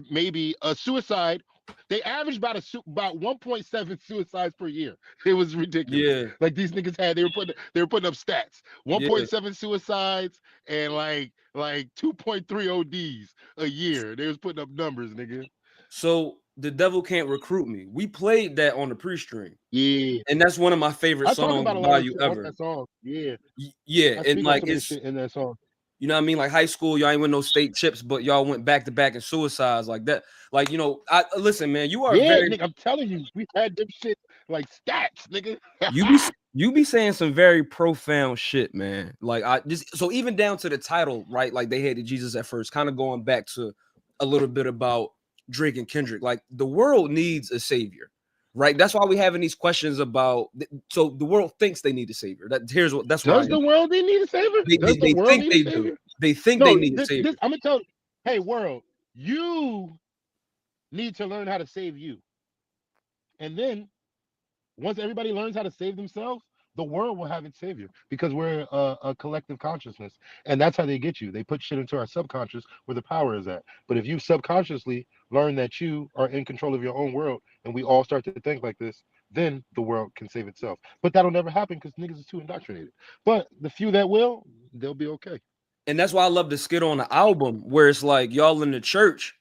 maybe a suicide. They averaged about 1.7 suicides per year. It was ridiculous. Yeah. Like these niggas they were putting up stats. 1.7 suicides and like 2.3 ODs a year. They was putting up numbers, nigga. So The Devil Can't Recruit Me. We played that on the pre-stream. Yeah. And that's one of my favorite songs by you ever. That song. Yeah. Yeah. And like it's shit in that song. You know what I mean? Like high school, y'all ain't win no state chips, but y'all went back to back in suicides like that. Like, you know, listen, man, you are very nigga, I'm telling you, we had them shit like stats, nigga. you be saying some very profound shit, man. Like so even down to the title, right? Like they hated Jesus at first, kind of going back to a little bit about Drake and Kendrick. Like the world needs a savior, right? That's why we having these questions about. So the world thinks they need a savior. That's why. Does the world need a savior? Does the world need a savior? They think they need a savior. I'm gonna tell you, hey world, you need to learn how to save you. And then once everybody learns how to save themselves, the world will have its savior because we're a collective consciousness. And that's how they get you. They put shit into our subconscious where the power is at. But if you subconsciously learn that you are in control of your own world and we all start to think like this, then the world can save itself. But that'll never happen because niggas is too indoctrinated. But the few that will, they'll be okay. And that's why I love the skit on the album where it's like y'all in the church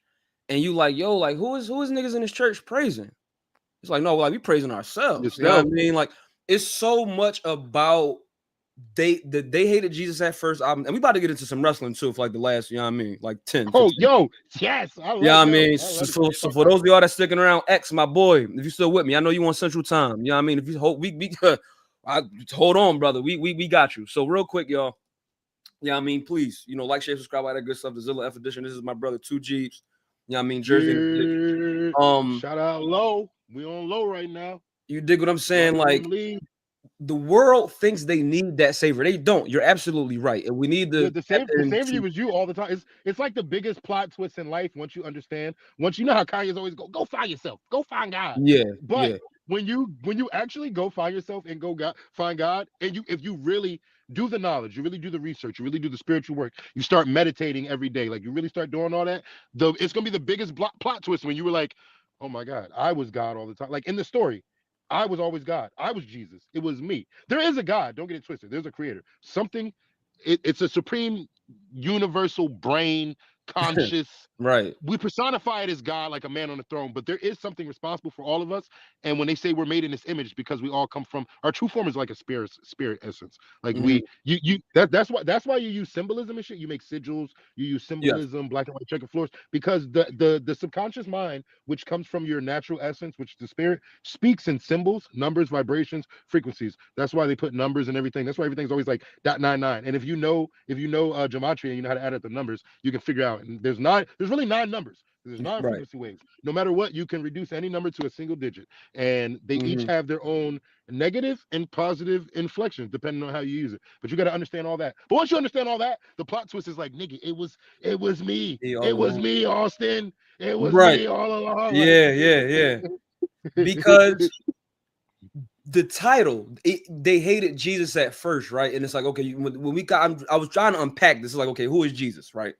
and you like, yo, like who is niggas in this church praising? It's like, no, like we praising ourselves. You know what I mean? Like it's so much about they hated Jesus at first album. And we about to get into some wrestling too for like the last, you know what I mean, like 10. Oh, 15. Yo, yes. I mean, so for those of y'all that's sticking around, X, my boy, if you're still with me, I know you on Central Time. You know what I mean? If you hold hold on, brother. We got you. So real quick, y'all. Yeah, I mean, please, you know, like, share, subscribe, all that good stuff. The Zilla F edition. This is my brother, 2 Jeeps. You know what I mean? Jersey. Shout out low. We on low right now. You dig what I'm saying? Like the world thinks they need that savior. They don't. You're absolutely right. And we need the savior was you all the time. It's like the biggest plot twist in life once you understand. Once you know how Kanye's always go find yourself. Go find God. Yeah. But when you actually go find yourself and find God, and if you really do the knowledge, you really do the research, you really do the spiritual work, you start meditating every day, like you really start doing all that, it's gonna be the biggest plot twist when you were like, oh my God, I was God all the time. Like in the story, I was always God. I was Jesus. It was me. There is a God. Don't get it twisted. There's a creator. Something it's a supreme universal brain conscious. Right. We personify it as God, like a man on the throne, but there is something responsible for all of us. And when they say we're made in this image, because we all come from our true form is like a spirit essence. Like that's why you use symbolism and shit. You make sigils, you use symbolism, black and white checkered floors, because the subconscious mind, which comes from your natural essence, which is the spirit, speaks in symbols, numbers, vibrations, frequencies. That's why they put numbers and everything. That's why everything's always like .99. And if you know gematria and you know how to add up the numbers, you can figure out. And there's really 9 numbers. There's 9 frequency waves. No matter what, you can reduce any number to a single digit, and they each have their own negative and positive inflections depending on how you use it. But you got to understand all that. But once you understand all that, the plot twist is like, nigga, it was me. It was me, Austin. It was me all along. Yeah. Because the title, they hated Jesus at first, right? And it's like, okay, when I was trying to unpack this. It's like, okay, who is Jesus, right?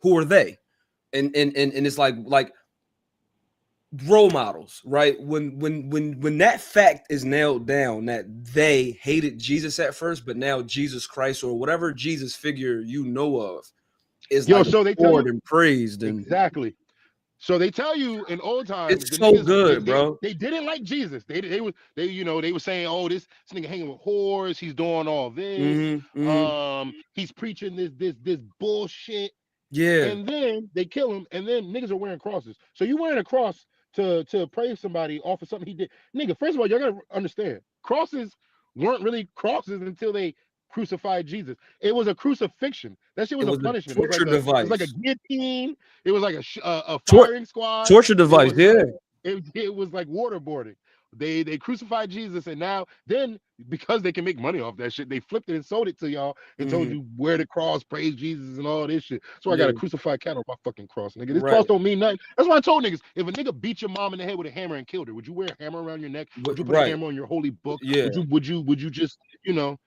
Who are they? And it's like role models, right? When that fact is nailed down, that they hated Jesus at first, but now Jesus Christ or whatever Jesus figure you know of is so they adored and praised. And exactly. So they tell you in old times, it's so good, bro. They didn't like Jesus. They were saying, oh, this nigga hanging with whores, he's doing all this, he's preaching this bullshit. Yeah. And then they kill him, and then niggas are wearing crosses. So you wearing a cross to praise somebody off of something he did. Nigga, first of all, y'all gotta understand, crosses weren't really crosses until they crucified Jesus. It was a crucifixion. That shit was a punishment. It was like a guillotine. It was like a firing squad. Torture device, It was like waterboarding. They crucified Jesus, and now because they can make money off that shit, they flipped it and sold it to y'all and told you wear the cross, praise Jesus, and all this shit. So I got a crucified cat on my fucking cross, nigga. This cross don't mean nothing. That's why I told niggas, if a nigga beat your mom in the head with a hammer and killed her, would you wear a hammer around your neck? Would you put a hammer on your holy book? Yeah. Would you just,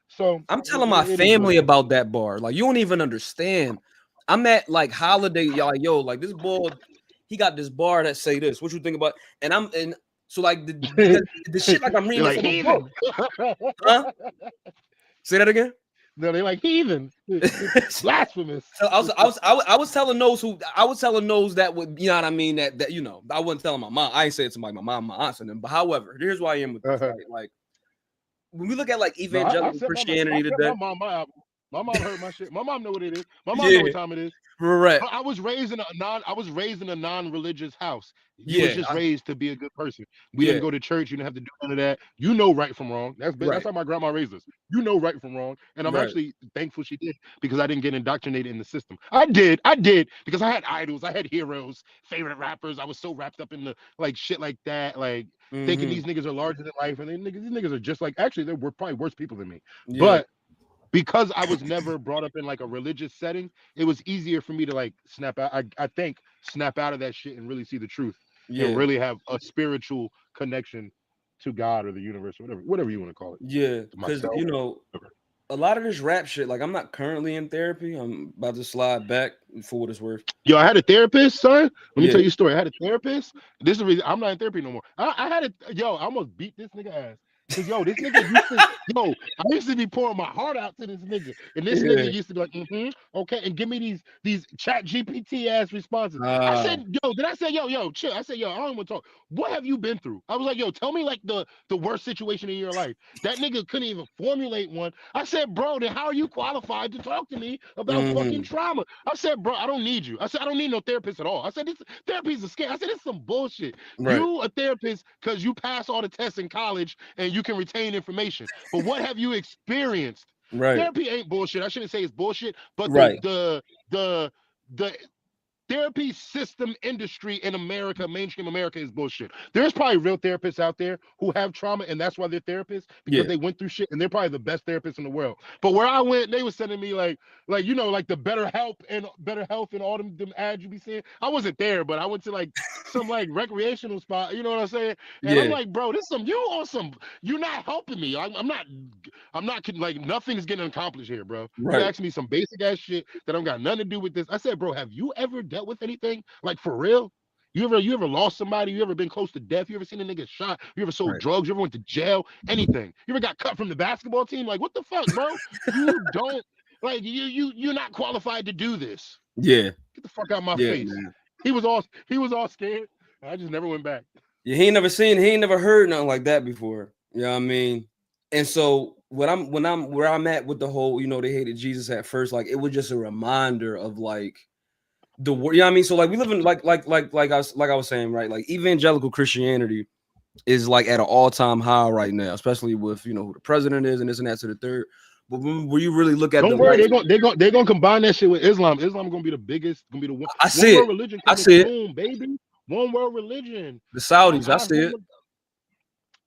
So I'm telling my family about that bar. Like, you don't even understand. I'm at like holiday, y'all. Like, yo, like this boy, he got this bar that say this. What you think about? And so like the shit like I'm reading like from a book. Huh? Say that again. No, they like heathen. Blasphemous. So I was telling those that would, you know what I mean, that I wasn't telling my mom. I ain't say it to my mom, my aunts and them. But however, here's why I am with this, right? Like when we look at like evangelical Christianity today. My mom heard my shit. My mom know what it is. My mom know what time it is. Right. I was raised in a non-religious house. You was just raised to be a good person. We didn't go to church. You didn't have to do none of that. You know right from wrong. That's how my grandma raised us. You know right from wrong. And I'm actually thankful she did, because I didn't get indoctrinated in the system. I did because I had idols. I had heroes, favorite rappers. I was so wrapped up in the like shit like that, like thinking these niggas are larger than life, and these niggas are just like, actually they were probably worse people than me. But because I was never brought up in like a religious setting, it was easier for me to like snap out. I think snap out of that shit and really see the truth and really have a spiritual connection to God or the universe or whatever you want to call it. Yeah, because a lot of this rap shit, like I'm not currently in therapy. I'm about to slide back for what it's worth. Yo, I had a therapist, son. Let me tell you a story. I had a therapist. This is the reason I'm not in therapy no more. I almost beat this nigga ass. Cause this nigga I used to be pouring my heart out to this nigga, and this nigga used to be like, okay, and give me these chat GPT ass responses. I said, did I say, chill? I said, I don't want to talk. What have you been through? I was like, tell me like the worst situation in your life. That nigga couldn't even formulate one. I said, bro, then how are you qualified to talk to me about fucking trauma? I said, bro, I don't need you. I said, I don't need no therapist at all. I said, this therapy's a scam. I said, it's some bullshit. Right. You a therapist because you pass all the tests in college and you can retain information. But what have you experienced? Right. Therapy ain't bullshit. I shouldn't say it's bullshit, but the therapy system industry in America, mainstream America, is bullshit. There's probably real therapists out there who have trauma, and that's why they're therapists, because they went through shit, and they're probably the best therapists in the world. But where I went, they were sending me like the better health and all them ads you be seeing. I wasn't there, but I went to like some like recreational spot. You know what I'm saying? And I'm like, bro, this some you're not helping me. I'm not like nothing's getting accomplished here, bro. Right. You asking me some basic ass shit that don't got nothing to do with this. I said, bro, have you ever dealt with anything like for real? You ever lost somebody? You ever been close to death? You ever seen a nigga shot? You ever sold drugs? You ever went to jail? Anything? You ever got cut from the basketball team? Like, what the fuck, bro? You don't. Like you're not qualified to do this. Yeah. Get the fuck out of my Yeah, face. man. He was all scared. I just never went back. Yeah, he ain't never heard nothing like that before. You know what I mean? And so where I'm at with the whole, they hated Jesus at first, like it was just a reminder of like the word, you know what I mean? So like we live in like I was saying, right? Like evangelical Christianity is like at an all-time high right now, especially with who the president is and this and that to the third. But when you really look at Don't worry, they're gonna combine that shit with Islam. Islam gonna be the biggest, gonna be the one. I see world it. religion I coming see it. soon, baby. One world religion. The Saudis, I see it.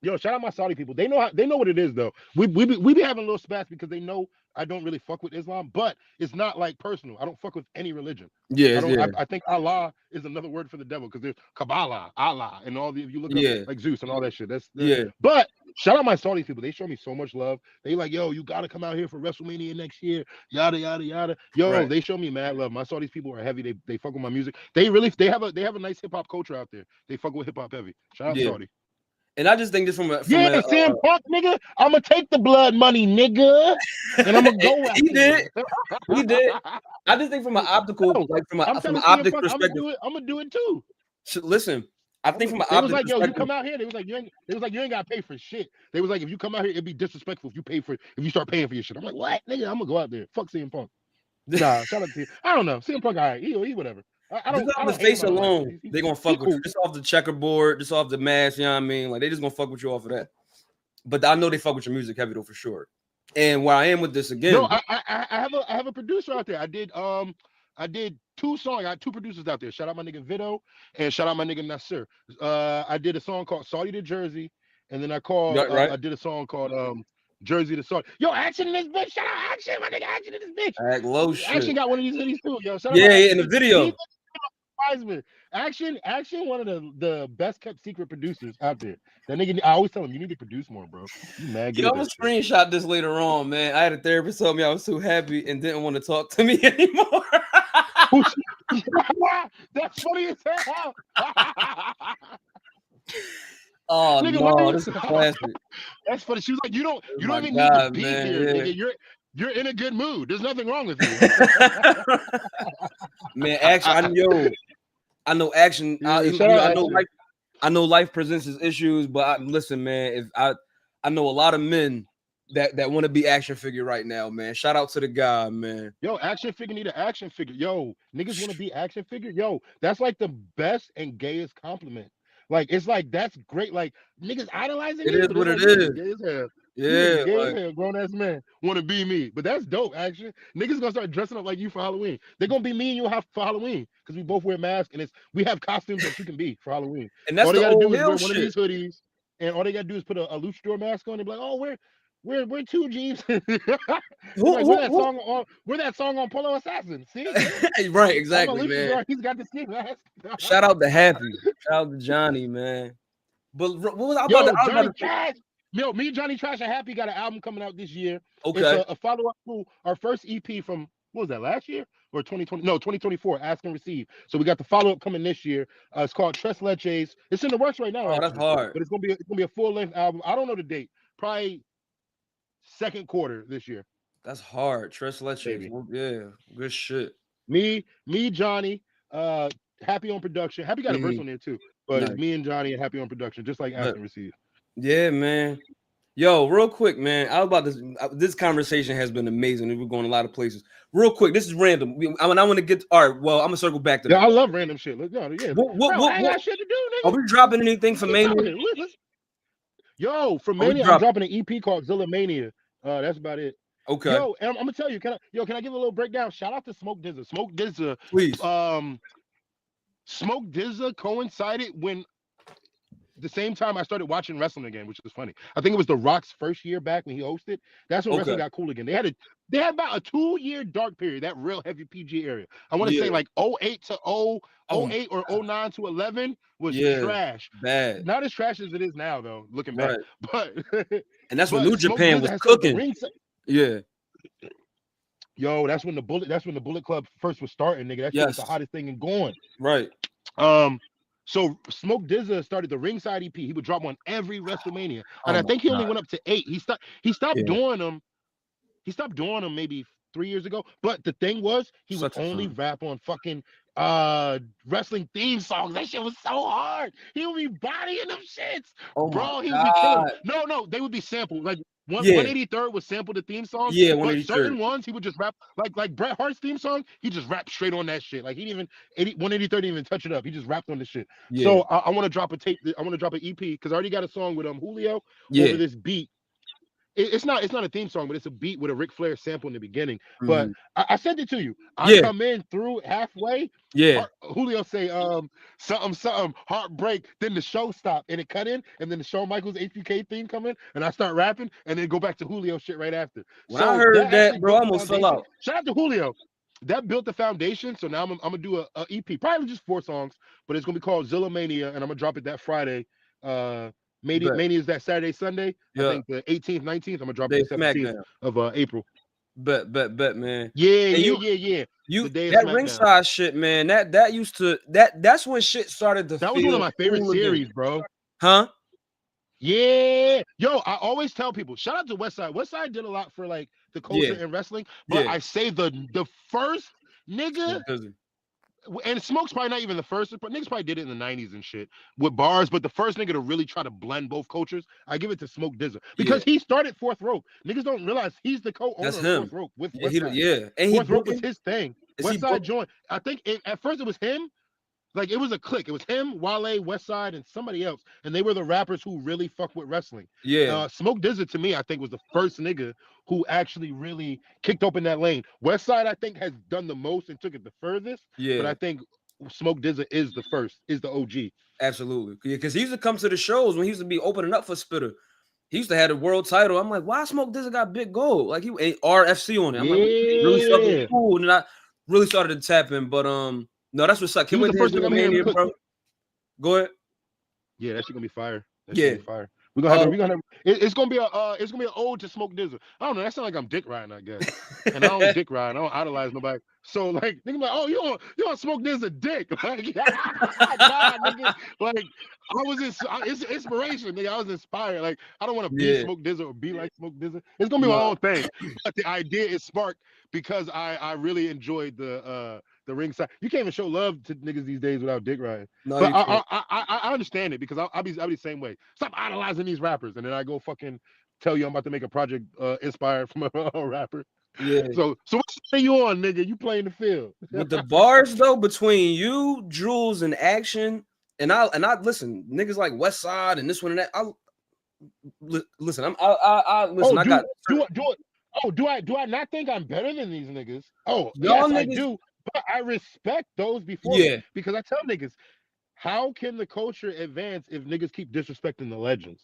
Yo, shout out my Saudi people. They know what it is though. We be having a little spats because they know I don't really fuck with Islam, but it's not like personal. I don't fuck with any religion. Yeah, I think Allah is another word for the devil because there's Kabbalah, Allah, and all the if you look up like Zeus and all that shit. That's But shout out my Saudi people. They show me so much love. They like, yo, you gotta come out here for WrestleMania next year. Yada yada yada. Yo, they show me mad love. My Saudi people are heavy. They fuck with my music. They have a nice hip hop culture out there. They fuck with hip hop heavy. Shout out Saudi. And I just think this from CM Punk, nigga. I'm gonna take the blood money, nigga, and I'm gonna go. He did. I just think from an optical, from an optic perspective, I'm gonna do it too. Listen, I think from an optic perspective, like, yo, you come out here. They was like, you ain't gotta pay for shit. They was like, if you come out here, it'd be disrespectful if you start paying for your shit. I'm like, what, nigga? I'm gonna go out there. Fuck CM Punk. Nah, shout out to you. I don't know. CM Punk, all right. He whatever. I don't. Just off the face alone, they gonna fuck with you. Just off the checkerboard, just off the mask. You know what I mean? Like they just gonna fuck with you off of that. But I know they fuck with your music heavy though for sure. And where I am with this again, no, I have a producer out there. I did 2 songs. I got 2 producers out there. Shout out my nigga Vito and shout out my nigga Nasir. I did a song called Saudi to Jersey, and then I did a song called Jersey to Saudi. Yo, Action in this bitch. Shout out Action, my nigga. Action in this bitch. Act low shit. Action got one of these hoodies too. Yo, shout out in the video. Action, one of the best kept secret producers out there. That nigga, I always tell him, you need to produce more, bro. You mad? Yo, I'm gonna screenshot this later on, man. I had a therapist tell me I was too happy and didn't want to talk to me anymore. That's funny as hell. Oh nigga, no, this is a classic. That's funny. She was like, you don't even need to be here, nigga. You're in a good mood. There's nothing wrong with you. Man, Action, I know Action. I know life presents its issues, but listen, man. If I know a lot of men that want to be action figure right now, man. Shout out to the guy, man. Yo, action figure need an action figure. Yo, niggas want to be action figure. Yo, that's like the best and gayest compliment. Like it's like that's great. Like niggas idolizing. It is what it is. Yeah, like, grown ass man want to be me, but that's dope. Action niggas gonna start dressing up like you for Halloween. They're gonna be me and you for Halloween because we both wear masks and we have costumes that you can be for Halloween. And that's all they the gotta do old is wear hill one shit. of these hoodies, and all they gotta do is put a luchador mask on and be like, oh, we're 2 G's. We're that song on Polo Assassin. See, right, exactly, man. He's got the ski mask. Shout out to Happy. Shout out to Johnny, man. But what was I about to? Johnny Trash. Yo, me and Johnny Trash and Happy got an album coming out this year. Okay. It's a follow-up to our first EP from, what was that, last year? Or 2020? No, 2024, Ask and Receive. So we got the follow-up coming this year. It's called Tres Leches. It's in the works right now. Oh, that's hard. But it's gonna be a full-length album. I don't know the date. Probably second quarter this year. That's hard. Tres Leches. Yeah, good shit. Me, Johnny, Happy on production. Happy got a verse on there too. But it's me and Johnny and Happy on production, just like Ask and Receive. Yeah, man. Yo, real quick, man. I was about to. This conversation has been amazing. We're going a lot of places. Real quick, this is random. I want to get. All right. Well, I'm gonna circle back to that. I love random shit. I got shit to do, nigga. Are we dropping anything for Mania? Yo, for Mania, I'm dropping an EP called Zilla Mania. That's about it. Okay. Yo, and I'm gonna tell you. Can I give a little breakdown? Shout out to Smoke Dizza. Smoke Dizza. Please. Smoke Dizza coincided when. The same time I started watching wrestling again, which is funny. I think it was The Rock's first year back when he hosted. That's when wrestling got cool again. They had about a 2-year dark period, that real heavy PG area. I want to say like 08 to 08 or 09 to 11 was trash. Bad. Not as trash as it is now, though, looking back. But and that's when New Japan was cooking. Yeah. Yo, that's when the Bullet Club first was starting, nigga. That was the hottest thing in going. Right. So Smoke Dizza started the Ringside EP. He would drop one every WrestleMania, and I think he only went up to 8. He stopped doing them. He stopped doing them maybe 3 years ago. But the thing was, he would only rap on fucking wrestling theme songs. That shit was so hard. He would be bodying them shits. Oh Bro, my he would be killing. God. No, they would be sampled. Like 183rd would sample the theme songs. Yeah, But 183rd. certain ones he would just rap like Bret Hart's theme song. He just rapped straight on that shit. Like he didn't even 183rd didn't even touch it up. He just rapped on the shit. Yeah. So I want to drop a tape. I want to drop an EP because I already got a song with Julio over this beat. It's not a theme song, but it's a beat with a Ric Flair sample in the beginning. But I sent it to you. I come in through halfway. Julio say something heartbreak. Then the show stop and it cut in, and then the Shawn Michaels HBK theme come in, and I start rapping, and then go back to Julio shit right after. When I heard that, bro, I almost fell out. Shout out to Julio. That built the foundation. So now I'm gonna do a EP, probably just 4 songs, but it's gonna be called Zilla Mania, and I'm gonna drop it that Friday. Mania is that Saturday, Sunday. I think the 18th, 19th. I'm gonna drop it the 17th of April. Bet, man. Yeah. You that ringside shit, man. That used to that's when shit started to. That was one of my favorite series, bro. Huh? Yeah. Yo, I always tell people, shout out to Westside. Westside did a lot for like the culture in wrestling, but I say the first nigga. And Smoke's probably not even the first, but niggas probably did it in the 90s and shit with bars. But the first nigga to really try to blend both cultures, I give it to Smoke DZA because he started Fourth Rope. Niggas don't realize he's the co-owner of Fourth Rope with Westside. And Fourth Rope was his thing. Westside joined. I think at first it was him. Like it was a clique. It was him, Wale, Westside, and somebody else, and they were the rappers who really fuck with wrestling. Smoke DZA to me, I think, was the first nigga who actually really kicked open that lane. Westside, I think, has done the most and took it the furthest. But I think Smoke DZA is the OG. Absolutely, because he used to come to the shows when he used to be opening up for Spitter. He used to have the world title. I'm like, why Smoke DZA got big gold? Like he RFC on it. I'm like, really something cool, and I really started to tap in, but no, that's what's up. Can we the first thing I'm hearing, bro? Go ahead. Yeah, that shit gonna be fire. Gonna be fire. We're gonna have it's gonna be an ode to Smoke DZA. I don't know. That sounds like I'm dick riding, I guess. And I don't dick ride. I don't idolize nobody. So like, nigga, like, oh, you on Smoke DZA dick? Like, nah, nigga. Like, it's inspiration, nigga. I was inspired. Like, I don't want to be Smoke DZA or be like Smoke DZA. It's gonna be my own thing. But the idea is sparked because I really enjoyed the ringside. You can't even show love to niggas these days without dick riding. No, but I understand it because I'll be the same way. Stop idolizing these rappers, and then I go fucking tell you I'm about to make a project inspired from a rapper. Yeah. So what say you on, nigga? You playing the field. With the bars though, between you, Jules, and Action, and I listen, niggas like Westside and this one and that. Listen. I listen. Do I not think I'm better than these niggas? Oh, y'all yes, niggas, I do. But I respect those before because I tell niggas, how can the culture advance if niggas keep disrespecting the legends?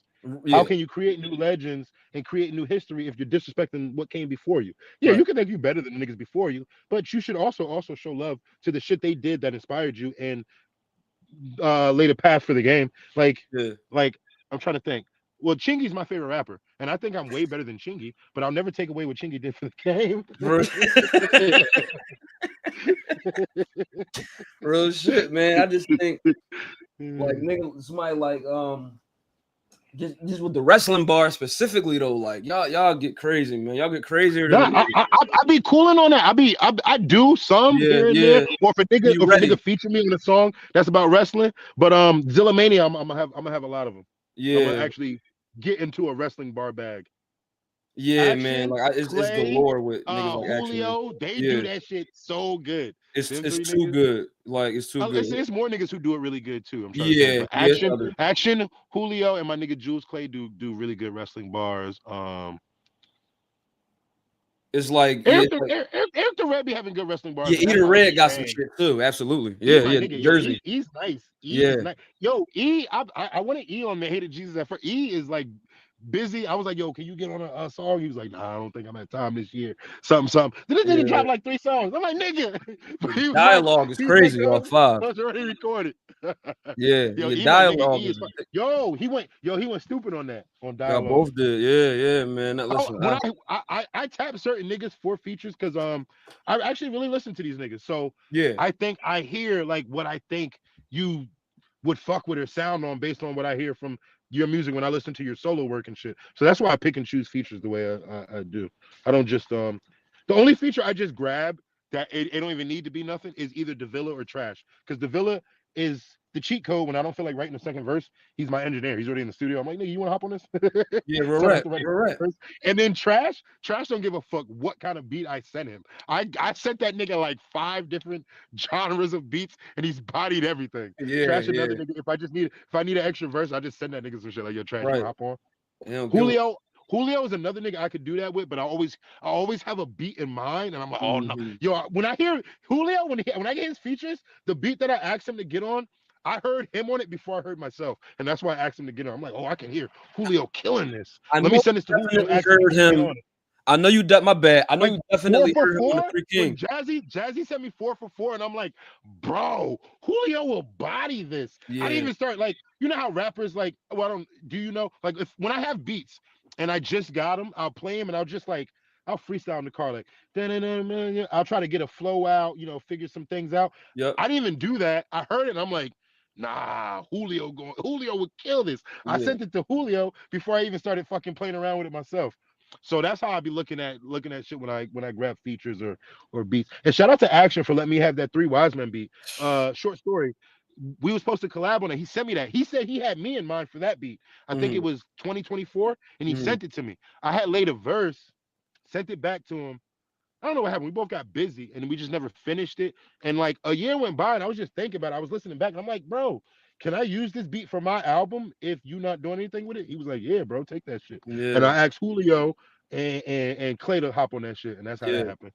How can you create new legends and create new history if you're disrespecting what came before you? You can think you're better than the niggas before you, but you should also show love to the shit they did that inspired you and laid a path for the game. Like I'm trying to think. Well, Chingy's my favorite rapper, and I think I'm way better than Chingy, but I'll never take away what Chingy did for the game. Real shit, man. I just think like nigga, somebody like just with the wrestling bar specifically though, like y'all get crazy, man. Y'all get crazier than I be cooling on that. I do some here and there, or if a nigga feature me in a song that's about wrestling. But Zilla Mania, I'm gonna have a lot of them. I'm gonna actually get into a wrestling bar bag. Action, man. Like it's galore with niggas like Julio. Action. They do that shit so good. It's too good. Like it's too good. It's more niggas who do it really good too. I'm trying to think. Action, Julio, and my nigga Jules Clay do really good wrestling bars. It's like Eric the Red be having good wrestling bars. Yeah, Eater Red got some shit too. Absolutely. Yeah. Jersey. He's nice. Nice. Yo, E, I wanted E on the Hated Jesus at first. E is like busy. I was like, yo, can you get on a song? He was like, nah, I don't think I'm at time this year. Something. Then he dropped like 3 songs. I'm like, nigga. Dialogue is crazy off 5. I was already recorded. Yo, dialogue. He went stupid on that. On dialogue. Y'all both did. Yeah, man. Listen, I tap certain niggas for features because I actually really listen to these niggas. So I think I hear like what I think you would fuck with or sound on based on what I hear from your music when I listen to your solo work and shit. So that's why I pick and choose features the way I do. I don't just The only feature I just grabbed that it don't even need to be nothing is either Davilla or Trash. Because Davilla is the cheat code when I don't feel like writing the second verse. He's my engineer. He's already in the studio. I'm like, nigga, you want to hop on this? Yeah, So I don't have right. to write You're right. verse. And then Trash don't give a fuck what kind of beat I sent him. I sent that nigga like 5 different genres of beats, and he's bodied everything. Yeah, Trash yeah. another nigga. If I need an extra verse, I just send that nigga some shit like, yo, Trash, you Right. wanna hop on? Yeah, Julio is another nigga I could do that with, but I always have a beat in mind, and I'm like, oh no, yo, when I hear Julio, when I get his features, the beat that I asked him to get on, I heard him on it before I heard myself, and that's why I asked him to get on. I'm like, oh, I can hear Julio killing this. Let me send this to Julio. Definitely heard him. I know you. My bad. I know Like, you definitely 4 heard for him on 4 the Three when King. Jazzy sent me 4 for 4, and I'm like, bro, Julio will body this. Yeah. I didn't even start like, you know how rappers like, well, I don't, do you know, like when I have beats and I just got them, I'll play them and I'll freestyle in the car like, I'll try to get a flow out, figure some things out. Yep. I didn't even do that. I heard it and I'm like, nah, Julio would kill this. I Yeah. sent it to Julio before I even started fucking playing around with it myself. So that's how I be looking at shit when I grab features or beats. And shout out to Action for letting me have that 3 Wise Men beat. Short story. We were supposed to collab on it. He sent me that. He said he had me in mind for that beat. I think it was 2024, and he sent it to me. I had laid a verse, sent it back to him. I don't know what happened. We both got busy, and we just never finished it. And like a year went by, and I was just thinking about it. I was listening back, and I'm like, bro, can I use this beat for my album if you not doing anything with it? He was like, yeah, bro, take that shit. Yeah. And I asked Julio and Clay to hop on that shit, and that's how that happened.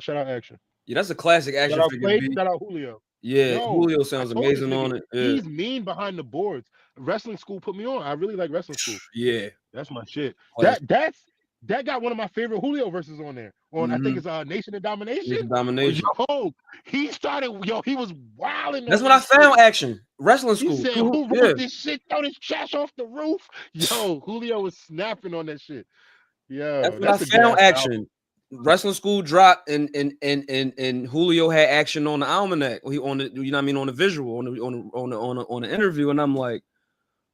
Shout out Action. Yeah, that's a classic Action Shout out figure Clay, beat. shout out Julio. Yeah, Yo, Julio sounds I told this amazing nigga, on it. Yeah. He's mean behind the boards. Wrestling School put me on. I really like Wrestling School. Yeah. That's my shit. Classic. That got one of my favorite Julio verses on there. I think it's Nation of Domination. Nation Domination. Yo, he was wilding. That's when I found Action. Wrestling School. He said, who wrote this shit? Throw this trash off the roof. Yo, Julio was snapping on that shit. Yo, that's when I found Action. Album. Wrestling School dropped and Julio had Action on the almanac. He on the, you know what I mean, on the visual, on the interview, and I'm like,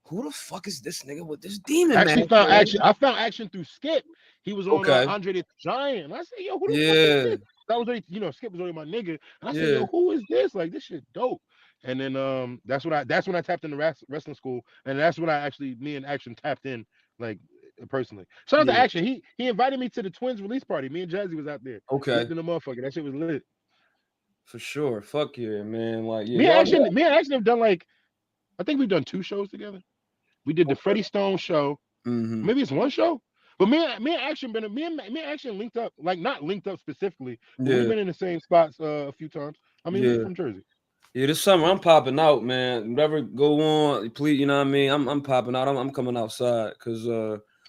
who the fuck is this nigga with this demon? I found Action through Skip. He was on Andre the Giant. And I said, yo, who the fuck is this? That was already, Skip was already my nigga. And I said, yo, who is this? Like, this shit dope. And then that's when I tapped into Wrestling School, and that's when me and Action tapped in, like, personally. Shout out to Action. He invited me to the Twins release party. Me and Jazzy was out there. Okay. In the motherfucker. That shit was lit. For sure. Fuck yeah, man. Like, yeah. Me and Action have done like, I think we've done 2 shows together. We did the Freddie Stone show. Mm-hmm. Maybe it's 1 show. But me and Action linked up, like not linked up specifically. But we've been in the same spots a few times. I mean, we're from Jersey. Yeah, this summer I'm popping out, man. Whatever go on, please, you know what I mean? I'm popping out. I'm coming outside because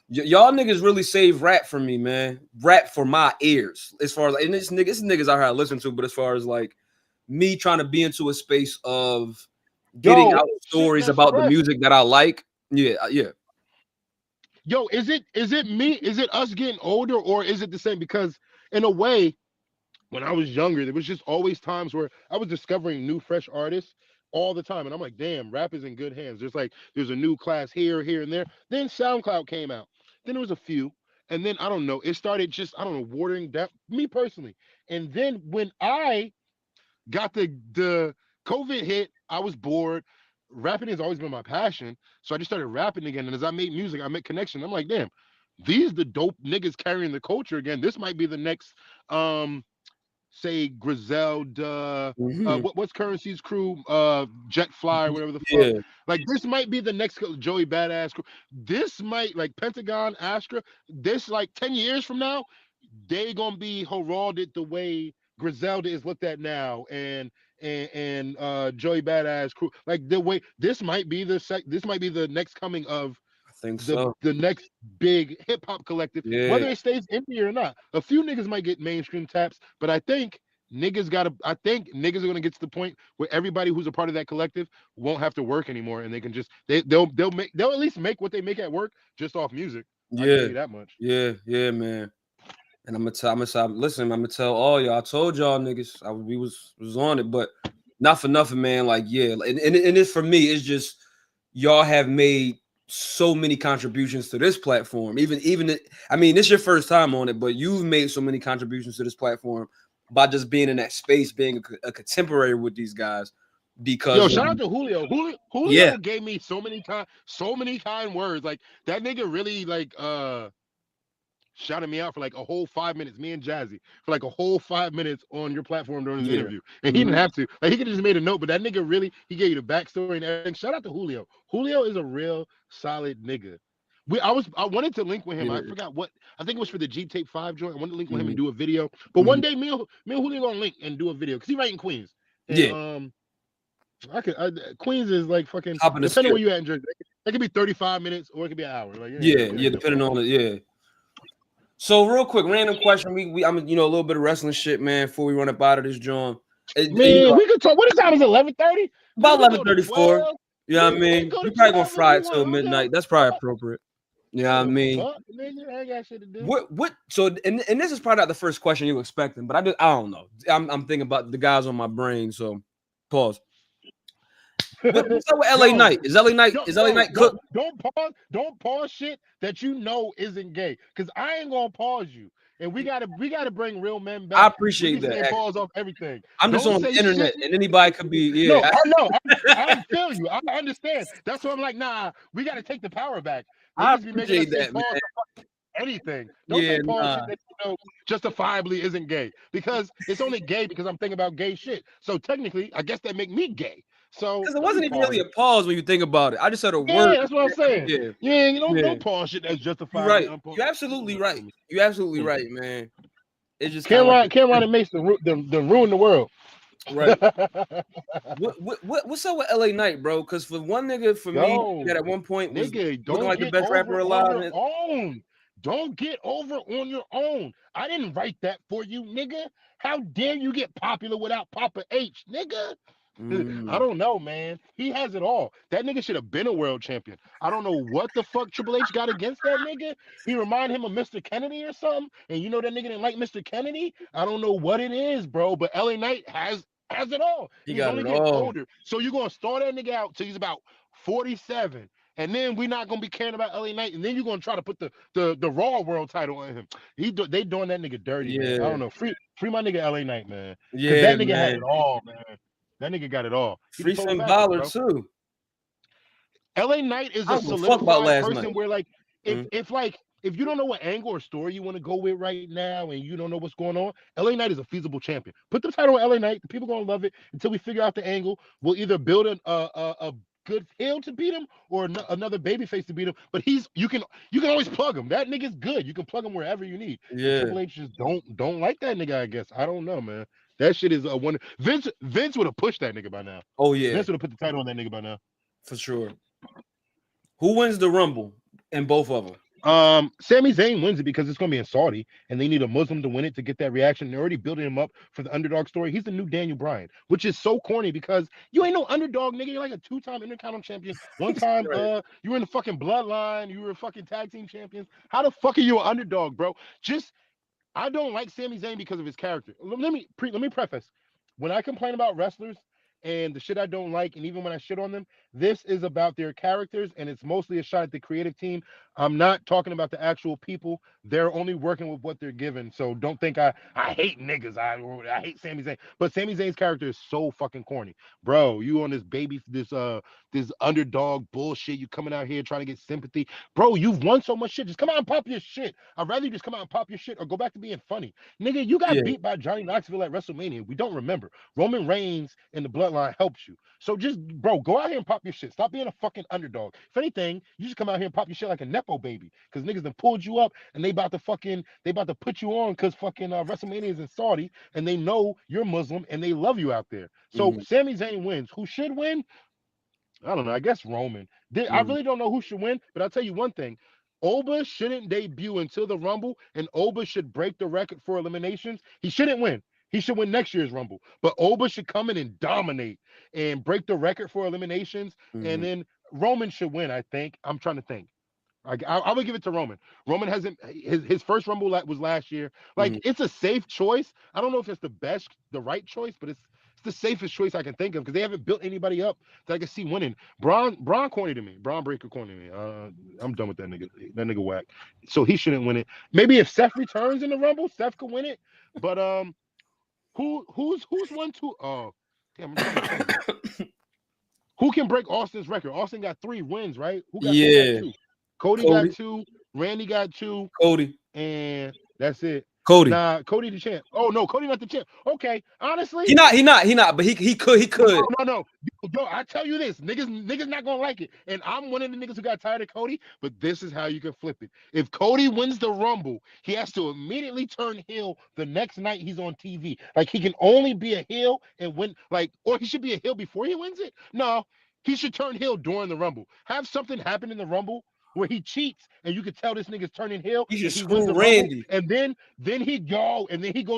y'all niggas really save rap for me, man. Rap for my ears. As far as and this niggas out here I listen to, but as far as like me trying to be into a space of getting out stories about the music that I like. Yeah. Yo, is it me? Is it us getting older, or is it the same? Because in a way, when I was younger, there was just always times where I was discovering new, fresh artists all the time. And I'm like, damn, rap is in good hands. There's a new class here, and there. Then SoundCloud came out. Then there was a few. And then, I don't know, it started just, I don't know, watering down, me personally. And then when I got the COVID hit, I was bored. Rapping has always been my passion. So I just started rapping again. And as I made music, I made connection. I'm like, damn, these the dope niggas carrying the culture again. This might be the next, say Griselda, what's Currency's crew, Jet Fly, whatever the fuck. Yeah. Like this might be the next Joey Badass crew. This might like Pentagon, Astra. This like 10 years from now, they gonna be heralded the way Griselda is looked at now, and Joey Badass crew. Like the way this might be the next coming of. The next big hip hop collective, whether it stays indie or not. A few niggas might get mainstream taps, but I think niggas are gonna get to the point where everybody who's a part of that collective won't have to work anymore, and they can just they'll at least make what they make at work just off music. I can tell you that much. Yeah, man. And I'm gonna tell all y'all. I told y'all niggas we was on it, but not for nothing, man. Like, yeah, and it's for me, it's just y'all have made so many contributions to this platform. I mean, it's your first time on it, but you've made so many contributions to this platform by just being in that space, being a contemporary with these guys. Because shout out to Julio. Julio gave me so many kind words. Like that nigga really like shouted me out for like a whole 5 minutes, me and Jazzy, for like a whole 5 minutes on your platform during his interview. And he didn't have to. Like he could have just made a note, but that nigga really, he gave you the backstory and everything. Shout out to Julio. Julio is a real solid nigga. I wanted to link with him. I forgot what. I think it was for the G Tape 5 joint. I wanted to link with him and do a video. But one day me and Julio gonna link and do a video because he right in Queens. And, Queens is like fucking depending where you at in Jersey. It could be 35 minutes or it could be an hour. Like, depending on it. Yeah. So real quick, random question. I'm a little bit of wrestling shit, man. Before we run up out of this, John. Man, we could talk. What time is it? 11:30? About 11:34. You know what I mean? You're probably gonna fry it till midnight. That's probably appropriate. You know what I mean? I ain't got shit to do. What? So, and this is probably not the first question you were expecting, but I don't know. I'm thinking about the guys on my brain. So, pause. What's up with LA Knight? Is LA Knight cooked? Don't pause shit that you know isn't gay. Cause I ain't gonna pause you. And we gotta bring real men back. I appreciate that. Pause off everything. I'm just on the internet, and anybody could be. Yeah, no, I know. I feel you. I understand. That's why I'm like, nah. We gotta take the power back. I appreciate that, man. Anything. Don't say pause shit that you know justifiably isn't gay. Because it's only gay because I'm thinking about gay shit. So technically, I guess that make me gay. So because it wasn't even really a pause when you think about it. I just said a word. Yeah, that's what I'm saying. Yeah, don't pause shit that's justified. You're right. You're absolutely right. You're absolutely right, man. It's just Cameron makes the ruin the world. Right. What's up with LA Knight, bro? Because for one nigga, for me, that at one point was looking like the best rapper alive. Don't get over on your own. I didn't write that for you, nigga. How dare you get popular without Papa H, nigga? I don't know, man. He has it all. That nigga should have been a world champion. I don't know what the fuck Triple H got against that nigga. He remind him of Mr. Kennedy or something. And you know that nigga didn't like Mr. Kennedy. I don't know what it is, bro. But LA Knight has it all. He's only getting older. So you're gonna start that nigga out till he's about 47. And then we're not gonna be caring about LA Knight, and then you're gonna try to put the Raw World title on him. They doing that nigga dirty. Man. I don't know. Free my nigga LA Knight, man. Yeah, that nigga had it all, man. That nigga got it all. Free Finn Balor too. LA Knight is a solidified person where like if you don't know what angle or story you want to go with right now and you don't know what's going on, LA Knight is a feasible champion. Put the title on LA Knight. The people gonna love it until we figure out the angle. We'll either build a good heel to beat him or another babyface to beat him. But you can always plug him. That nigga's good. You can plug him wherever you need. Yeah. Triple H just don't like that nigga. I guess I don't know, man. That shit is a wonder. Vince would have pushed that nigga by now. Oh yeah. Vince would have put the title on that nigga by now. For sure. Who wins the Rumble in both of them? Sami Zayn wins it because it's gonna be in Saudi, and they need a Muslim to win it to get that reaction. They're already building him up for the underdog story. He's the new Daniel Bryan, which is so corny because you ain't no underdog, nigga. You're like a 2-time Intercontinental champion. One time, you were in the fucking Bloodline. You were fucking tag team champions. How the fuck are you an underdog, bro? I don't like Sami Zayn because of his character. Let me preface. When I complain about wrestlers and the shit I don't like, and even when I shit on them, this is about their characters, and it's mostly a shot at the creative team. I'm not talking about the actual people. They're only working with what they're given. So don't think I hate niggas. I hate Sami Zayn. But Sami Zayn's character is so fucking corny. Bro, you on this underdog bullshit. You coming out here trying to get sympathy. Bro, you've won so much shit. Just come out and pop your shit. I'd rather you just come out and pop your shit or go back to being funny. Nigga, you got beat by Johnny Knoxville at WrestleMania. We don't remember. Roman Reigns in the Bloodline helps you. So just, bro, go out here and pop your shit. Stop being a fucking underdog. If anything, you just come out here and pop your shit like a Nepo baby. Because niggas done pulled you up and they about to put you on because fucking WrestleMania is in Saudi and they know you're Muslim and they love you out there. So Sami Zayn wins. Who should win? I don't know. I guess Roman. I really don't know who should win, but I'll tell you one thing. Oba shouldn't debut until the Rumble, and Oba should break the record for eliminations. He shouldn't win. He should win next year's Rumble. But Oba should come in and dominate and break the record for eliminations. And then Roman should win, I think. I'm trying to think. I would give it to Roman. Roman hasn't his first Rumble was last year. Like it's a safe choice. I don't know if it's the right choice, but it's the safest choice I can think of because they haven't built anybody up that I can see winning. Braun corny to me. Braun Breaker corny to me. I'm done with that nigga. That nigga whack. So he shouldn't win it. Maybe if Seth returns in the Rumble, Seth could win it. But who's won two? Oh, damn, I'm trying to think. Who can break Austin's record? Austin got 3 wins, right? Who got 2? Cody got 2. Randy got 2. Cody. And that's it. Cody. Nah, Cody the champ. Oh no, Cody not the champ. Okay, honestly, he not. But he could. No. Yo, I tell you this, niggas not gonna like it, and I'm one of the niggas who got tired of Cody. But this is how you can flip it. If Cody wins the Rumble, he has to immediately turn heel the next night he's on TV. Like he can only be a heel and win. Like, or he should be a heel before he wins it. No, he should turn heel during the Rumble. Have something happen in the Rumble where he cheats and you can tell this nigga's turning heel. He should wins the Randy. Rumble, and then he goes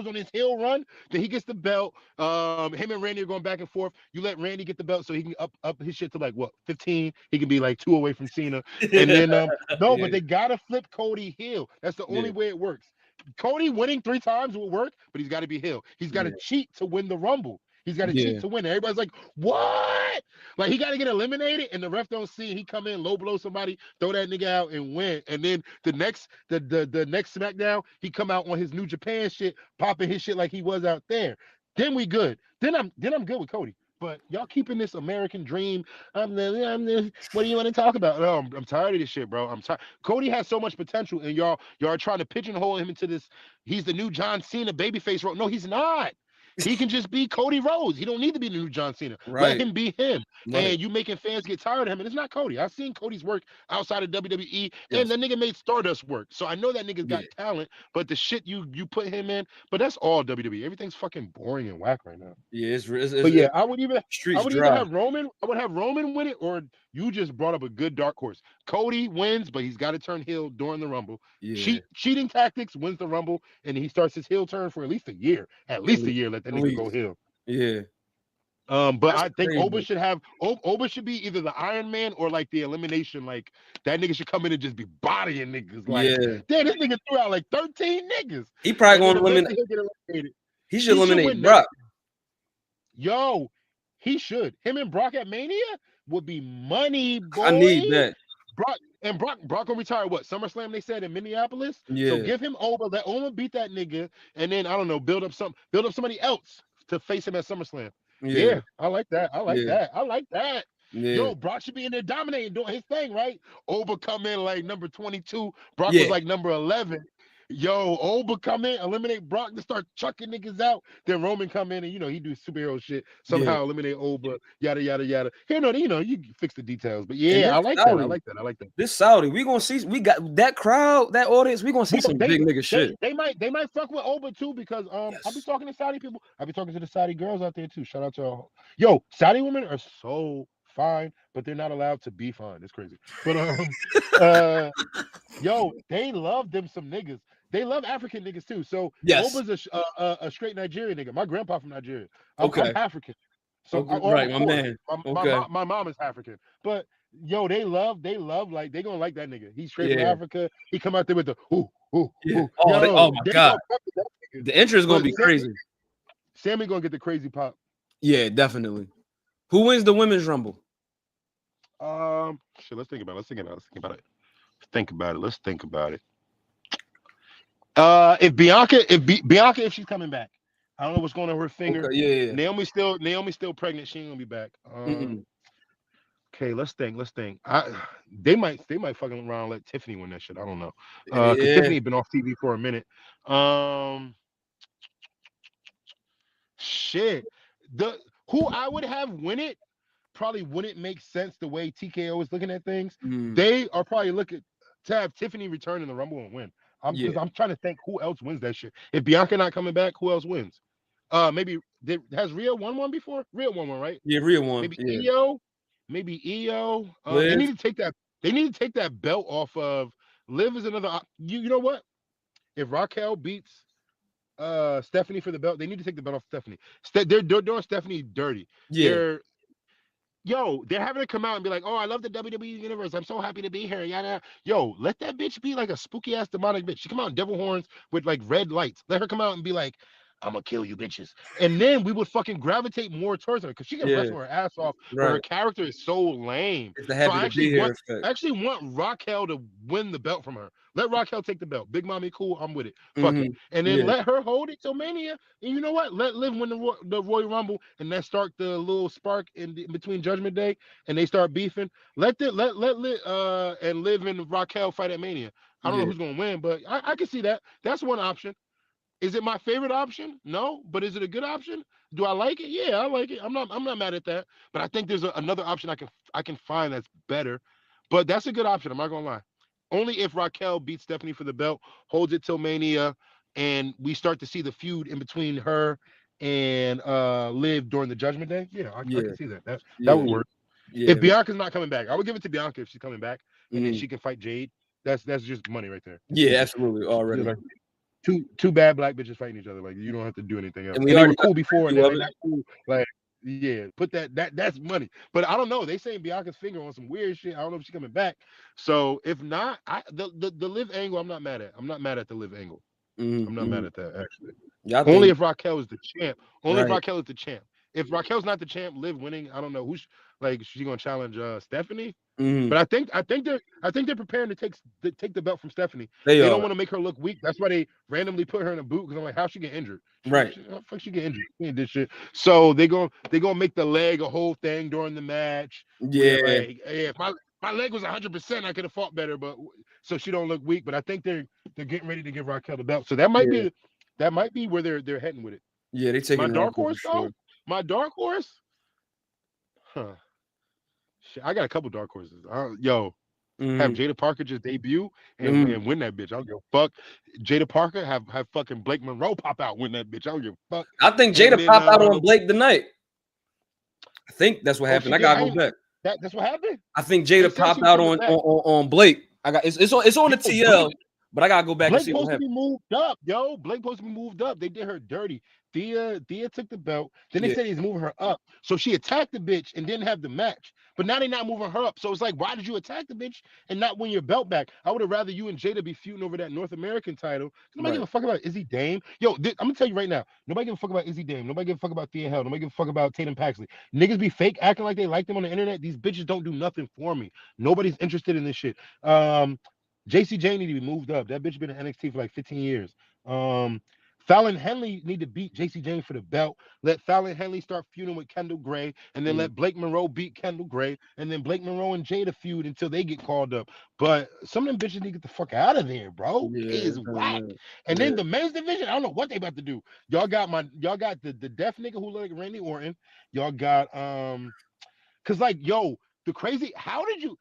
on his heel run. Then he gets the belt. Him and Randy are going back and forth. You let Randy get the belt so he can up his shit to like what 15. He can be like 2 away from Cena. And then but they gotta flip Cody heel. That's the only way it works. Cody winning 3 times will work, but he's got to be heel. He's got to cheat to win the Rumble. He's got to cheat to win. Everybody's like, what? Like, he got to get eliminated, and the ref don't see it. He come in, low blow somebody, throw that nigga out, and win. And then the next SmackDown, he come out on his New Japan shit, popping his shit like he was out there. Then we good. Then I'm good with Cody. But y'all keeping this American dream. What do you want to talk about? No, I'm tired of this shit, bro. I'm tired. Cody has so much potential, and y'all are trying to pigeonhole him into this. He's the new John Cena babyface role. No, he's not. He can just be Cody Rhodes. He don't need to be the new John Cena. Let him be him. And you making fans get tired of him. And it's not Cody. I've seen Cody's work outside of WWE, and the nigga made Stardust work. So I know that nigga's got talent, but the shit you put him in, but that's all WWE. Everything's fucking boring and whack right now. Yeah, I would either have Roman. I would have Roman win it, or you just brought up a good dark horse. Cody wins, but he's got to turn heel during the Rumble. Cheating tactics wins the Rumble, and he starts his heel turn for at least a year. At least a year. Let that nigga go heel. Yeah. But that's I think Oba should have Oba should be either the Iron Man or like the elimination. Like that nigga should come in and just be bodying niggas. Like, damn, this nigga threw out like 13 niggas. He probably gonna eliminate. He should eliminate Brock. Yo, he should. Him and Brock at Mania would be money, boy. I need that. Brock gonna retire what? SummerSlam they said in Minneapolis. Yeah. So give him Oba, let Oba beat that nigga, and then I don't know, build up somebody else to face him at SummerSlam. Yeah, I like that. I like that. Yeah. Yo, Brock should be in there dominating, doing his thing, right? Oba come in like number 22. Brock was like number 11. Yo, Oba come in, eliminate Brock to start chucking niggas out. Then Roman come in and he do superhero shit. Somehow eliminate Oba. Yada yada yada. You fix the details. But I like that. I like that. This Saudi, we gonna see. We got that crowd, that audience. We gonna see some big nigga shit. They might fuck with Oba too because I'll be talking to Saudi people. I'll be talking to the Saudi girls out there too. Shout out to y'all. Yo, Saudi women are so fine, but they're not allowed to be fine. It's crazy. But yo, they love them some niggas. They love African niggas too. So Oba's a straight Nigerian nigga. My grandpa from Nigeria. I'm African. So my man. My mom is African. But yo, they love like they gonna like that nigga. He's straight from Africa. He come out there with the ooh. Oh my god. The intro is gonna be crazy. Sammy gonna get the crazy pop. Yeah, definitely. Who wins the women's rumble? Let's think about it. If Bianca, if she's coming back, I don't know what's going on with her finger. Okay, Naomi's still pregnant. She ain't gonna be back. Okay, let's think. They might fucking around and let Tiffany win that shit. I don't know. Because Tiffany been off TV for a minute. Shit. Who I would have win it probably wouldn't make sense the way TKO is looking at things. They are probably looking to have Tiffany return in the Rumble and win. I'm trying to think who else wins that shit. If Bianca not coming back, who else wins? Maybe has Rhea won one before? Rhea won one, right? Yeah, Rhea won. Maybe EO. They need to take that. They need to take that belt off of Liv. Is another. You know what? If Raquel beats Stephanie for the belt, they need to take the belt off Stephanie. They're doing Stephanie dirty. Yeah. They're having to come out and be like, "Oh, I love the WWE universe. I'm so happy to be here." Yada. Yo, let that bitch be like a spooky ass demonic bitch. She come out in devil horns with like red lights. Let her come out and be like, I'm gonna kill you bitches. And then we would fucking gravitate more towards her because she can wrestle her ass off, but her character is so lame. It's the So happy I to be here effect. actually want Raquel to win the belt from her. Let Raquel take the belt. Big Mommy, cool. I'm with it. Fuck it. And then let her hold it till Mania. And you know what? Let Liv win the Royal Rumble, and then start the little spark in between Judgment Day, and they start beefing. Let Liv and Liv and Raquel fight at Mania. I don't know who's gonna win, but I can see that. That's one option. Is it my favorite option? No, but is it a good option? Do I like it? Yeah, I like it. I'm not mad at that. But I think there's another option I can find that's better. But that's a good option. I'm not gonna lie. Only if Raquel beats Stephanie for the belt, holds it till Mania, and we start to see the feud in between her and Liv during the Judgment Day. Yeah, I can see that. That would work. If Bianca's not coming back, I would give it to Bianca if she's coming back, and then she can fight Jade. That's just money right there. Yeah, absolutely. Already. Like, two bad black bitches fighting each other. Like, you don't have to do anything else. And they were cool before, and they're not cool. Like, yeah, put that's money. But I don't know. They saying Bianca's finger on some weird shit. I don't know if she's coming back. So if not, the Liv angle, I'm not mad at. I'm not mad at the Liv angle. I'm not mad at that actually. Yeah, only if Raquel is the champ. Only if Raquel is the champ. If Raquel's not the champ, Liv winning, I don't know who's she's gonna challenge Stephanie. But I think they're preparing to take the belt from Stephanie. They don't want to make her look weak. That's why they randomly put her in a boot, because I'm like, how she get injured? How the fuck she get injured? She ain't this shit. So they gonna make the leg a whole thing during the match. Yeah. Like, hey, if my leg was 100%, I could have fought better, but so she don't look weak. But I think they're getting ready to give Raquel the belt. So that might be where they're heading with it. Yeah, they taking my dark horse though. My dark horse, Shit, I got a couple dark horses. Have Jada Parker just debut and win that bitch. I don't give a fuck. Jada Parker have fucking Blake Monroe pop out, win that bitch. I don't give a fuck. I think Jada popped out on Blake tonight. I think that's what happened. I gotta go back. That's what happened. I think Jada popped out on Blake. It's on the TL, but I gotta go back and see what happened. Blake supposed to be moved up, yo. Blake supposed to be moved up. They did her dirty. Thea took the belt. Then they said he's moving her up. So she attacked the bitch and didn't have the match. But now they're not moving her up. So it's like, why did you attack the bitch and not win your belt back? I would have rather you and Jada be feuding over that North American title. Nobody give a fuck about Izzy Dame. Yo, I'm gonna tell you right now. Nobody give a fuck about Izzy Dame. Nobody give a fuck about Thea Hell. Nobody give a fuck about Tatum Paxley. Niggas be fake acting like they like them on the internet. These bitches don't do nothing for me. Nobody's interested in this shit. JC Jane need to be moved up. That bitch been in NXT for like 15 years. Fallon Henley need to beat JC Jane for the belt. Let Fallon Henley start feuding with Kendall Gray, and then let Blake Monroe beat Kendall Gray, and then Blake Monroe and Jada feud until they get called up. But some of them bitches need to get the fuck out of there, bro. It is whack. And then the men's division, I don't know what they about to do. Y'all got the deaf nigga who look like Randy Orton. Y'all got cause like, yo, the crazy, how did you?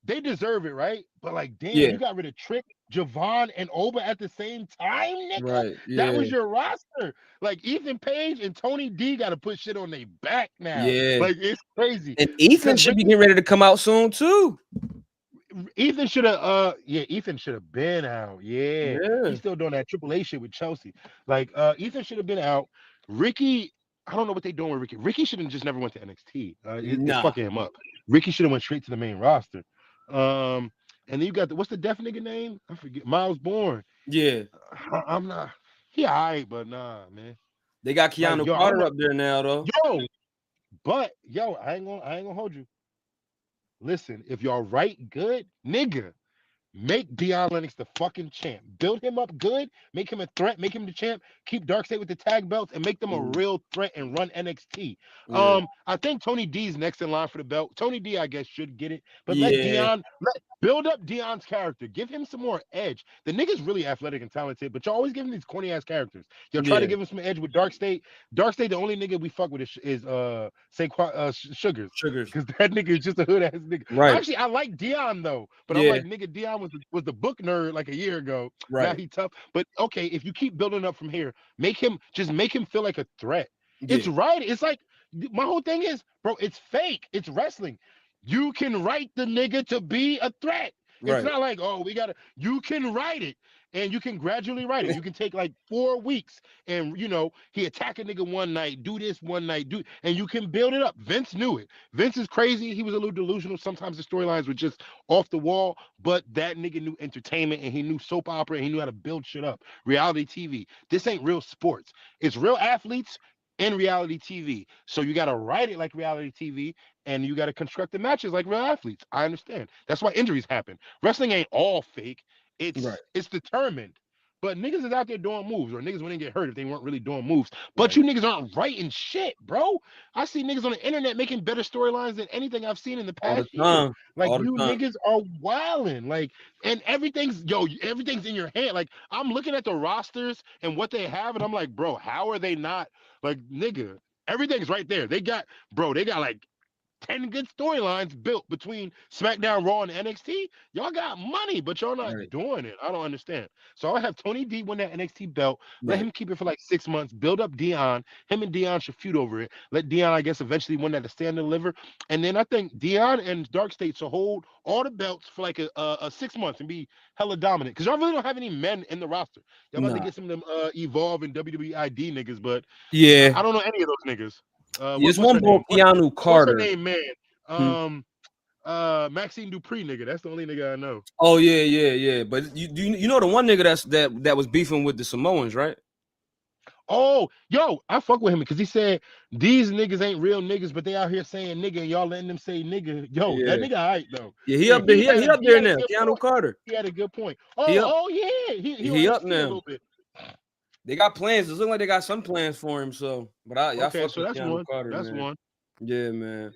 They deserve it, right? But like, damn, you got rid of Trick, Javon, and Oba at the same time, nigga. Right. That was your roster. Like, Ethan Page and Tony D got to put shit on their back now. Yeah. Like, it's crazy. And Ethan should be getting ready to come out soon too. Ethan should have Ethan should have been out. Yeah. He's still doing that AAA shit with Chelsea. Like, Ethan should have been out. Ricky, I don't know what they're doing with Ricky. Ricky should have just never went to NXT. It's fucking him up. Ricky should have went straight to the main roster. And then you got what's the deaf nigga name? I forget. Miles Bourne. Yeah. I'm not. He all right, but nah, man. They got Keanu Carter up there now, though. Yo, I ain't gonna hold you. Listen, if y'all write good, nigga, make Deion Lennox the fucking champ. Build him up good. Make him a threat. Make him the champ. Keep Darkseid with the tag belts and make them a real threat and run NXT. I think Tony D's next in line for the belt. Tony D, I guess, should get it. But let Deion build up Deion's character. Give him some more edge. The nigga's really athletic and talented, but y'all always give him these corny ass characters. Y'all try to give him some edge with Darkseid. Darkseid, the only nigga we fuck with is Sugars. Because that nigga is just a hood ass nigga. Right. Actually, I like Deion though, but I'm like, nigga, Deion was the book nerd like a year ago. Right. Now he tough. But okay, if you keep building up from here, make him feel like a threat. It's right. It's like my whole thing is, bro, it's fake. It's wrestling. You can write the nigga to be a threat. It's not like, oh, you can write it. And you can gradually write it. You can take like 4 weeks and, he attack a nigga one night, do this one night, and you can build it up. Vince knew it. Vince is crazy. He was a little delusional. Sometimes the storylines were just off the wall, but that nigga knew entertainment and he knew soap opera and he knew how to build shit up. Reality TV. This ain't real sports. It's real athletes in reality TV. So you got to write it like reality TV and you got to construct the matches like real athletes. I understand. That's why injuries happen. Wrestling ain't all fake. It's determined. But niggas is out there doing moves, or niggas wouldn't get hurt if they weren't really doing moves. But you niggas aren't writing shit, bro. I see niggas on the internet making better storylines than anything I've seen in the past year. Like, you niggas are wilding. Like, and everything's in your hand. Like, I'm looking at the rosters and what they have, and I'm like, bro, how are they not? Like, nigga, everything's right there. They got like 10 good storylines built between SmackDown, Raw, and NXT. Y'all got money, but y'all not doing it. I don't understand. So I have Tony D win that NXT belt. Let him keep it for like 6 months. Build up Dion. Him and Dion should feud over it. Let Dion, I guess, eventually win that to stand and deliver. And then I think Dion and Dark State should hold all the belts for like a 6 months and be hella dominant. Because y'all really don't have any men in the roster. Y'all about to get some of them Evolve and WWE ID niggas, but I don't know any of those niggas. There's one more Keanu Carter. What's her name, man? Maxine Dupree, nigga. That's the only nigga I know. Oh yeah. But you know the one nigga that was beefing with the Samoans, right? Oh, yo, I fuck with him because he said these niggas ain't real niggas, but they out here saying nigga, and y'all letting them say nigga. Yo, that nigga all right though. Yeah, he up there. He up there now. Keanu Carter. He had a good point. Yeah, he up now. A little bit. They got plans. It looks like they got some plans for him. So, but I fuck with Keanu Carter. That's man. one. Yeah, man.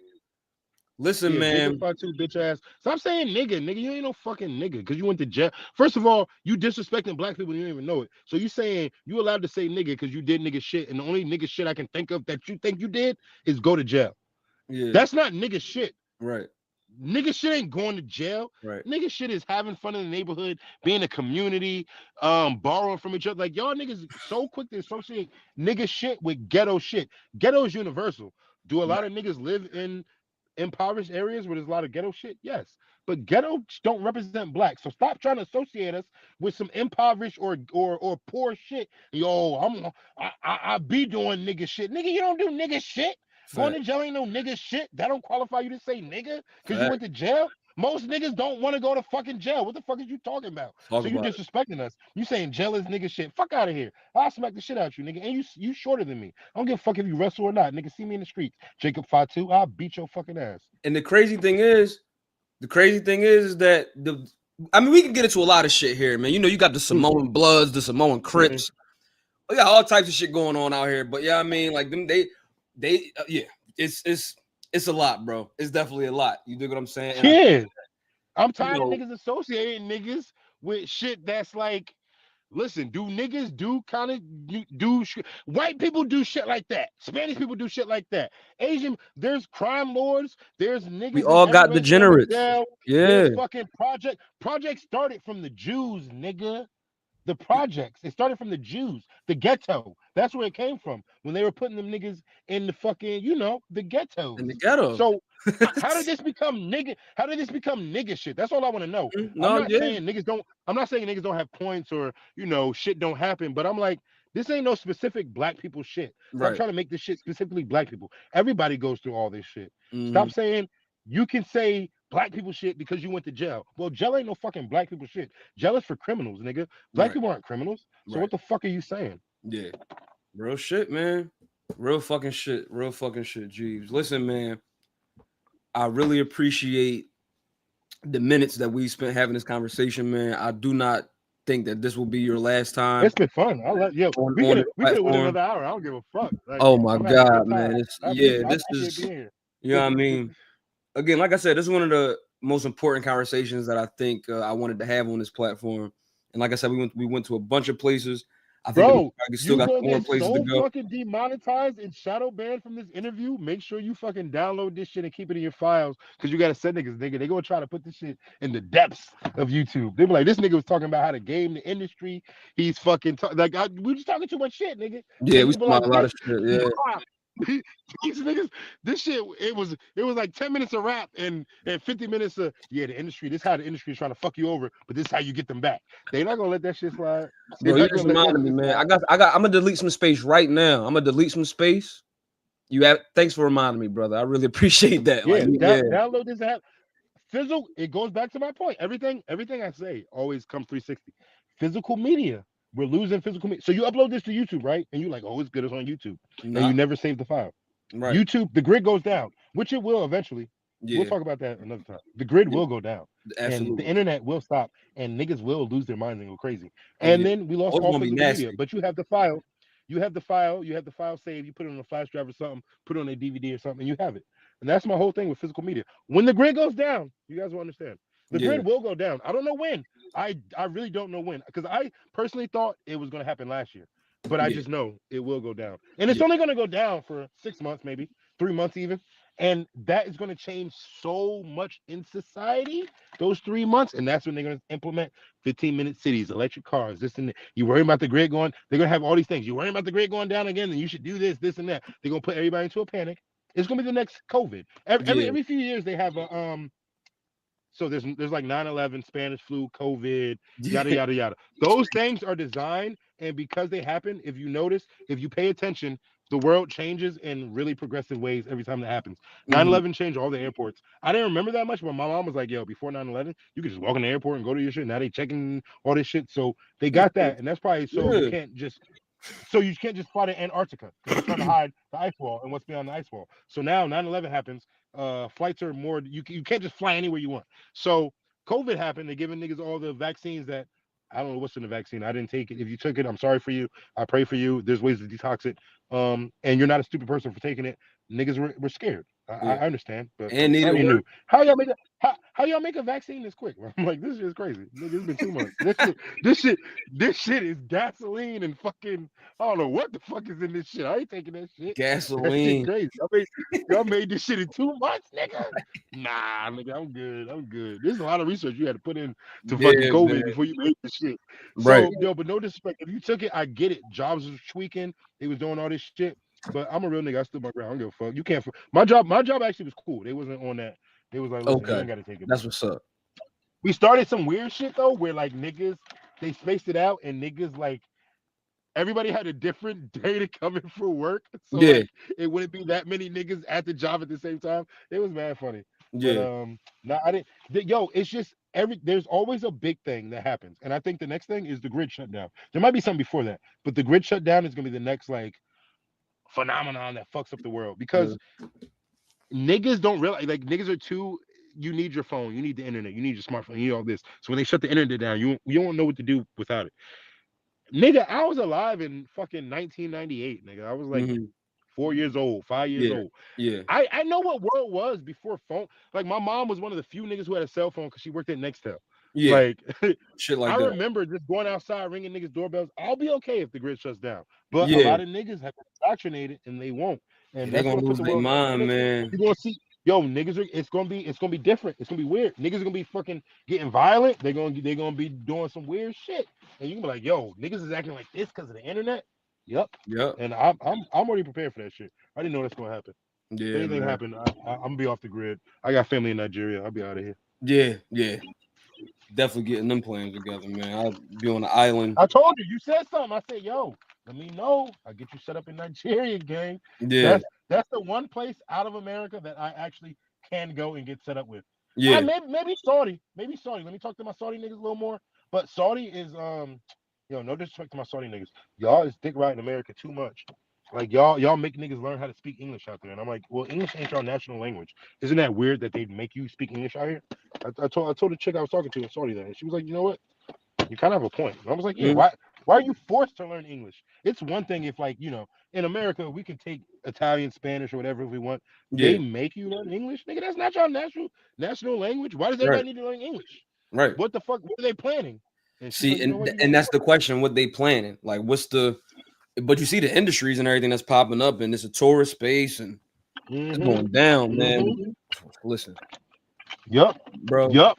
Listen, man. Bitch ass. Stop saying nigga. You ain't no fucking nigga because you went to jail. First of all, you disrespecting black people. You don't even know it. So you saying you allowed to say nigga because you did nigga shit, and the only nigga shit I can think of that you think you did is go to jail. Yeah, that's not nigga shit. Right. Nigga shit ain't going to jail. Right. Nigga shit is having fun in the neighborhood, being a community, borrowing from each other. Like y'all niggas so quick to associate nigga shit with ghetto shit. Ghetto is universal. Do a lot of niggas live in impoverished areas where there's a lot of ghetto shit? Yes. But ghetto don't represent black. So stop trying to associate us with some impoverished or poor shit. Yo, I be doing nigga shit. Nigga, you don't do nigga shit. Going to jail ain't no nigga shit. That don't qualify you to say nigga because you went to jail. Most niggas don't want to go to fucking jail. What the fuck is you talking about? So you disrespecting us. You saying jail is nigga shit. Fuck out of here. I'll smack the shit out you, nigga. And you shorter than me. I don't give a fuck if you wrestle or not. Nigga, see me in the streets. Jacob Fatu, I'll beat your fucking ass. And the crazy thing is that we can get into a lot of shit here, man. You know, you got the Samoan Bloods, the Samoan Crips. We got all types of shit going on out here. But yeah, I mean, like them, it's a lot, bro. It's definitely a lot. You dig what I'm saying? Yeah. I'm tired of niggas associating niggas with shit that's like, listen, do niggas do white people do shit like that? Spanish people do shit like that. Asian, there's crime lords, there's niggas. We all got degenerates. Yeah. There's fucking project started from the Jews, nigga. The projects, it started from the Jews, the ghetto. That's where it came from when they were putting them niggas in the fucking, the ghettos. In the ghetto. So how did this become nigga? How did this become nigga shit? That's all I want to know. I'm not saying niggas don't have points or shit don't happen, but I'm like, this ain't no specific black people shit. Stop trying to make this shit specifically black people. Everybody goes through all this shit. Stop saying you can say black people shit because you went to jail. Well, jail ain't no fucking black people shit. Jail is for criminals, nigga. Black people aren't criminals. So what the fuck are you saying? Yeah. Real shit, man. Real fucking shit. Jeeves. Listen, man. I really appreciate the minutes that we spent having this conversation, man. I do not think that this will be your last time. It's been fun. We could have went another hour. I don't give a fuck. Like, oh my God, man. This is, you know what I mean? Again, like I said, this is one of the most important conversations that I think I wanted to have on this platform. And like I said, we went to a bunch of places. I think we still got more places to go. Fucking demonetized and shadow banned from this interview. Make sure you fucking download this shit and keep it in your files because you gotta send niggas, nigga. They gonna try to put this shit in the depths of YouTube. They be like, this nigga was talking about how to game the industry. He's fucking we just talking too much shit, nigga. Yeah, we talking about a lot of shit. Yeah. These niggas, this shit, it was like 10 minutes of rap and 50 minutes of the industry. This is how the industry is trying to fuck you over, but this is how you get them back. They're not gonna let that shit slide. Bro, you just reminded me, man. I'm gonna delete some space right now. I'm gonna delete some space. Thanks for reminding me, brother. I really appreciate that. Yeah, Like, download this app. Physical, it goes back to my point. Everything I say always comes 360. Physical media. We're losing physical media. So you upload this to YouTube, right? And you like, oh, it's good. It's on YouTube. And you never save the file. Right. YouTube, the grid goes down, which it will eventually. Yeah. We'll talk about that another time. The grid will go down. Absolutely. And the internet will stop. And niggas will lose their minds and go crazy. And then we lost all physical media. But you have the file. You have the file saved. You put it on a flash drive or something, put it on a DVD or something, and you have it. And that's my whole thing with physical media. When the grid goes down, you guys will understand. The grid will go down. I don't know when. I really don't know when. Because I personally thought it was going to happen last year. But I just know it will go down. And it's only going to go down for 6 months, maybe 3 months even. And that is going to change so much in society, those 3 months. And that's when they're going to implement 15-minute cities, electric cars, this and that. You worry about the grid going, they're going to have all these things. You worry about the grid going down again, then you should do this, this, and that. They're going to put everybody into a panic. It's going to be the next COVID. Every few years they have a so there's like 9/11, Spanish flu, COVID, yada yada yada. Those things are designed, and because they happen, if you notice, if you pay attention, the world changes in really progressive ways every time that happens. 9/11 changed all the airports. I didn't remember that much, but my mom was like, yo, before 9/11, you could just walk in the airport and go to your shit. Now they checking all this shit. So they got that, and that's probably so you can't just fly to Antarctica because they're trying to hide the ice wall and what's beyond the ice wall. So now 9/11 happens. Flights are more, you can't just fly anywhere you want. So COVID happened. They're giving niggas all the vaccines that, I don't know what's in the vaccine. I didn't take it. If you took it, I'm sorry for you. I pray for you. There's ways to detox it. And you're not a stupid person for taking it. Niggas were scared. I understand, but and knew. How y'all make a vaccine this quick? I'm like, this shit is crazy. Nigga, it's been 2 months. This shit is gasoline and fucking, I don't know what the fuck is in this shit. I ain't taking that shit. Gasoline. That shit crazy. Y'all made this shit in 2 months, nigga. Nah, nigga, I'm good. There's a lot of research you had to put in to fucking COVID before you made this shit. So, yo, but no disrespect. If you took it, I get it. Jobs was tweaking. They was doing all this shit. But I'm a real nigga. I stood my ground. I don't give a fuck. You can't. My job actually was cool. They wasn't on that. They was like, listen, you ain't gotta take it. That's what's up. We started some weird shit though, where like niggas, they spaced it out, and niggas like everybody had a different day to come in for work. So like, it wouldn't be that many niggas at the job at the same time. It was mad funny. But, no, I didn't. Yo, it's just there's always a big thing that happens, and I think the next thing is the grid shut down. There might be something before that, but the grid shut down is gonna be the next like phenomenon that fucks up the world because niggas don't realize, like, niggas are too, you need your phone, you need the internet, you need your smartphone, you need all this. So when they shut the internet down, you don't know what to do without it. Nigga, I was alive in fucking 1998, nigga. I was like 4 years old, 5 years old. Yeah. I know what world was before phone. Like, my mom was one of the few niggas who had a cell phone because she worked at Nextel. Yeah. Like, shit like I that. remember just going outside ringing niggas' doorbells. I'll be okay if the grid shuts down. But a lot of niggas have been indoctrinated and they won't. And they're gonna lose their mind, man. You're gonna see, yo, niggas are, it's gonna be different. It's gonna be weird. Niggas are gonna be fucking getting violent. They're gonna be doing some weird shit. And you can be like, yo, niggas is acting like this because of the internet. Yep. And I'm already prepared for that shit. I didn't know that's gonna happen. Yeah. If anything happened, I'm gonna be off the grid. I got family in Nigeria. I'll be out of here. Yeah. Definitely getting them plans together, man. I'll be on the island. I told you. You said something. I said, yo, let me know. I'll get you set up in Nigeria, gang. Yeah. That's the one place out of America that I actually can go and get set up with. Yeah. Maybe Saudi. Let me talk to my Saudi niggas a little more. But Saudi is no disrespect to my Saudi niggas. Y'all is dick riding America too much. Like, y'all make niggas learn how to speak English out there. And I'm like, well, English ain't your national language. Isn't that weird that they make you speak English out here? I told the chick I was talking to in Saudi that, and she was like, you know what? You kind of have a point. And I was like, yeah, why are you forced to learn English? It's one thing if, like, in America, we can take Italian, Spanish, or whatever if we want. They make you learn English? Nigga, that's not your national language. Why does everybody need to learn English? Right. What the fuck? What are they planning? And see, like, and that's the question, what they planning. Like, but you see the industries and everything that's popping up, and it's a tourist space, and it's going down, man. Listen. Yep. Bro. Yep.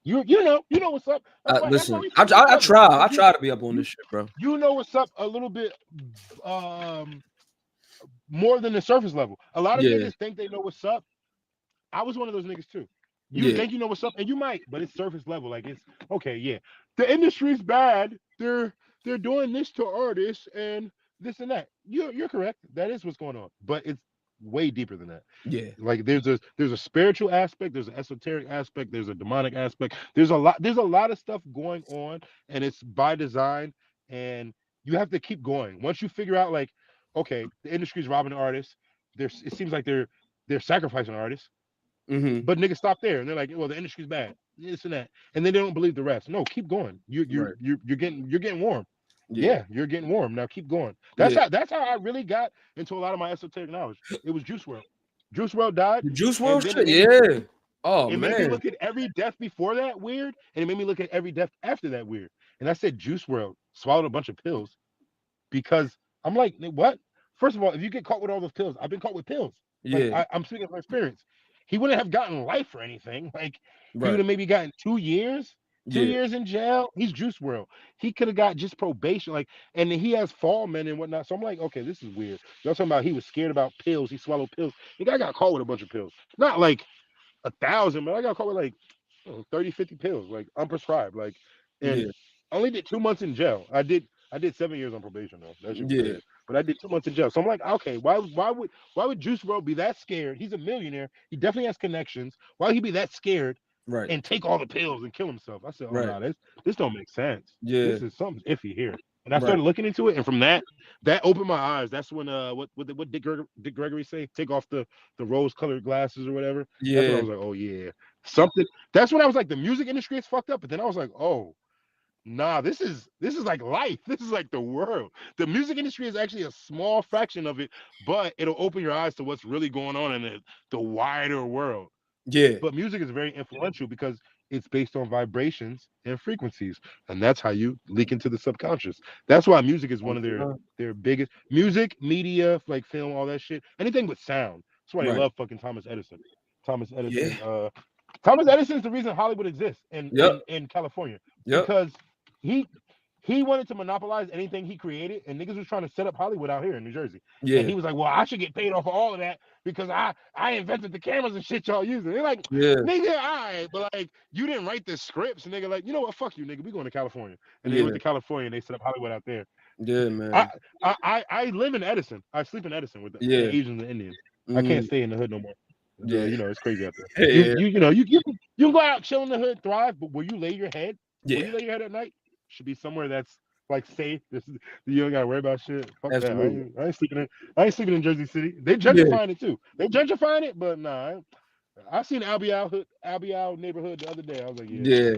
You know what's up. Listen, I try to be up on this shit, bro. You know what's up a little bit more than the surface level. A lot of Yeah. niggas think they know what's up. I was one of those niggas too. You Yeah. think you know what's up, and you might, but it's surface level. Like it's okay, yeah. The industry's bad. They're doing this to artists and this and that. You're correct. That is what's going on, but it's way deeper than that. Yeah. Like there's a spiritual aspect, there's an esoteric aspect, there's a demonic aspect. There's a lot of stuff going on, and it's by design. And you have to keep going. Once you figure out, like, okay, the industry's robbing artists. It seems like they're sacrificing artists. Mm-hmm. But niggas stop there and they're like, well, the industry's bad, this and that, and then they don't believe the rest. No, keep going. Right. You're getting warm. Yeah. Yeah, you're getting warm. Now keep going. Yeah. That's how I really got into a lot of my esoteric knowledge. It was Juice World. Juice World died. The Juice and World then shit. Yeah. Oh it made me man. look at every death before that weird, and it made me look at every death after that weird. And I said Juice World swallowed a bunch of pills because I'm like, what? First of all, if you get caught with all those pills, I've been caught with pills. Like Yeah. I'm speaking from experience. He wouldn't have gotten life or anything. Like he would Right. have maybe gotten 2 years, two Yeah. years in jail. He's Juice World. He could have got just probation. Like, and he has fall men and whatnot. So I'm like, okay, this is weird. Y'all talking about he was scared about pills. He swallowed pills. The guy got caught with a bunch of pills. Not like 1,000, but I got caught with like 30, 50 pills, like unprescribed. Like, and Yeah. I only did 2 months in jail. I did 7 years on probation though. That shit was Yeah. crazy. But I did 2 months in jail. So I'm like, okay, why would Juice World be that scared? He's a millionaire. He definitely has connections. Why would he be that scared Right. and take all the pills and kill himself? I said, oh Right. no, this don't make sense. Yeah. This is something iffy here. And I Right. started looking into it, and from that opened my eyes. That's when what Dick Gregory say? Take off the rose-colored glasses or whatever. That's when I Yeah. was like, oh yeah, something. That's when I was like, the music industry is fucked up. But then I was like, oh, nah, this is like life. This is like the world. The music industry is actually a small fraction of it, but it'll open your eyes to what's really going on in the wider world. Yeah. But music is very influential because it's based on vibrations and frequencies, and that's how you leak into the subconscious. That's why music is one of their biggest music, media, like film, all that shit. Anything with sound. That's why they Right. love fucking Thomas Edison. Thomas Edison. Yeah. Thomas Edison is the reason Hollywood exists Yep. in California Yep. because he wanted to monopolize anything he created, and niggas was trying to set up Hollywood out here in New Jersey. Yeah. And he was like, well, I should get paid off of all of that because I invented the cameras and shit y'all using. They're like, Yeah. nigga, all right, but like, you didn't write the scripts. And nigga, like, you know what? Fuck you, nigga. We going to California. And they Yeah. went to California and they set up Hollywood out there. Yeah, man. I live in Edison. I sleep in Edison with the Yeah. Asians and Indians. I can't stay in the hood no more. Yeah. You know, it's crazy out there. Yeah. You can go out, chill in the hood, thrive, but where you lay your head, Yeah. where you lay your head at night, should be somewhere that's like safe. You don't gotta worry about shit. Fuck Absolutely. that. I ain't sleeping in Jersey City. They gentrifying it too. They gentrifying it, but nah. I seen Albial neighborhood the other day. I was like, Yeah.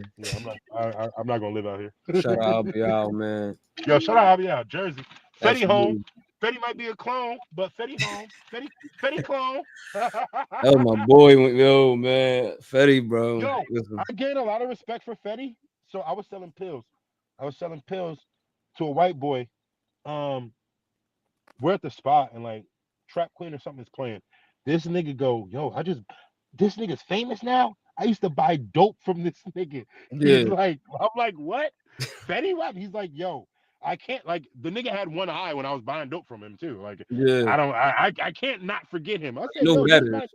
I'm not gonna live out here. Shout out Albial, man. Yo, shout out Albial, Jersey. Fetty home. Absolutely. Fetty might be a clone, but Fetty home. Fetty clone. That was my boy. Yo, man. Fetty, bro. Yo, Listen. I gained a lot of respect for Fetty. So I was selling pills. To a white boy. We're at the spot and like Trap Queen or something is playing. This nigga go, yo, this nigga's famous now. I used to buy dope from this nigga. Yeah. He's like, I'm like, what? Fetty Wap? He's like, yo, I can't, like, the nigga had one eye when I was buying dope from him too. Like, Yeah. I can't not forget him. I said, No yo, matter.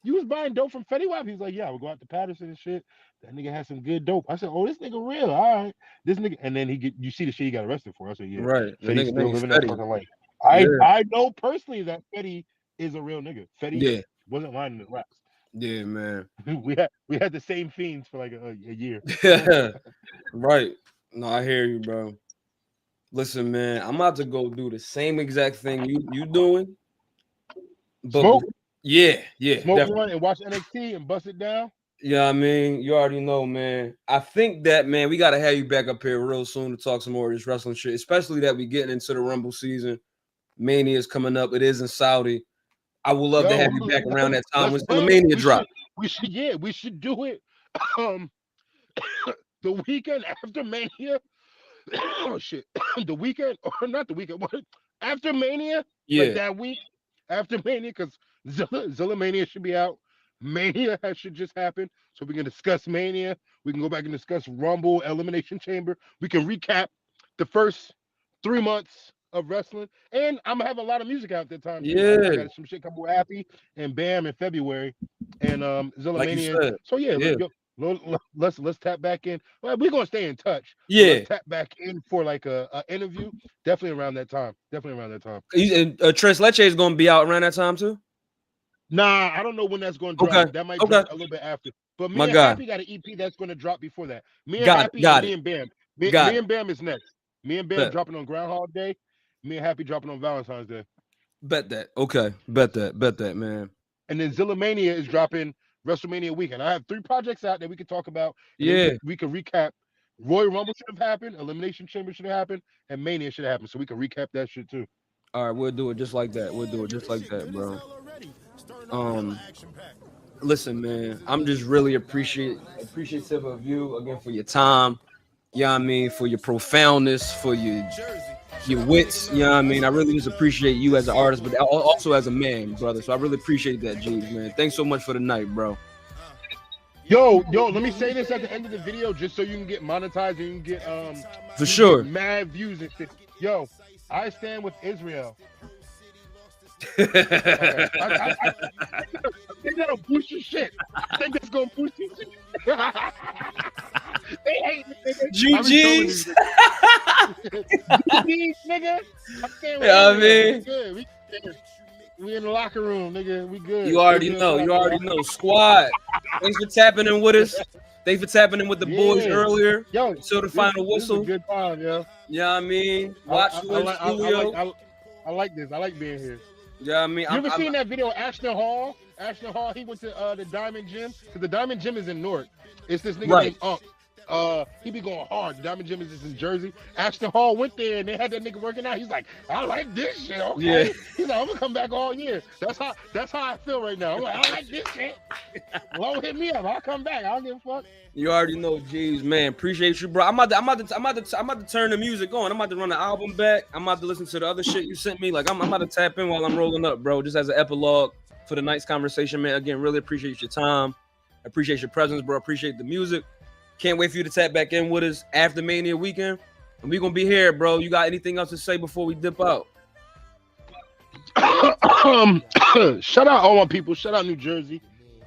you was buying dope from Fetty Wap? He's like, yeah, we'll go out to Patterson and shit. That nigga had some good dope. I said, oh, this nigga real. All right. This nigga, and then you see the shit he got arrested for. I said, yeah. Right. The Fetty's nigga still named living that Fetty. fucking life. Yeah. I know personally that Fetty is a real nigga. Fetty Yeah. wasn't lying in his raps. Yeah, man. we had the same fiends for like a year. Right. No, I hear you, bro. Listen, man, I'm about to go do the same exact thing you doing. But Smoke? Yeah, Smoke definitely. one and watch NXT and bust it down. Yeah, I mean, you already know, man. I think that, man, we got to have you back up here real soon to talk some more of this wrestling shit, especially that we getting into the Rumble season. Mania is coming up. It is in Saudi. I would love to have you back around that time when the Mania drop. We should do it. The weekend after Mania. Oh shit. The weekend, or not the weekend, what? After Mania? Yeah. Like that week after Mania, because Zilla Mania should be out. Mania should just happen. So we can discuss Mania. We can go back and discuss Rumble, Elimination Chamber. We can recap the first 3 months of wrestling, and I'm gonna have a lot of music out that time. Yeah. I got some shit coming with Happy and Bam in February, and Zilla Like you Mania. said. So yeah, Yeah. let's tap back in. Well, we're gonna stay in touch. Yeah. Let's tap back in for like a interview. Definitely around that time. And Tres Leche is gonna be out around that time too. Nah, I don't know when that's going to drop. Okay. That might drop a little bit after. But me My and guy. Happy got an EP that's going to drop before that. Me and Got Happy it. and me and Bam. Me and Bam is next. Me and Bam Bet. dropping on Groundhog Day. Me and Happy dropping on Valentine's Day. Bet that. Okay. Bet that, man. And then Zilla Mania is dropping WrestleMania weekend. I have 3 projects out that we can talk about. Yeah. We can recap. Royal Rumble should have happened. Elimination Chamber should have happened. And Mania should have happened. So we can recap that shit too. All right, we'll do it just like that. We'll do it just like that, bro. Listen, man, I'm just really appreciative of you again for your time. You know what I mean? For your profoundness, for your wits. You know what I mean? I really just appreciate you as an artist, but also as a man, brother. So I really appreciate that, Jeeves, man. Thanks so much for the night, bro. Yo, let me say this at the end of the video, just so you can get monetized and you can get for sure mad views and shit. Yo, I stand with Israel. I think that'll boost your shit. I think that's gonna boost your shit. They hate me, nigga. GG's. GG's, nigga. Yeah, I mean, we good. We in the locker room, nigga. We good. You already know. Squad. Thanks for tapping in with us. Thanks for tapping in with the boys earlier. Yo, until the final whistle. This is a good time, yo. Yeah, I mean, watch I like this. I like being here. Yeah, I mean, you ever seen that video of Ashton Hall? Ashton Hall, he went to the Diamond Gym because the Diamond Gym is in Newark. It's this nigga named Unk. He be going hard. The Diamond Gym is in Jersey. Ashton Hall went there and they had that nigga working out. He's like, I like this shit. Okay. Yeah. He's like, I'm gonna come back all year. That's how I feel right now. I'm like, I like this shit. Well, hit me up. I'll come back. I don't give a fuck. You already know, G's, man. Appreciate you, bro. I'm about to turn the music on. I'm about to run the album back. I'm about to listen to the other shit you sent me. Like I'm about to tap in while I'm rolling up, bro. Just as an epilogue for the night's conversation, man. Again, really appreciate your time. Appreciate your presence, bro. Appreciate the music. Can't wait for you to tap back in with us after Mania weekend. And we're gonna be here, bro. You got anything else to say before we dip out? Shout out all my people. Shout out New Jersey.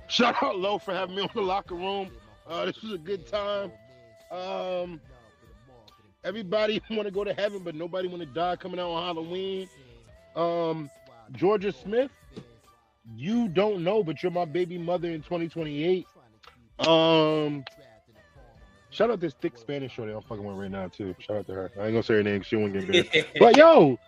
Shout out Low for having me on the locker room. This was a good time. Everybody want to go to heaven, but nobody want to die coming out on Halloween. Georgia Smith, you don't know, but you're my baby mother in 2028. Shout out this thick Spanish shorty I'm fucking with right now too. Shout out to her. I ain't gonna say her name. She won't get good. But yo,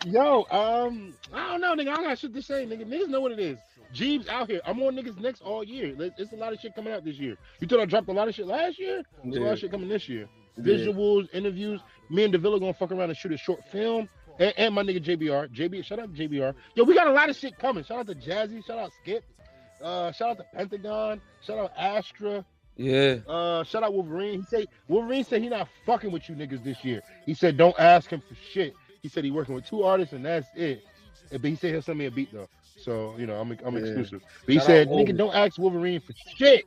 I don't know, nigga. I got shit to say, nigga. Niggas know what it is. Jeeves out here. I'm on niggas next all year. There's a lot of shit coming out this year. You thought I dropped a lot of shit last year? There's a lot of shit coming this year. Visuals, interviews. Me and Davila gonna fuck around and shoot a short film. And my nigga JBR. Shout out to JBR. Yo, we got a lot of shit coming. Shout out to Jazzy. Shout out Skip. Shout out to Pentagon. Shout out Astra. Yeah. Shout out Wolverine. Wolverine said he not fucking with you niggas this year. He said don't ask him for shit. He said he working with 2 artists and that's it. But he said he'll send me a beat though. So you know I'm exclusive. But he said nigga don't ask Wolverine for shit.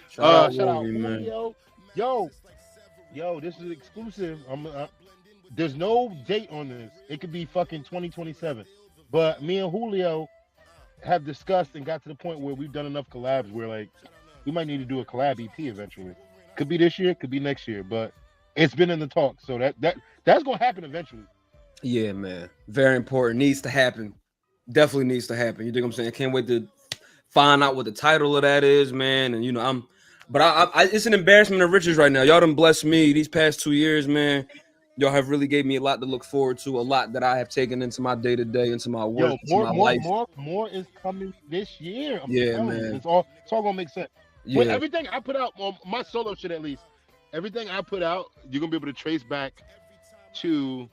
Shout out Julio. Yo, this is exclusive. There's no date on this. It could be fucking 2027. But me and Julio have discussed and got to the point where we've done enough collabs where like we might need to do a collab EP eventually. Could be this year, could be next year, but it's been in the talk. So that's gonna happen eventually. Yeah, man. Very important. Needs to happen. Definitely needs to happen. You dig what I'm saying? I can't wait to find out what the title of that is, man. And you know, it's an embarrassment of riches right now. Y'all done blessed me these past 2 years, man. Y'all have really gave me a lot to look forward to, a lot that I have taken into my day-to-day, into my work, into my life. More is coming this year. Yeah, man. It's all gonna make sense. Yeah. With everything I put out on my solo shit, at least, everything I put out, you're gonna be able to trace back to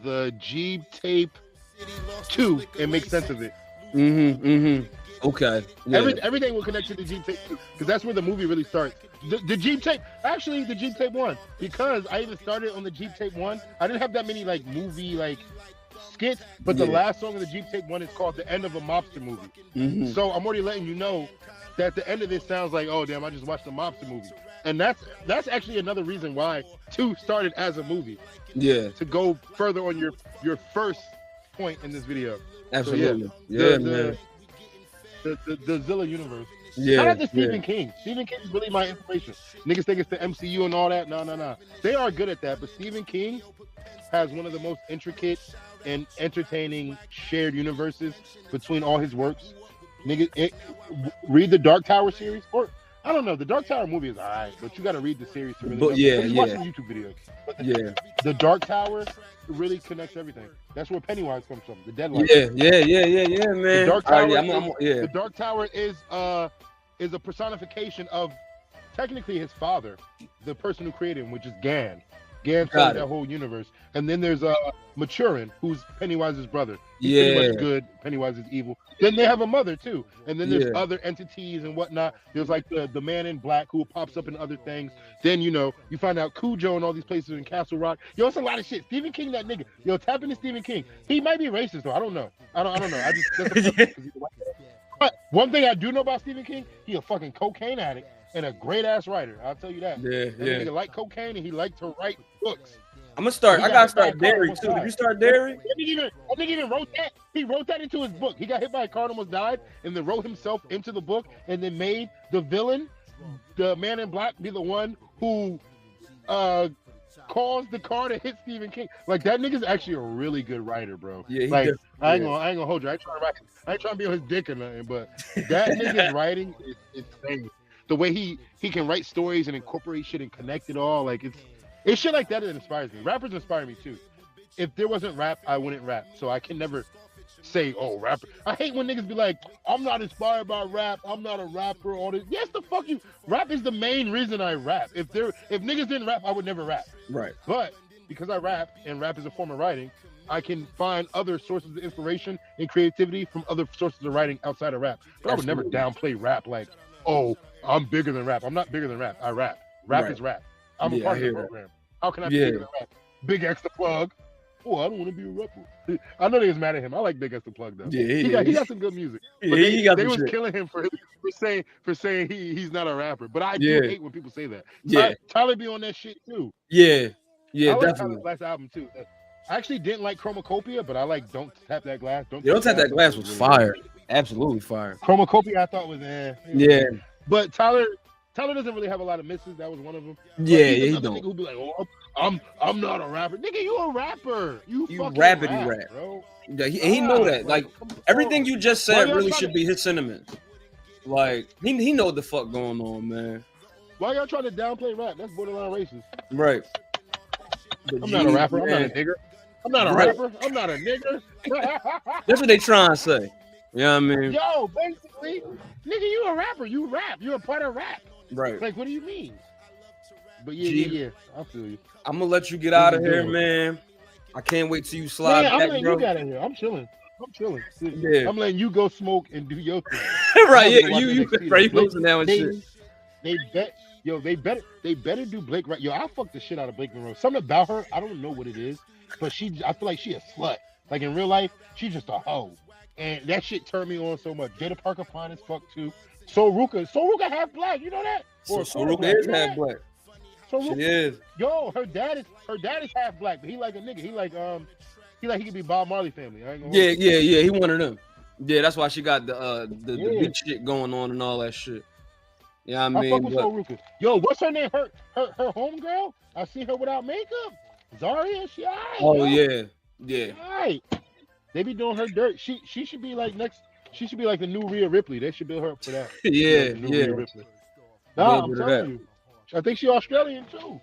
the Jeep Tape 2 and make sense of it. Okay. Yeah. Everything will connect to the Jeep Tape 2 because that's where the movie really starts. The Jeep Tape, actually, the Jeep Tape 1, because I even started on the Jeep Tape 1. I didn't have that many like movie like skits, but the last song of the Jeep Tape 1 is called "The End of a Mobster Movie." So I'm already letting you know that the end of this sounds like, oh damn, I just watched a mobster movie. And that's actually another reason why 2 started as a movie. Yeah. To go further on your first point in this video. Absolutely. So, man. The Zilla universe. Yeah. Shout out to Stephen King. Stephen King is really my inspiration. Niggas think it's the MCU and all that. No. They are good at that, but Stephen King has one of the most intricate and entertaining shared universes between all his works. Nigga, read the Dark Tower series, or I don't know. The Dark Tower movie is alright, but you got to read the series to really know. Just watch some YouTube videos. But the Dark Tower really connects everything. That's where Pennywise comes from. The Deadlight. Yeah, man. The Dark Tower. The Dark Tower is a personification of technically his father, the person who created him, which is Gan. Gan started that whole universe. And then there's Maturin, who's Pennywise's brother. He's pretty much good. Pennywise is evil. Then they have a mother too. And then there's other entities and whatnot. There's like the man in black who pops up in other things. Then you find out Cujo and all these places in Castle Rock. Yo, it's a lot of shit. Stephen King, that nigga. Yo, tap into Stephen King. He might be racist though. I don't know. I don't know. I just but one thing I do know about Stephen King, he a fucking cocaine addict and a great ass writer. I'll tell you that. That nigga like cocaine and he liked to write books. I'm gonna start. I gotta start Dairy too. Did you start Dairy? I think even wrote that. He wrote that into his book. He got hit by a car and almost died, and then wrote himself into the book, and then made the villain, the man in black, be the one who caused the car to hit Stephen King. Like that nigga's actually a really good writer, bro. Yeah, like I ain't gonna hold you. I ain't trying to be on his dick or nothing, but that nigga's writing is insane. The way he can write stories and incorporate shit and connect it all, like it's shit like that that inspires me. Rappers inspire me too. If there wasn't rap, I wouldn't rap. So I can never say, oh, rapper. I hate when niggas be like, I'm not inspired by rap. I'm not a rapper. All this. Yes, the fuck you. Rap is the main reason I rap. If niggas didn't rap, I would never rap. Right. But because I rap and rap is a form of writing, I can find other sources of inspiration and creativity from other sources of writing outside of rap. But I would never downplay rap like, oh, I'm bigger than rap. I'm not bigger than rap. I rap. Rap is rap. I'm a part of the program. How can I be bigger than rap? Big X the Plug. Oh, I don't want to be a rapper. I know they was mad at him. I like Big X the Plug though. Yeah, he got some good music. But they was killing him for saying he's not a rapper. But I do hate when people say that. Yeah, Tyler be on that shit too. Yeah, I like definitely. Tyler's last album too. I actually didn't like Chromacopia, but I like Don't Tap That Glass. Don't Tap That Glass was fire. Absolutely fire. Chromacopia I thought was Yeah. But Tyler doesn't really have a lot of misses. That was one of them. Yeah, he don't. Nigga who be like, oh, I'm not a rapper. Nigga, you a rapper. You fucking rapidy rap, bro. Yeah, he know that. Like everything you just said really should be his sentiment. Like he know what the fuck going on, man. Why y'all trying to downplay rap? That's borderline racist. Right. I'm not a rapper. I'm not a nigger. I'm not a rapper. I'm not a nigger. That's what they trying to say. You know what I mean? Yo, basically, nigga, you a rapper. You rap. You're a part of rap. Right. Like, what do you mean? But yeah. I feel you. I'm gonna let you get out of here, man. I can't wait till you slide back, I'm letting bro. you get out of here. I'm chilling. Yeah. I'm letting you go smoke and do your thing. Right, yeah. You losing now and shit. They better do Blake right. Yo, I fuck the shit out of Blake Monroe. Something about her, I don't know what it is, but I feel like she a slut. Like in real life, she's just a hoe. And that shit turned me on so much. Jada Parker fine as fuck too. So Ruka half black, you know that? So Ruka is half black. She is. Yo, her dad is half black, but he like a nigga. He could be Bob Marley family. I ain't gonna Yeah. He one of them. Yeah, that's why she got the big shit going on and all that shit. Yeah, I mean, fuck with Ruka. Yo, what's her name? Her homegirl? I see her without makeup. Zaria, she alright. Oh yeah. Alright. They be doing her dirt. She should be like next. She should be like the new Rhea Ripley. They should build her up for that. Yeah. Rhea Ripley. Nah, I'm telling you. I think she Australian too.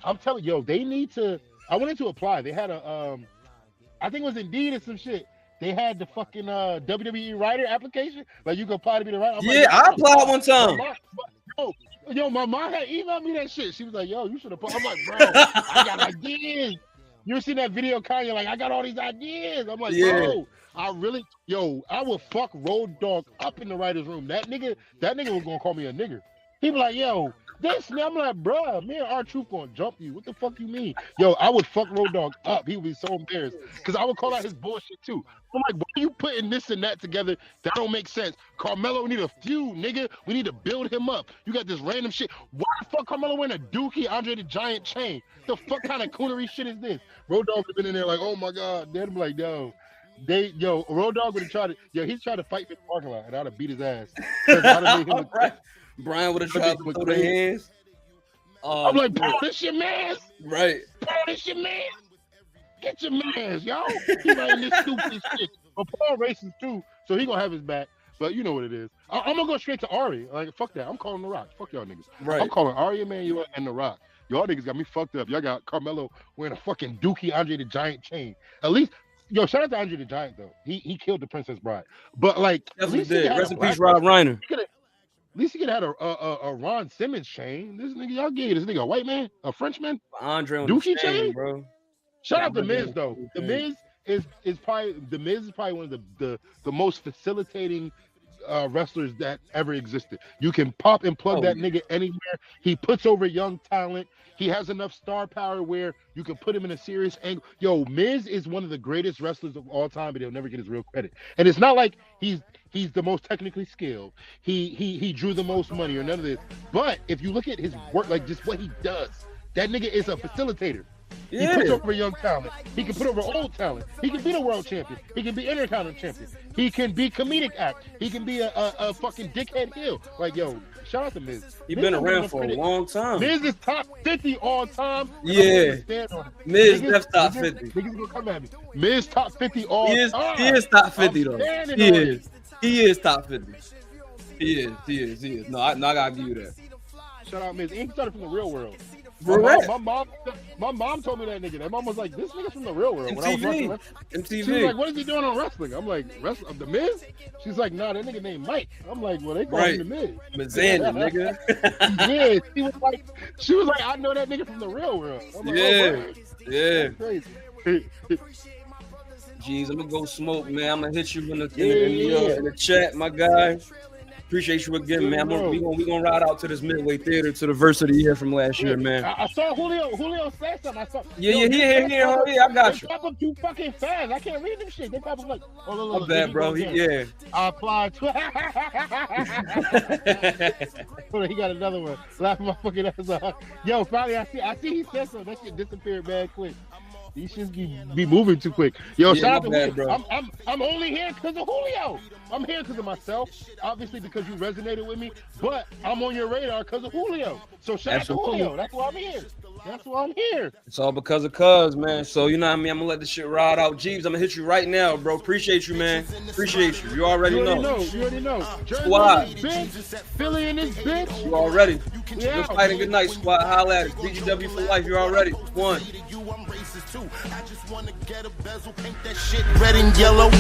I'm telling you, they need to. I wanted to apply. They had a I think it was Indeed or some shit. They had the fucking WWE writer application. Like you could apply to be the writer. I applied one time. My mom had emailed me that shit. She was like, yo, you should apply. I'm like, bro, I got ideas. You ever seen that video, Kanye? Like, I got all these ideas. I'm like, bro, I would fuck Road Dogg up in the writer's room. That nigga was gonna call me a nigger. He be like, yo, This man, I'm like, bruh, me and R-Truth gonna jump you. What the fuck you mean? Yo, I would fuck Road Dogg up. He would be so embarrassed. Because I would call out his bullshit too. I'm like, why are you putting this and that together? That don't make sense. Carmelo need a feud, nigga. We need to build him up. You got this random shit. Why the fuck Carmelo wearing a Dookie Andre the Giant chain? The fuck kind of coonery shit is this? Road Dogg would have been in there like, oh my God. They'd be like, yo. Road Dogg would have tried to, he tried to fight me in the parking lot and I'd have beat his ass. Right. Brian would have tried to throw the hands. I'm like, bro, this your man. Right. Bro, this your man. Get your mans, yo. He writing this stupid shit. But Paul racist too, so he gonna have his back. But you know what it is. I'm gonna go straight to Ari. Like, fuck that. I'm calling The Rock. Fuck y'all niggas. Right. I'm calling Ari Emanuel and The Rock. Y'all niggas got me fucked up. Y'all got Carmelo wearing a fucking Dookie Andre the Giant chain. At least, shout out to Andre the Giant though. He killed the Princess Bride. But like, that's what he did. Rest in peace, Rob Reiner. At least he could have had a Ron Simmons chain. This nigga, y'all gave this nigga a white man, a Frenchman, Andre on Dookie the chain, bro. Shout out to Miz though. The Miz is probably one of the most facilitating wrestlers that ever existed. You can pop and plug that nigga anywhere. He puts over young talent. He has enough star power where you can put him in a serious angle. Yo, Miz is one of the greatest wrestlers of all time, but he'll never get his real credit. And it's not like he's the most technically skilled. He drew the most money or none of this. But if you look at his work, like just what he does, that nigga is a facilitator. Yeah. He puts over young talent. He can put over old talent. He can be the world champion. He can be intercontinental champion. He can be comedic act. He can be a fucking dickhead heel. Like, yo, shout out to Miz. He's been around for a long time. Miz is top 50 all time. Yeah. Miz that's top 50. Niggas gonna come at me. Miz top 50 all time. He is top 50 though. He is top 50. He is. No, I gotta give you that. Shout out Miz. He started from the real world. My mom told me that nigga. My mom was like, "This nigga's from the real world." When I was watching MTV. She was like, "What is he doing on wrestling?" I'm like, "The Miz?" She's like, "Nah, that nigga named Mike." I'm like, "Well, they call him the Miz." Mizanda, nigga. Yeah, she was like, "I know that nigga from the real world." I'm like, yeah. Crazy. Jeez, I'm gonna go smoke, man. I'm gonna hit you in the chat, my guy. Appreciate you again, man. We gonna ride out to this Midway Theater to the verse of the year from last year, man. I saw Julio said something. I saw. Yeah, he I got you. They pop up too fucking fast. I can't read them shit. They pop up like, oh, my bad, bro. I applied. He got another one. Laugh my fucking ass off. Yo, finally, I see he said something. That shit disappeared mad quick. These shits be moving too quick. Yo, shout out to Julio. Bro. I'm only here because of Julio. I'm here because of myself, obviously because you resonated with me, but I'm on your radar because of Julio. So shout out to Julio. That's why I'm here. It's all because of Cuz, man. So you know what I mean? I'm gonna let this shit ride out. Jeeves, I'm gonna hit you right now, bro. Appreciate you, man. Appreciate you. You already know. You already know. Squad. Philly in this bitch. You already. Good fight and good night, squad. Holla at us. BGW for life. You already. One. I just wanna get a bezel, paint that shit red and yellow.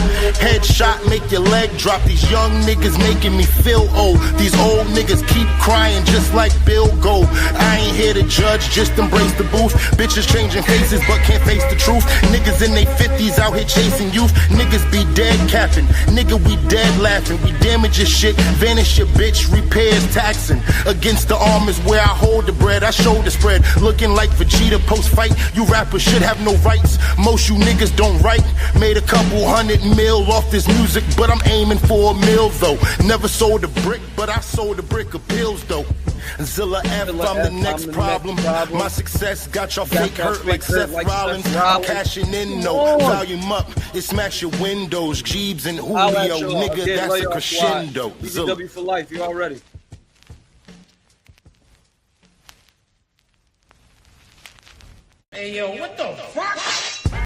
Headshot, make your leg drop. These young niggas making me feel old. These old niggas keep crying just like Bill Gold. I ain't here to judge, just embrace the booth. Bitches changing faces but can't face the truth. Niggas in their 50s out here chasing youth. Niggas be dead capping. Nigga, we dead laughing. We damage your shit, vanish your bitch, repairs taxing. Against the arm is where I hold the bread. I shoulder spread, looking like Vegeta post fight. You rappers should have no rights. Most you niggas don't write. Made a couple $100 mil off this music, but I'm aiming for $1 million though. Never sold a brick, but I sold a brick of pills though. Zilla F, I'm the next problem. My success got y'all fake hurt like Seth Rollins. I'm cashing in, no volume up. It smash your windows. Jeeves and Julio, nigga, that's a crescendo. BGW for life, you already. Hey yo, what the fuck?